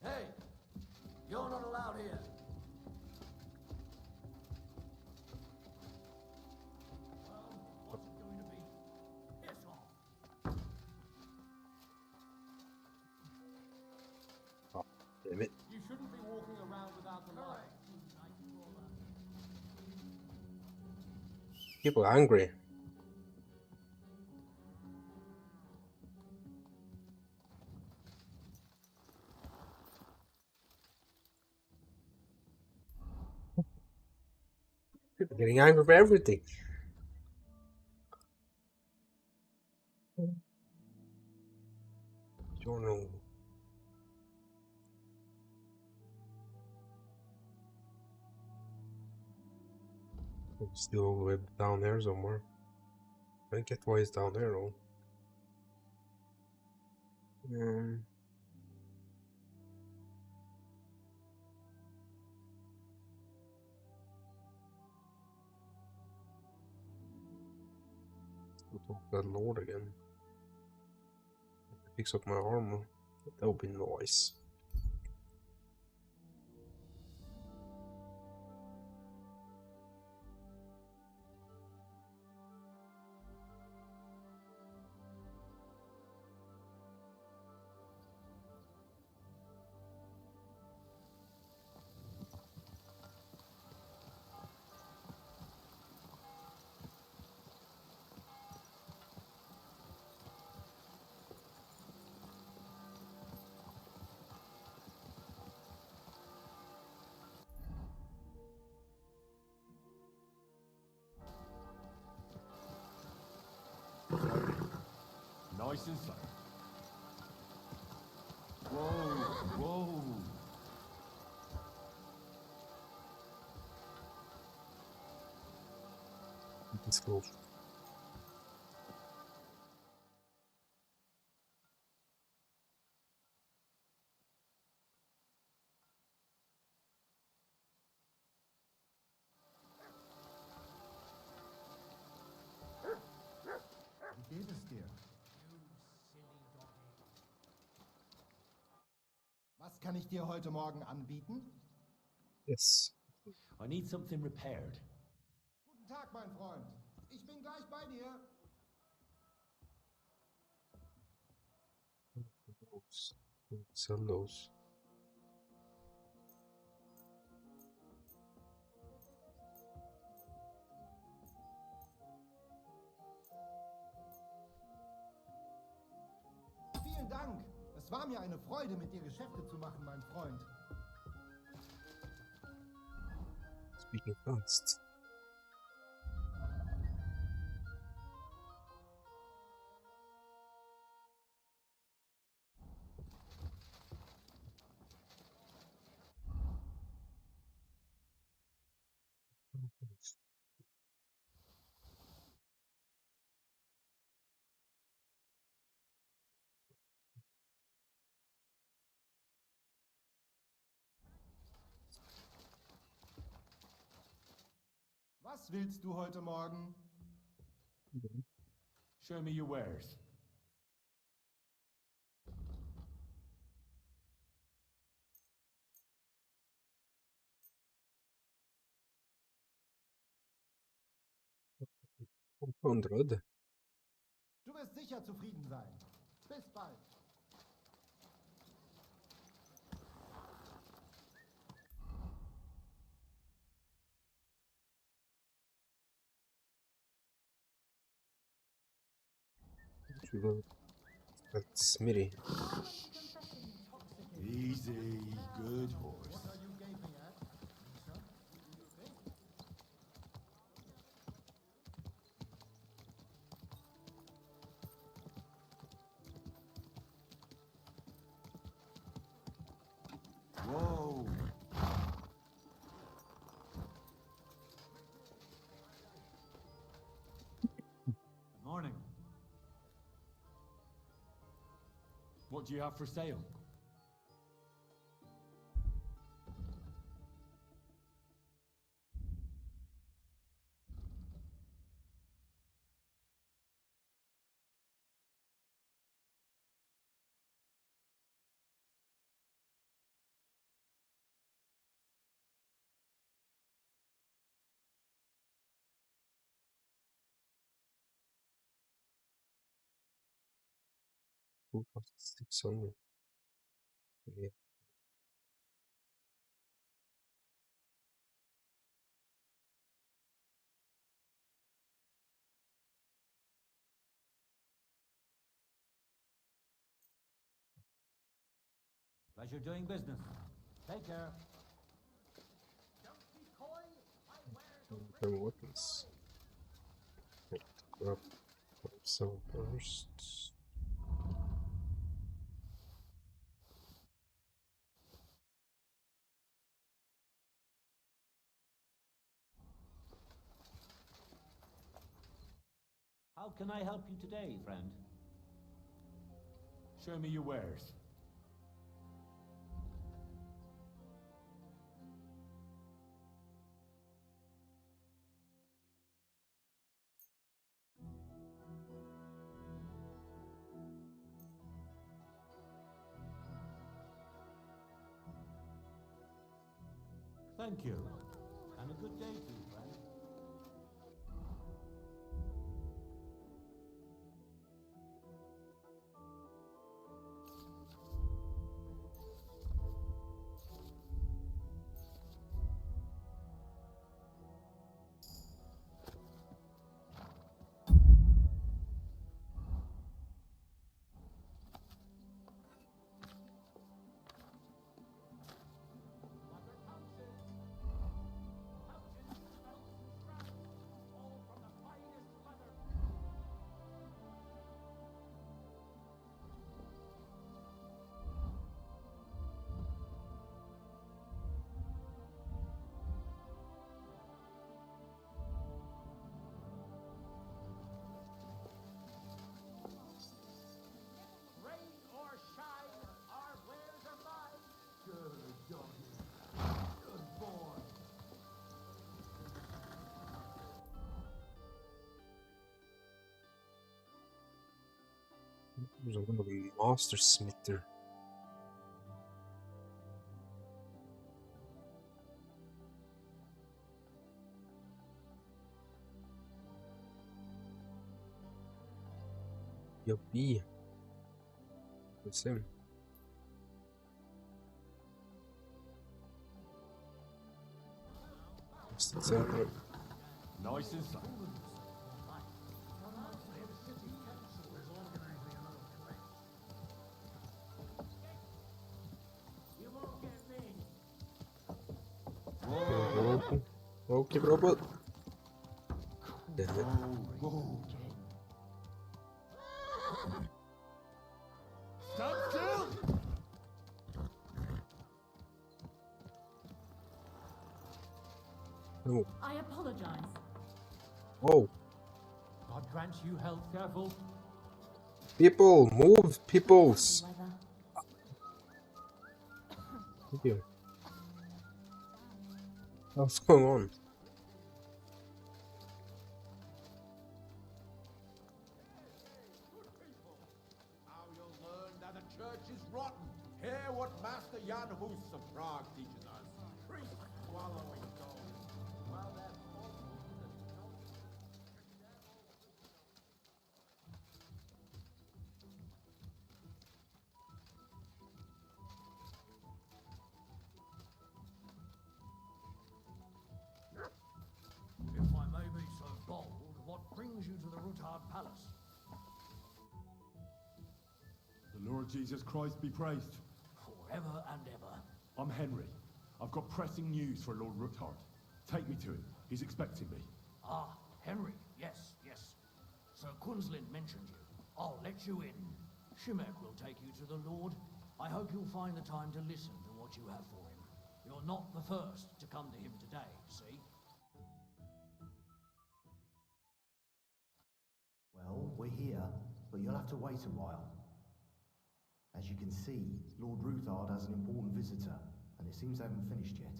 Hey! You're not allowed here. Well, what's it going to be? Piss off. Oh, damn it. You shouldn't be walking around without a light. People are angry. People getting angry for everything. Journal. Still all the way down there somewhere. I get why he's down there though. Go talk to that lord again. Fix up my armor. That would be nice. Nice and slow. Whoa, whoa. Let's go. Wie geht es dir? Was kann ich dir heute Morgen anbieten? Yes. I need something repaired. Guten Tag, mein Freund. Ich bin gleich bei dir. Sell those. Vielen Dank. Es war mir eine Freude, mit dir Geschäfte zu machen, mein Freund. Speaking fast. Was willst du heute Morgen? Show me your wares. $100. Du wirst sicher zufrieden sein. Bis bald. That's Smitty. Easy, good horse. What are you gaping at, Lisa? Do you think? Whoa. Good morning. What do you have for sale? $2,600. Yeah. Pleasure doing business. Take care. Long-term weapons. Grab some first. How can I help you today, friend? Show me your wares. Thank you. And a good day to you, friend. Rain or shine, our wares are mine. Good doggy. Good boy. There's a little master smitter. Yuppie. That's him. That's it. Nice and simple. Okay, robot. Damn it. Stop still! Oh. I apologize. Oh. God grant you health, careful. People, move, peoples. Thank you. What's going on? Now you'll learn that the church is rotten. Hear what Master Jan Hus of Prague teaches us. Priests swallowing stones. While they're If I may be so bold, what brings you to the Rutard Palace? The Lord Jesus Christ be praised. Forever and ever. I'm Henry. I've got pressing news for Lord Ruthard. Take me to him. He's expecting me. Ah, Henry. Yes, yes. Sir Quinslin mentioned you. I'll let you in. Shimek will take you to the Lord. I hope you'll find the time to listen to what you have for him. You're not the first to come to him today, see? Well, we're here, but you'll have to wait a while. As you can see, Lord Ruthard has an important visitor, and it seems they haven't finished yet.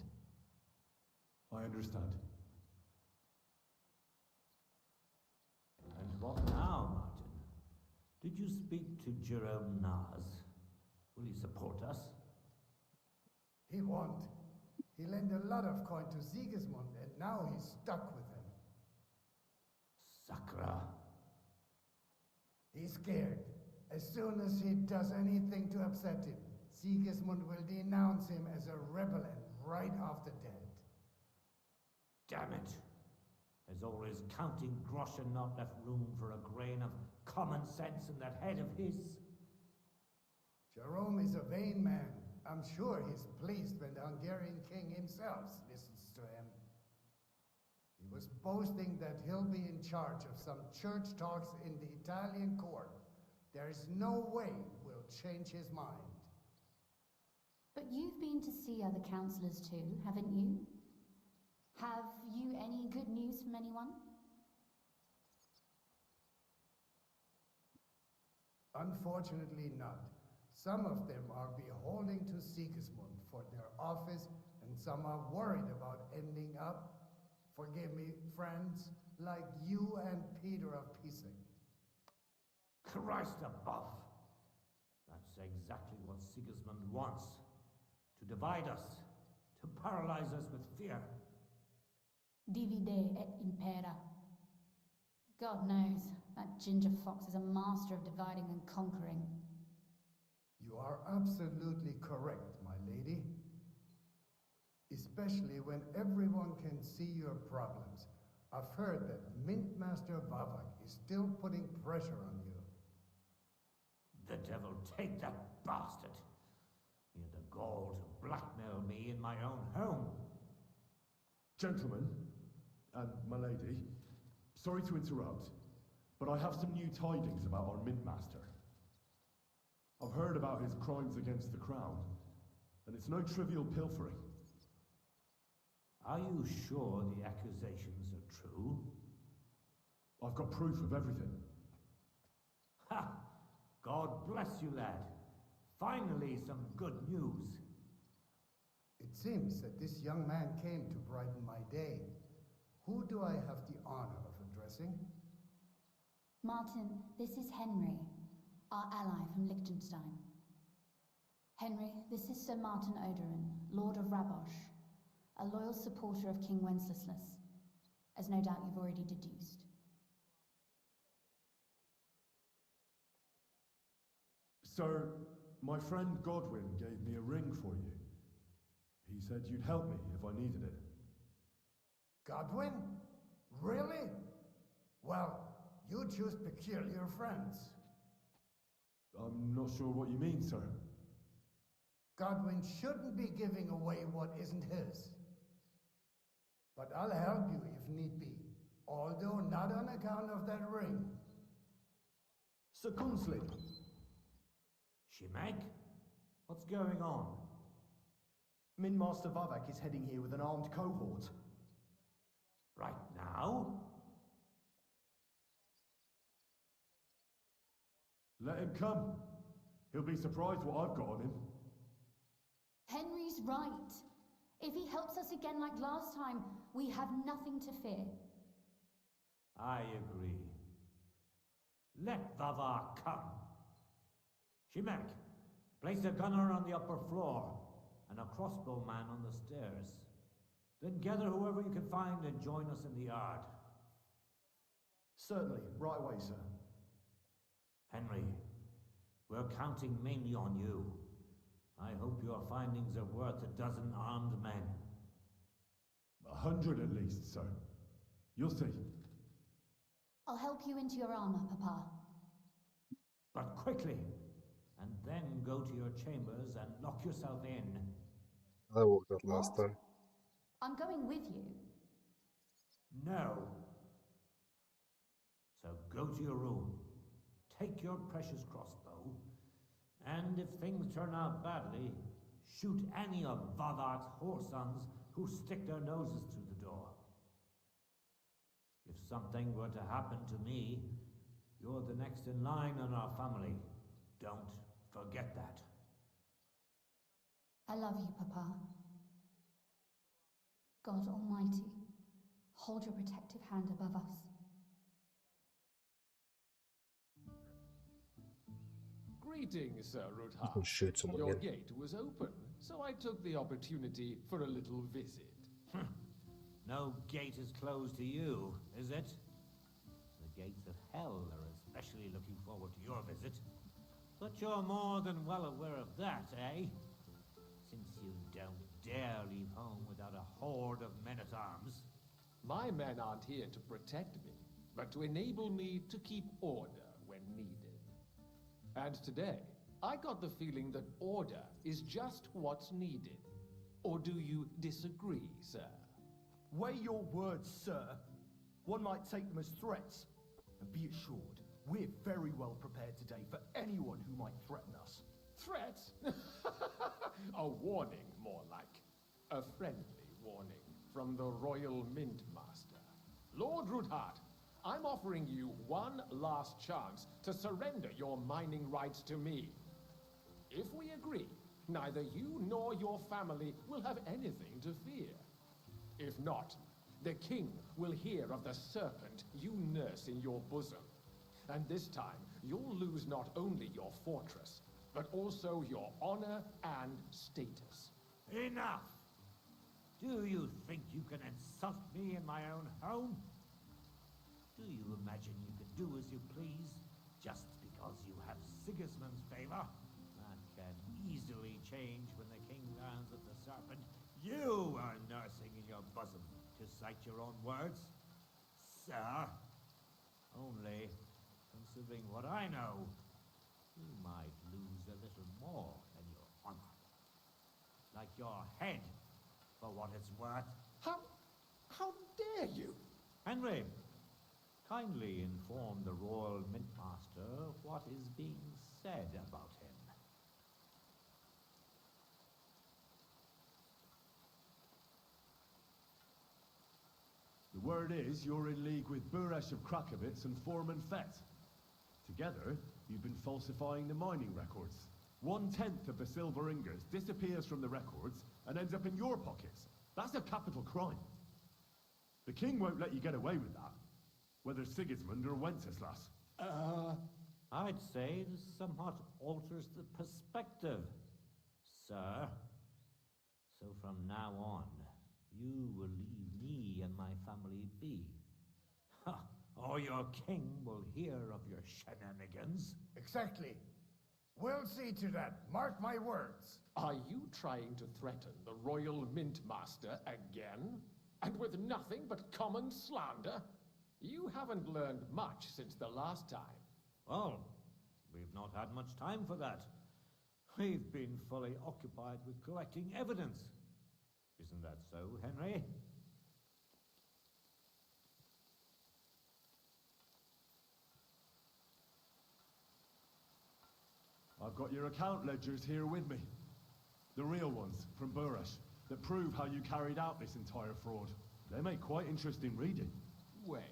I understand. And what now, Martin? Did you speak to Jerome Naz? Will he support us? He won't. He lent a lot of coin to Sigismund, and now he's stuck with him. Sakra. He's scared. As soon as he does anything to upset him, Sigismund will denounce him as a rebel and right off the dead. Damn it! There's always counting groschen not left room for a grain of common sense in that head of his. Jerome is a vain man. I'm sure he's pleased when the Hungarian king himself listens to him. He was boasting that he'll be in charge of some church talks in the Italian court. There is no way we'll change his mind. But you've been to see other councillors too, haven't you? Have you any good news from anyone? Unfortunately not. Some of them are beholden to Sigismund for their office, and some are worried about ending up, forgive me, friends, like you and Peter of Pisek. Christ above! That's exactly what Sigismund wants. To divide us, to paralyze us with fear. Divide et impera. God knows, that ginger fox is a master of dividing and conquering. You are absolutely correct, my lady. Especially when everyone can see your problems. I've heard that Mint Master Vavak is still putting pressure on you. The devil take that bastard! He had the gall to blackmail me in my own home. Gentlemen, and my lady, sorry to interrupt, but I have some new tidings about our Mint Master. I've heard about his crimes against the crown, and it's no trivial pilfering. Are you sure the accusations are true? I've got proof of everything. Ha! God bless you, lad. Finally, some good news. It seems that this young man came to brighten my day. Who do I have the honor of addressing? Martin, this is Henry, our ally from Liechtenstein. Henry, this is Sir Martin Oderin, Lord of Rabosh, a loyal supporter of King Wenceslas, as no doubt you've already deduced. So, my friend Godwin gave me a ring for you. He said you'd help me if I needed it. Godwin? Really? Well, you choose peculiar friends. I'm not sure what you mean, sir. Godwin shouldn't be giving away what isn't his. But I'll help you if need be, although not on account of that ring. Sir Kunslin. Shimek? What's going on? Min Master Vavak is heading here with an armed cohort. Right now? Let him come. He'll be surprised what I've got on him. Henry's right. If he helps us again like last time, we have nothing to fear. I agree. Let Vavar come. Shimek, place a gunner on the upper floor and a crossbowman on the stairs. Then gather whoever you can find and join us in the yard. Certainly, right away, sir. Henry, we're counting mainly on you. I hope your findings are worth 12 armed men. 100 at least, sir. You'll see. I'll help you into your armor, Papa. But quickly, and then go to your chambers and lock yourself in. That worked out last time. I'm going with you. No. So go to your room, take your precious crossbow, and if things turn out badly, shoot any of Vavar's whoresons who stick their noses through the door. If something were to happen to me, you're the next in line in our family. Don't forget that. I love you, Papa. God Almighty, hold your protective hand above us. Greetings, Sir You can Ruthard. shoot someone Your again. gate was open, so I took the opportunity for a little visit. No gate is closed to you, is it? The gates of hell are especially looking forward to your visit. But you're more than well aware of that, eh? Since you don't dare leave home without a horde of men-at-arms. My men aren't here to protect me, but to enable me to keep order when needed. And today, I got the feeling that order is just what's needed. Or do you disagree, sir? Weigh your words, sir. One might take them as threats. And be assured, we're very well prepared today for anyone who might threaten us. Threats? A warning, more like. A friendly warning from the Royal Mint Master. Lord Ruthard, I'm offering you one last chance to surrender your mining rights to me. If we agree, neither you nor your family will have anything to fear. If not, the king will hear of the serpent you nurse in your bosom. And this time, you'll lose not only your fortress, but also your honor and status. Enough! Do you think you can insult me in my own home? Do you imagine you can do as you please, just because you have Sigismund's favor? That can easily change when the king learns of the serpent you are nursing in your bosom, to cite your own words. Sir, only, considering what I know, you might lose a little more than your honor. Like your head, for what it's worth. How dare you? Henry, kindly inform the Royal Mintmaster of what is being said about him. The word is you're in league with Buresh of Krakowitz and Foreman Fett. Together, you've been falsifying the mining records. 1/10 of the silver ingots disappears from the records and ends up in your pockets. That's a capital crime. The king won't let you get away with that, whether Sigismund or Wenceslas. I'd say this somewhat alters the perspective, sir. So from now on, you will leave me and my family be. Or your king will hear of your shenanigans. Exactly. We'll see to that. Mark my words. Are you trying to threaten the Royal Mintmaster again? And with nothing but common slander? You haven't learned much since the last time. Well, we've not had much time for that. We've been fully occupied with collecting evidence. Isn't that so, Henry? I've got your account ledgers here with me. The real ones, from Buresh, that prove how you carried out this entire fraud. They make quite interesting reading. Wait.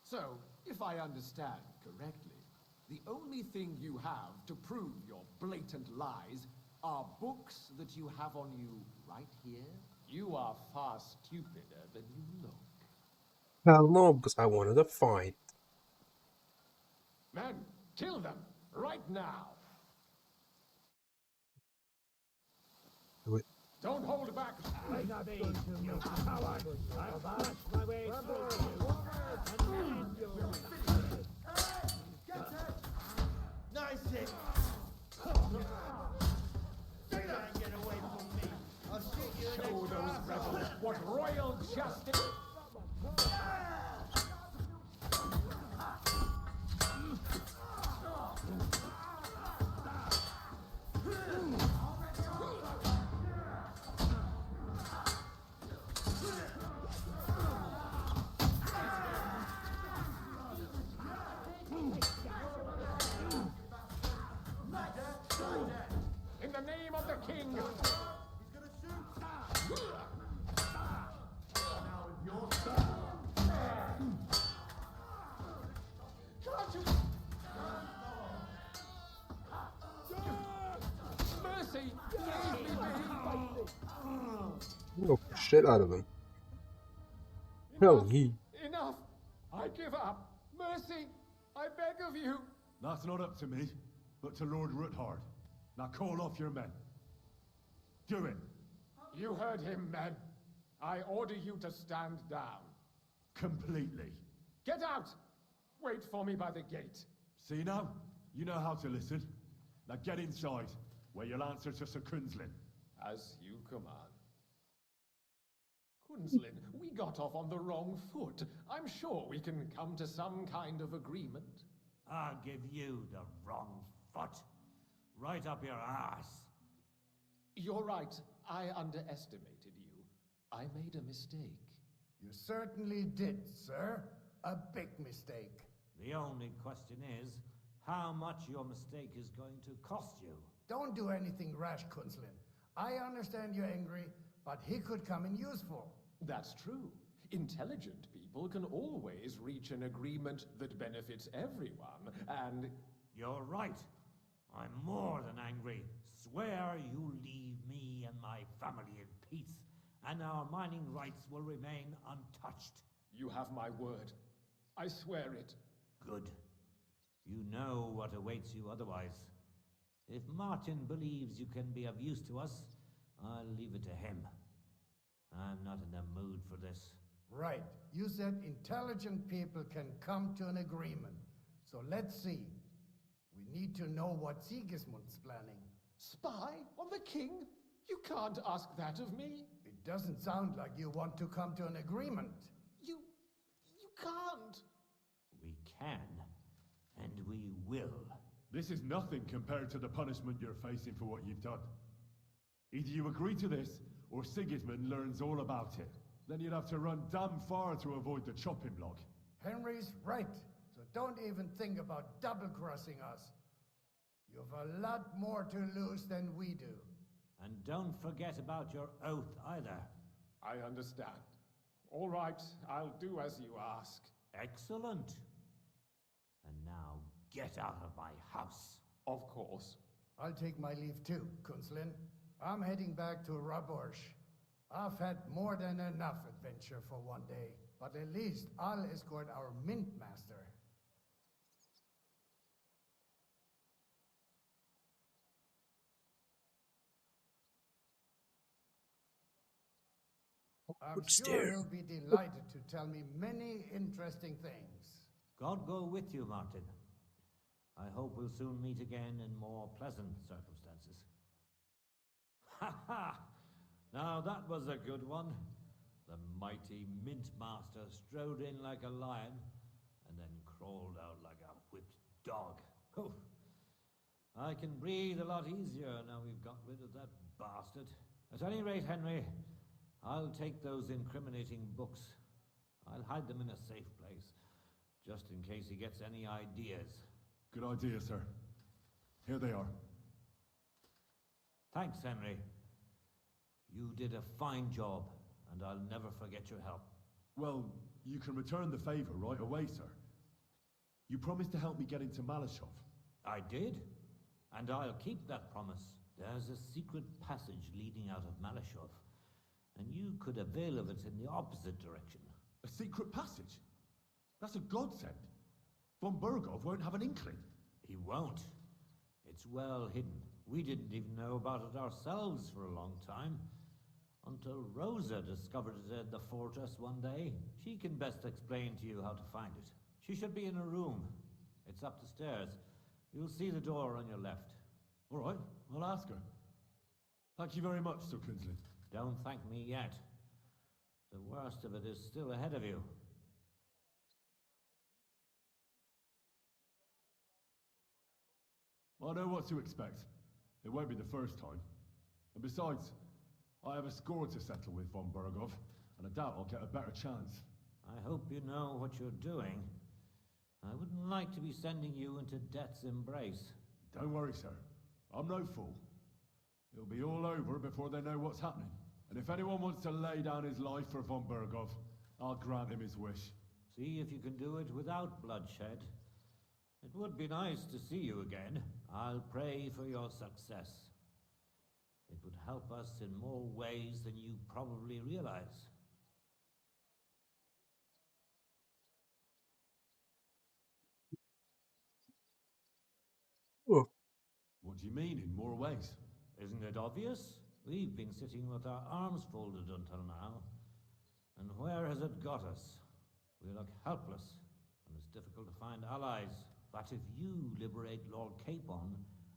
So, if I understand correctly, the only thing you have to prove your blatant lies are books that you have on you right here? You are far stupider than you look. Hell no, because I wanted to fight. Men, kill them, right now! Don't hold back! Take these, you coward! I've pushed my way through you, and then you'll... Get it! Nice hit! Get away from me! I'll shoot you in Show the those rebels what royal justice... In the name of the king! He's gonna shoot! Now it's your turn! Can't you... Mercy! Leave me be! Oh, shit out of him. Hell, he... Enough! I give up! Mercy! I beg of you! That's not up to me, but to Lord Ruthard. Now call off your men. Do it. You heard him, men. I order you to stand down. Completely. Get out! Wait for me by the gate. See now? You know how to listen. Now get inside, where you'll answer to Sir Kunzlin. As you command. Kunzlin, we got off on the wrong foot. I'm sure we can come to some kind of agreement. I'll give you the wrong foot. Right up your ass. You're right. I underestimated you. I made a mistake. You certainly did, sir. A big mistake. The only question is, how much your mistake is going to cost you. Don't do anything rash, Kunzlin. I understand you're angry, but he could come in useful. That's true. Intelligent people can always reach an agreement that benefits everyone, and... You're right. I'm more than angry. Swear you leave me and my family in peace, and our mining rights will remain untouched. You have my word. I swear it. Good. You know what awaits you otherwise. If Martin believes you can be of use to us, I'll leave it to him. I'm not in the mood for this. Right. You said intelligent people can come to an agreement. So let's see. We need to know what Sigismund's planning. Spy on the king? You can't ask that of me. It doesn't sound like you want to come to an agreement. You can't. We can, and we will. This is nothing compared to the punishment you're facing for what you've done. Either you agree to this, or Sigismund learns all about it. Then you'd have to run damn far to avoid the chopping block. Henry's right, so don't even think about double-crossing us. You've a lot more to lose than we do. And don't forget about your oath either. I understand. All right, I'll do as you ask. Excellent. And now get out of my house. Of course. I'll take my leave too, Kunslin. I'm heading back to Raborsh. I've had more than enough adventure for one day, but at least I'll escort our mint master. I'm sure he'll be delighted to tell me many interesting things. God go with you, Martin. I hope we'll soon meet again in more pleasant circumstances. Ha ha! Now that was a good one. The mighty Mint Master strode in like a lion and then crawled out like a whipped dog. Oh, I can breathe a lot easier now we've got rid of that bastard. At any rate, Henry, I'll take those incriminating books. I'll hide them in a safe place, just in case he gets any ideas. Good idea, sir. Here they are. Thanks, Henry. You did a fine job, and I'll never forget your help. Well, you can return the favor right away, sir. You promised to help me get into Malashov. I did, and I'll keep that promise. There's a secret passage leading out of Malashov, and you could avail of it in the opposite direction. A secret passage? That's a godsend. Von Burgov won't have an inkling. He won't. It's well hidden. We didn't even know about it ourselves for a long time. Until Rosa discovered it at the fortress one day. She can best explain to you how to find it. She should be in her room. It's up the stairs. You'll see the door on your left. All right, I'll ask her. Thank you very much, Sir Kingsley. Don't thank me yet. The worst of it is still ahead of you. I know what to expect. It won't be the first time. And besides, I have a score to settle with von Burgov, and I doubt I'll get a better chance. I hope you know what you're doing. I wouldn't like to be sending you into death's embrace. Don't worry, sir. I'm no fool. It'll be all over before they know what's happening. And if anyone wants to lay down his life for von Burgov, I'll grant him his wish. See if you can do it without bloodshed. It would be nice to see you again. I'll pray for your success. It would help us in more ways than you probably realize. Oh. What do you mean, in more ways? Isn't it obvious? We've been sitting with our arms folded until now. And where has it got us? We look helpless, and it's difficult to find allies. But if you liberate Lord Capon,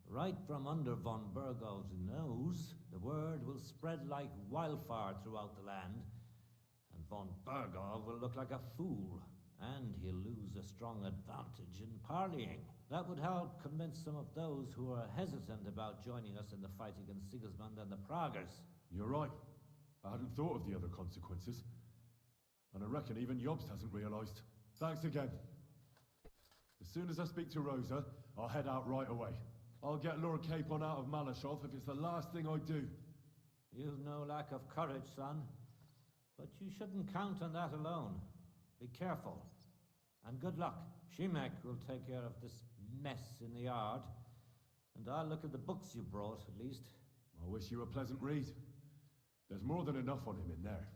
right from under von Burgov's nose, the word will spread like wildfire throughout the land, and von Burgov will look like a fool, and he'll lose a strong advantage in parleying. That would help convince some of those who are hesitant about joining us in the fight against Sigismund and the Praguers. You're right. I hadn't thought of the other consequences. And I reckon even Jobst hasn't realized. Thanks again. As soon as I speak to Rosa, I'll head out right away. I'll get Lord Capon out of Malashov if it's the last thing I do. You've no lack of courage, son. But you shouldn't count on that alone. Be careful. And good luck. Shimek will take care of this mess in the yard. And I'll look at the books you brought, at least. I wish you a pleasant read. There's more than enough on him in there.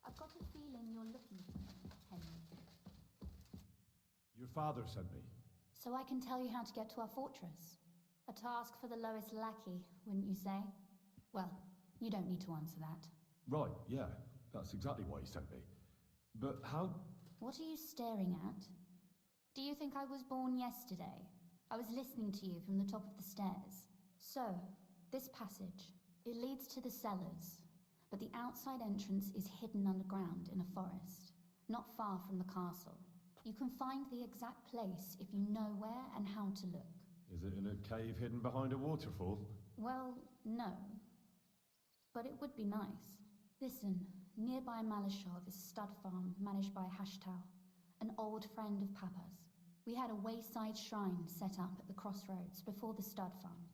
I've got a feeling you're looking for me, Henry. Your father sent me. So I can tell you how to get to our fortress. A task for the lowest lackey, wouldn't you say? Well, you don't need to answer that. Right, yeah. That's exactly why he sent me. But how... What are you staring at? Do you think I was born yesterday? I was listening to you from the top of the stairs. So, this passage, it leads to the cellars, but the outside entrance is hidden underground in a forest, not far from the castle. You can find the exact place if you know where and how to look. Is it in a cave hidden behind a waterfall? Well, no. But it would be nice. Listen, nearby Malashov is a stud farm managed by Hashtal, an old friend of Papa's. We had a wayside shrine set up at the crossroads before the stud farm.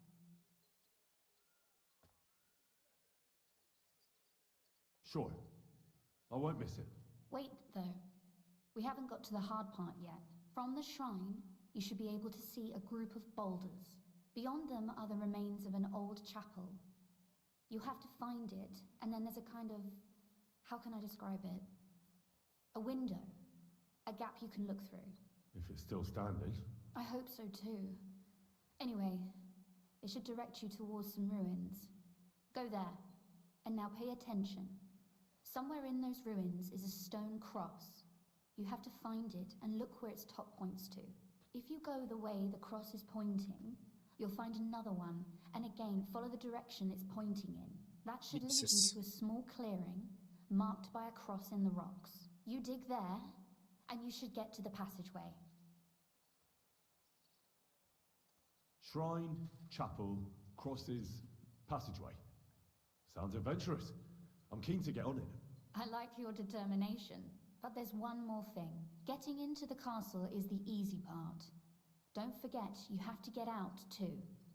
Sure. I won't miss it. Wait, though. We haven't got to the hard part yet. From the shrine, you should be able to see a group of boulders. Beyond them are the remains of an old chapel. You have to find it, and then there's a kind of... how can I describe it? A window. A gap you can look through. If it's still standing. I hope so too. Anyway, it should direct you towards some ruins. Go there. And now pay attention. Somewhere in those ruins is a stone cross. You have to find it and look where its top points to. If you go the way the cross is pointing, you'll find another one, and again follow the direction it's pointing in. That should lead you to a small clearing, marked by a cross in the rocks. You dig there, and you should get to the passageway. Shrine, chapel, crosses, passageway. Sounds adventurous. I'm keen to get on it. I like your determination, but there's one more thing. Getting into the castle is the easy part. Don't forget, you have to get out too.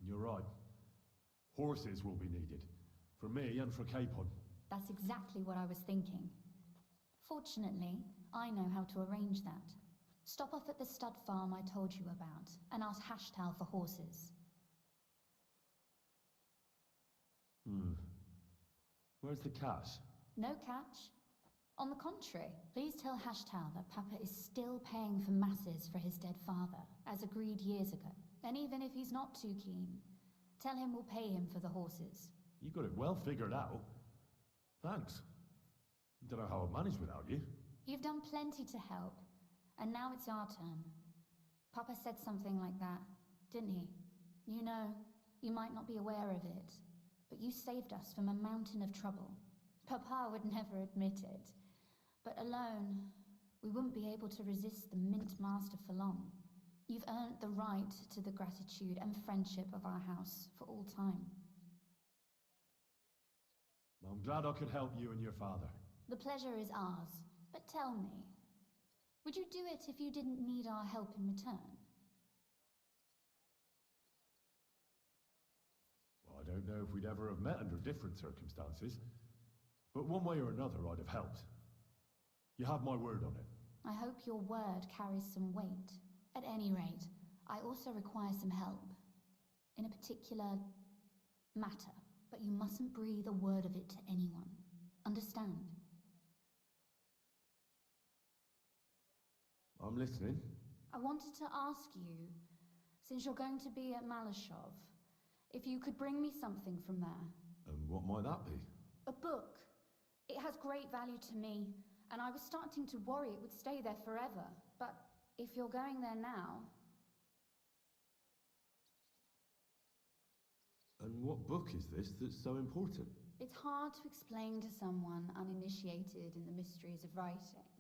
You're right. Horses will be needed. For me and for Capon. That's exactly what I was thinking. Fortunately, I know how to arrange that. Stop off at the stud farm I told you about, and ask Hashtal for horses. Where's the cash? No catch. On the contrary, please tell Hashtal that Papa is still paying for masses for his dead father, as agreed years ago. And even if he's not too keen, tell him we'll pay him for the horses. You got it well figured out. Thanks. Don't know how I'd manage without you. You've done plenty to help, and now it's our turn. Papa said something like that, didn't he? You know, you might not be aware of it, but you saved us from a mountain of trouble. Papa would never admit it, but alone, we wouldn't be able to resist the Mint Master for long. You've earned the right to the gratitude and friendship of our house for all time. I'm glad I could help you and your father. The pleasure is ours, but tell me, would you do it if you didn't need our help in return? Well, I don't know if we'd ever have met under different circumstances, but one way or another I'd have helped. You have my word on it. I hope your word carries some weight. At any rate, I also require some help. In a particular matter, but you mustn't breathe a word of it to anyone. Understand? I'm listening. I wanted to ask you, since you're going to be at Malashov, if you could bring me something from there. And what might that be? A book. It has great value to me, and I was starting to worry it would stay there forever. But if you're going there now... And what book is this that's so important? It's hard to explain to someone uninitiated in the mysteries of writing.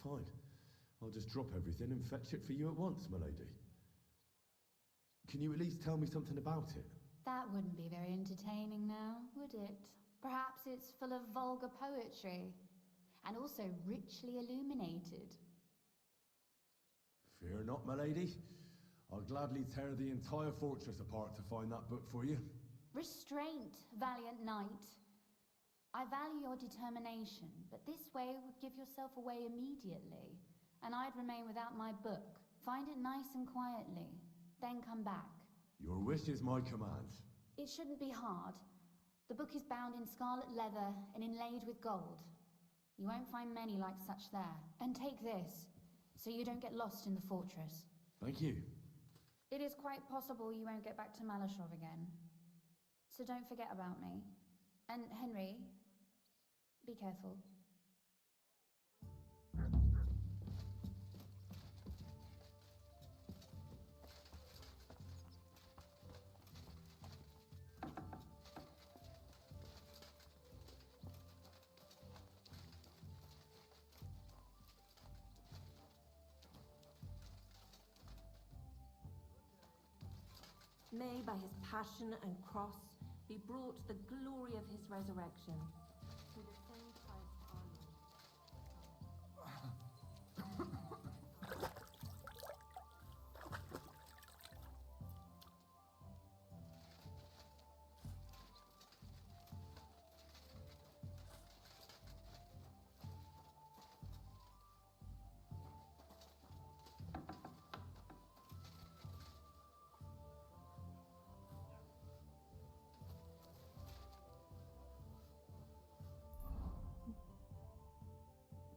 Fine. I'll just drop everything and fetch it for you at once, my lady. Can you at least tell me something about it? That wouldn't be very entertaining now, would it? Perhaps it's full of vulgar poetry, and also richly illuminated. Fear not, my lady. I'll gladly tear the entire fortress apart to find that book for you. Restraint, valiant knight. I value your determination, but this way would give yourself away immediately, and I'd remain without my book. Find it nice and quietly, then come back. Your wish is my command. It shouldn't be hard. The book is bound in scarlet leather and inlaid with gold. You won't find many like such there. And take this, so you don't get lost in the fortress. Thank you. It is quite possible you won't get back to Malashov again. So don't forget about me. And Henry, be careful. May by his passion and cross be brought the glory of his resurrection. Through the same Christ our Lord.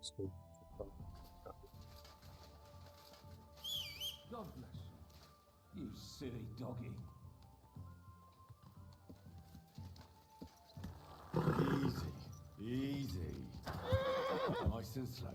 So, God bless you. You silly doggy. Easy, easy. Nice and slow.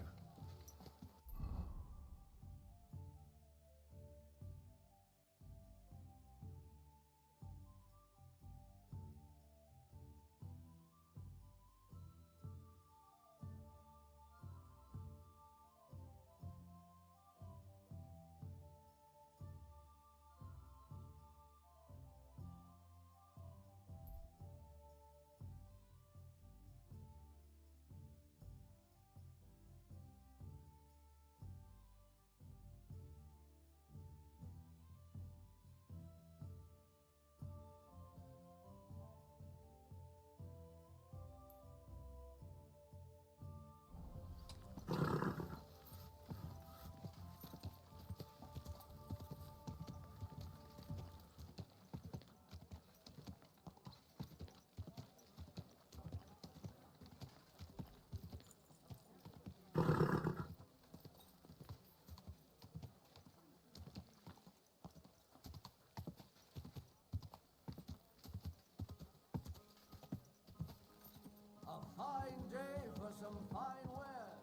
A fine day for some fine wares.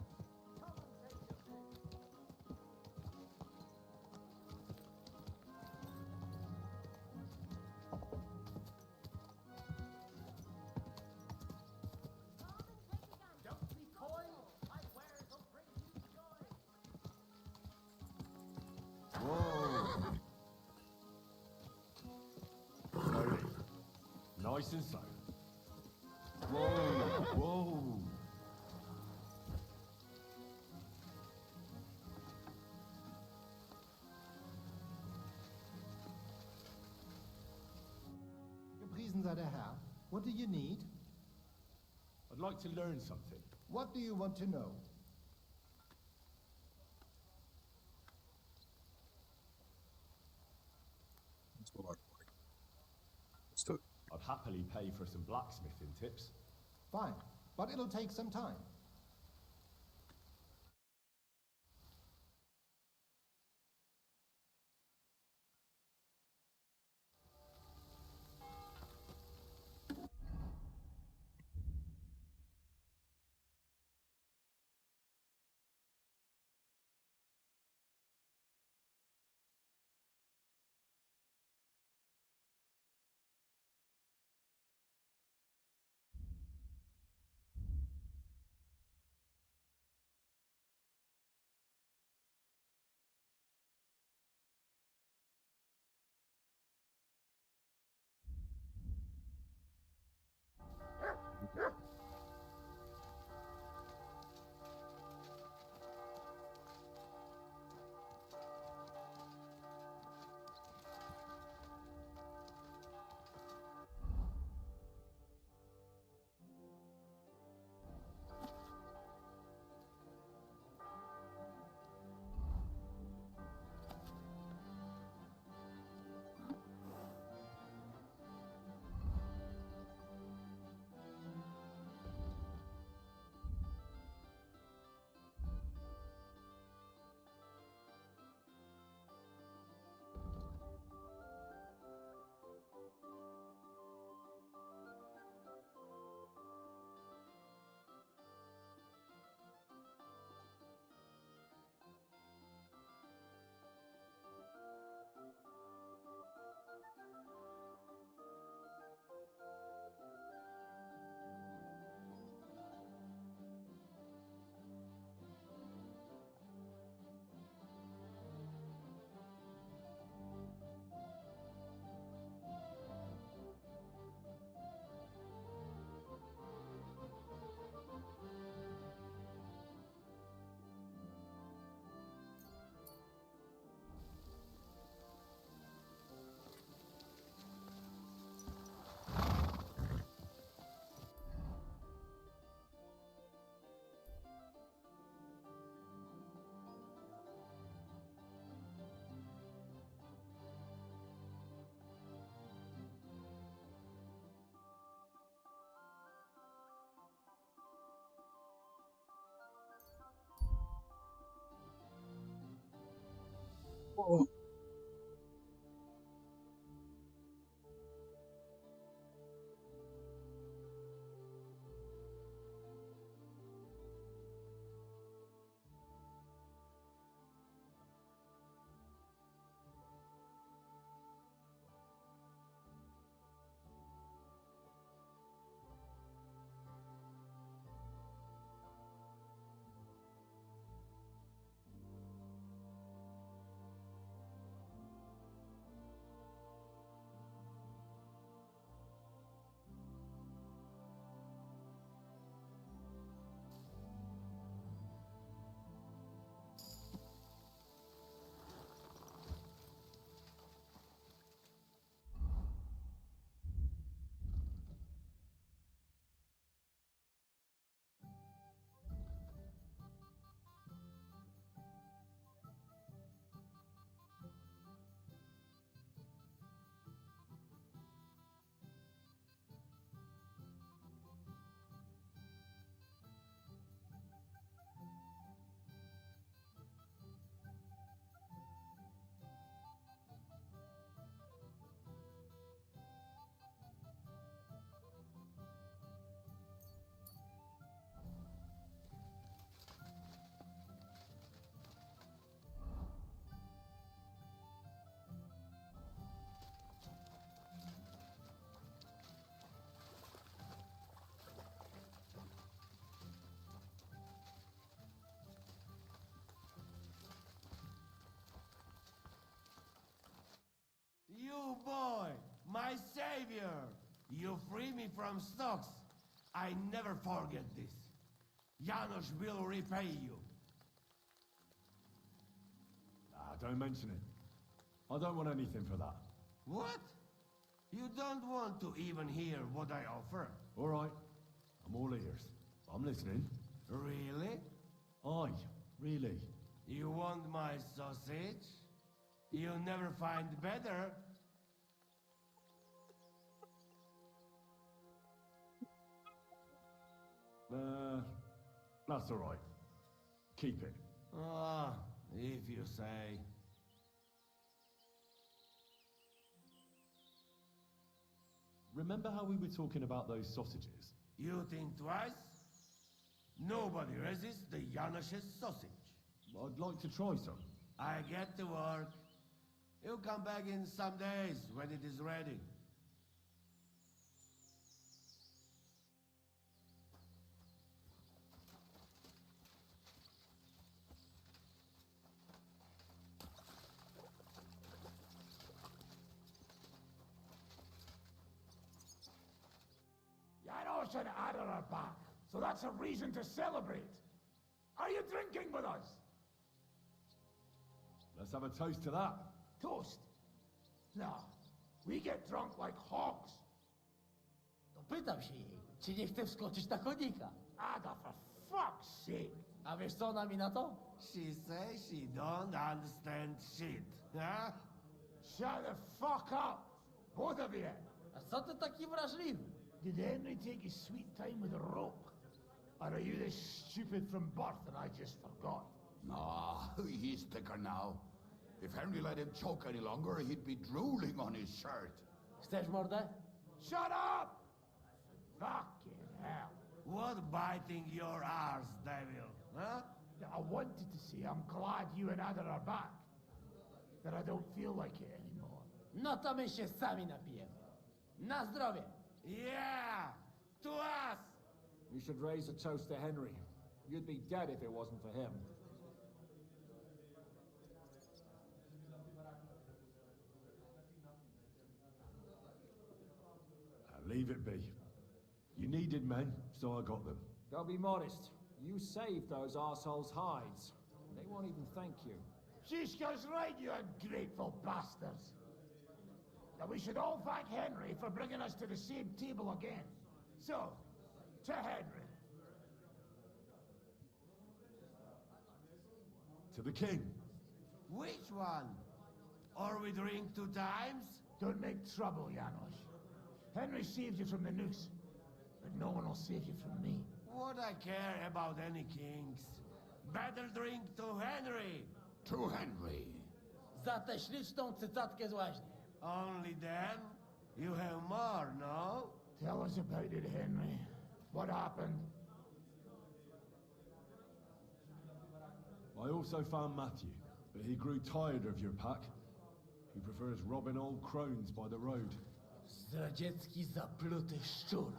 Come and take your pick. Don't be coy. My wares will bring you joy. Whoa. Slowly. Nice and slow. Whoa, whoa. Gepriesen sei der Herr. What do you need? I'd like to learn something. What do you want to know? that's what I'd like. Let's do it. I'd happily pay for some blacksmithing tips. Fine, but it'll take some time. Oh. You boy, my savior! You free me from stocks. I never forget this. Janos will repay you. Ah, don't mention it. I don't want anything for that. What? You don't want to even hear what I offer? All right. I'm all ears. I'm listening. Really? Aye, really. You want my sausage? You'll never find better. That's all right. Keep it. Ah, if you say. Remember how we were talking about those sausages? You think twice? Nobody resists the Janos's sausage. I'd like to try some. I get to work. You'll come back in some days when it is ready. Janos and Ada are back, so that's a reason to celebrate. Are you drinking with us? Let's have a toast to that. Toast? No, we get drunk like hogs. To pytam się jej, czy nie chce wskoczyć na konika? Ada, for fuck's sake. A wiesz co ona mi na to? She says she don't understand shit, huh? Shut the fuck up, both of you. A co ty taki wrażliwy? Did Henry take his sweet time with a rope? Or are you this stupid from birth and I just forgot? Ah, he's thicker now. If Henry let him choke any longer, he'd be drooling on his shirt. Chcesz mordę? Shut up! Fucking hell. What biting your arse, devil, huh? I wanted to say I'm glad you and Ada are back. That I don't feel like it anymore. No to my się sami napijemy. Na zdrowie! Yeah! To us! You should raise a toast to Henry. You'd be dead if it wasn't for him. Leave it be. You needed men, so I got them. Don't be modest. You saved those assholes' hides. They won't even thank you. Shishka's right, you ungrateful bastards. Now we should all thank Henry for bringing us to the same table again. So, to Henry. To the king. Which one? Or we drink 2 times? Don't make trouble, Janos. Henry saved you from the noose, but no one will save you from me. What I care about any kings? Better drink to Henry! To Henry. Za tę śliczną cycatkę z łaźni. Only then? You have more, no? Tell us about it, Henry. What happened? I also found Matthew, but he grew tired of your pack. He prefers robbing old crones by the road. Zdradziecki, zapluty szczur.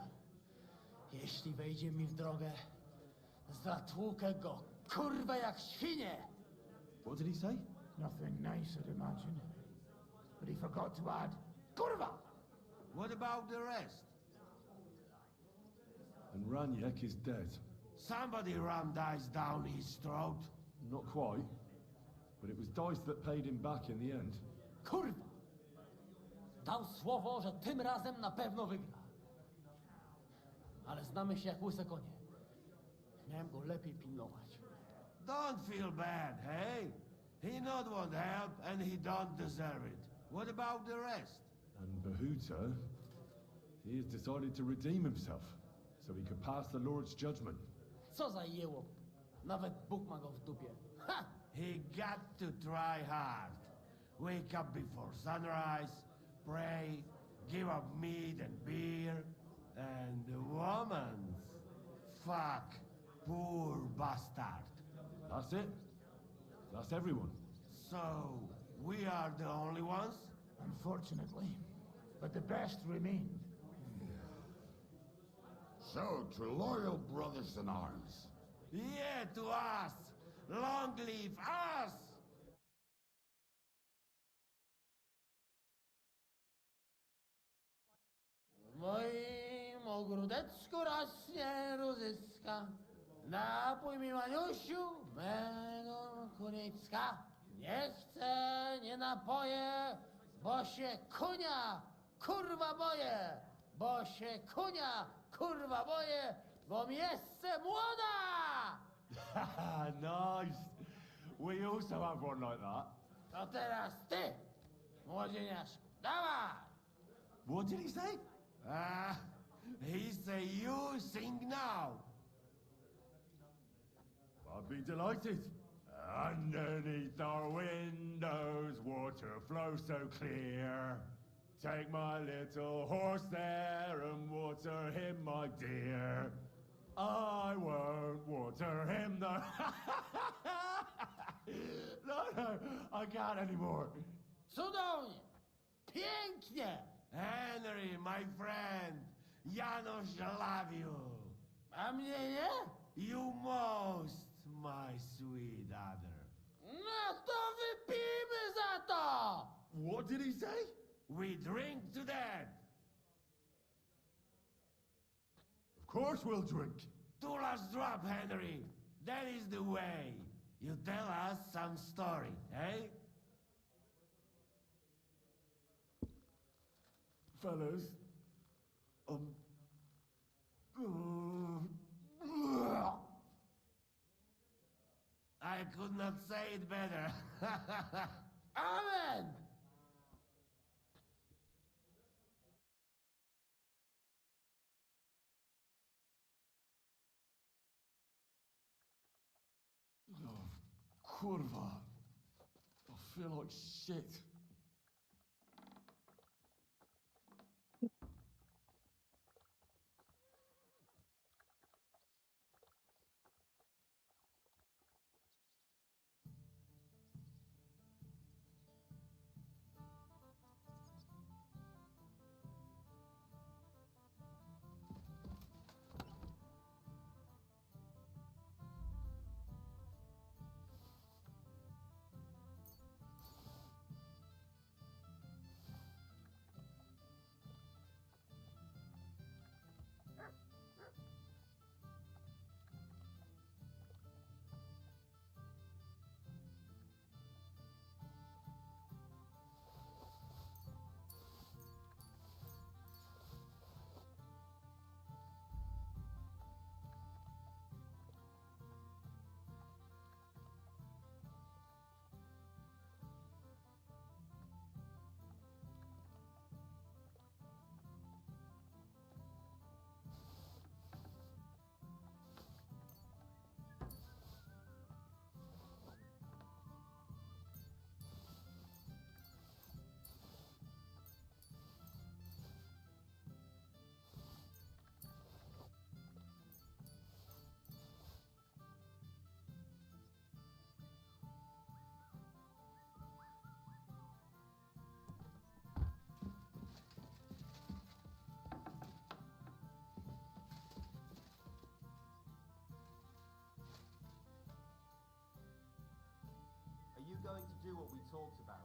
Jeśli wejdzie mi w drogę, zatłukę go, kurwa, jak świnie! What did he say? Nothing nice, I'd imagine. But he forgot to add, kurwa! What about the rest? And Raniek is dead. Somebody rammed dice down his throat. Not quite, but it was Dice that paid him back in the end. Kurwa! Dał słowo, że tym razem na pewno wygra. Ale znamy się jak łyse konie. Miałem go lepiej pilnować. Don't feel bad, hey? He not want help and he don't deserve it. What about the rest? And Bahuta, he has decided to redeem himself, so he could pass the Lord's judgment. Co za jełop. Nawet Bóg ma go w dupie. Ha! He got to try hard. Wake up before sunrise, pray, give up meat and beer, and the woman's fuck, poor bastard. That's it. That's everyone. So, we are the only ones? Unfortunately. But the best remain. So, to loyal brothers in arms. Yeah, to us! Long live us! W moim ogródeczku rośnie różyska. Napój mi, Maniusiu, mego kunicka. Nie chcę, nie napoję, bo się kunia, kurwa boję. Bo się kunia, kurwa boję, bo mi jeszcze młoda! Nice. We also have one like that. To teraz ty, młodzieniaszku, dawaj! What did he say? He say you sing now. I'd be delighted. Underneath our windows, water flows so clear. Take my little horse there and water him, my dear. I won't water him, no. No, I can't anymore. Cudownie! Pięknie! Henry, my friend, Janusz love you. A mnie nie? You most, my sweet other. No to wypijmy za to! What did he say? We drink to that. Of course we'll drink. Two last drop, Henry. That is the way. You tell us some story, eh? Fellas, I could not say it better. Amen! oh, kurwa. I feel like shit. you going to do what we talked about?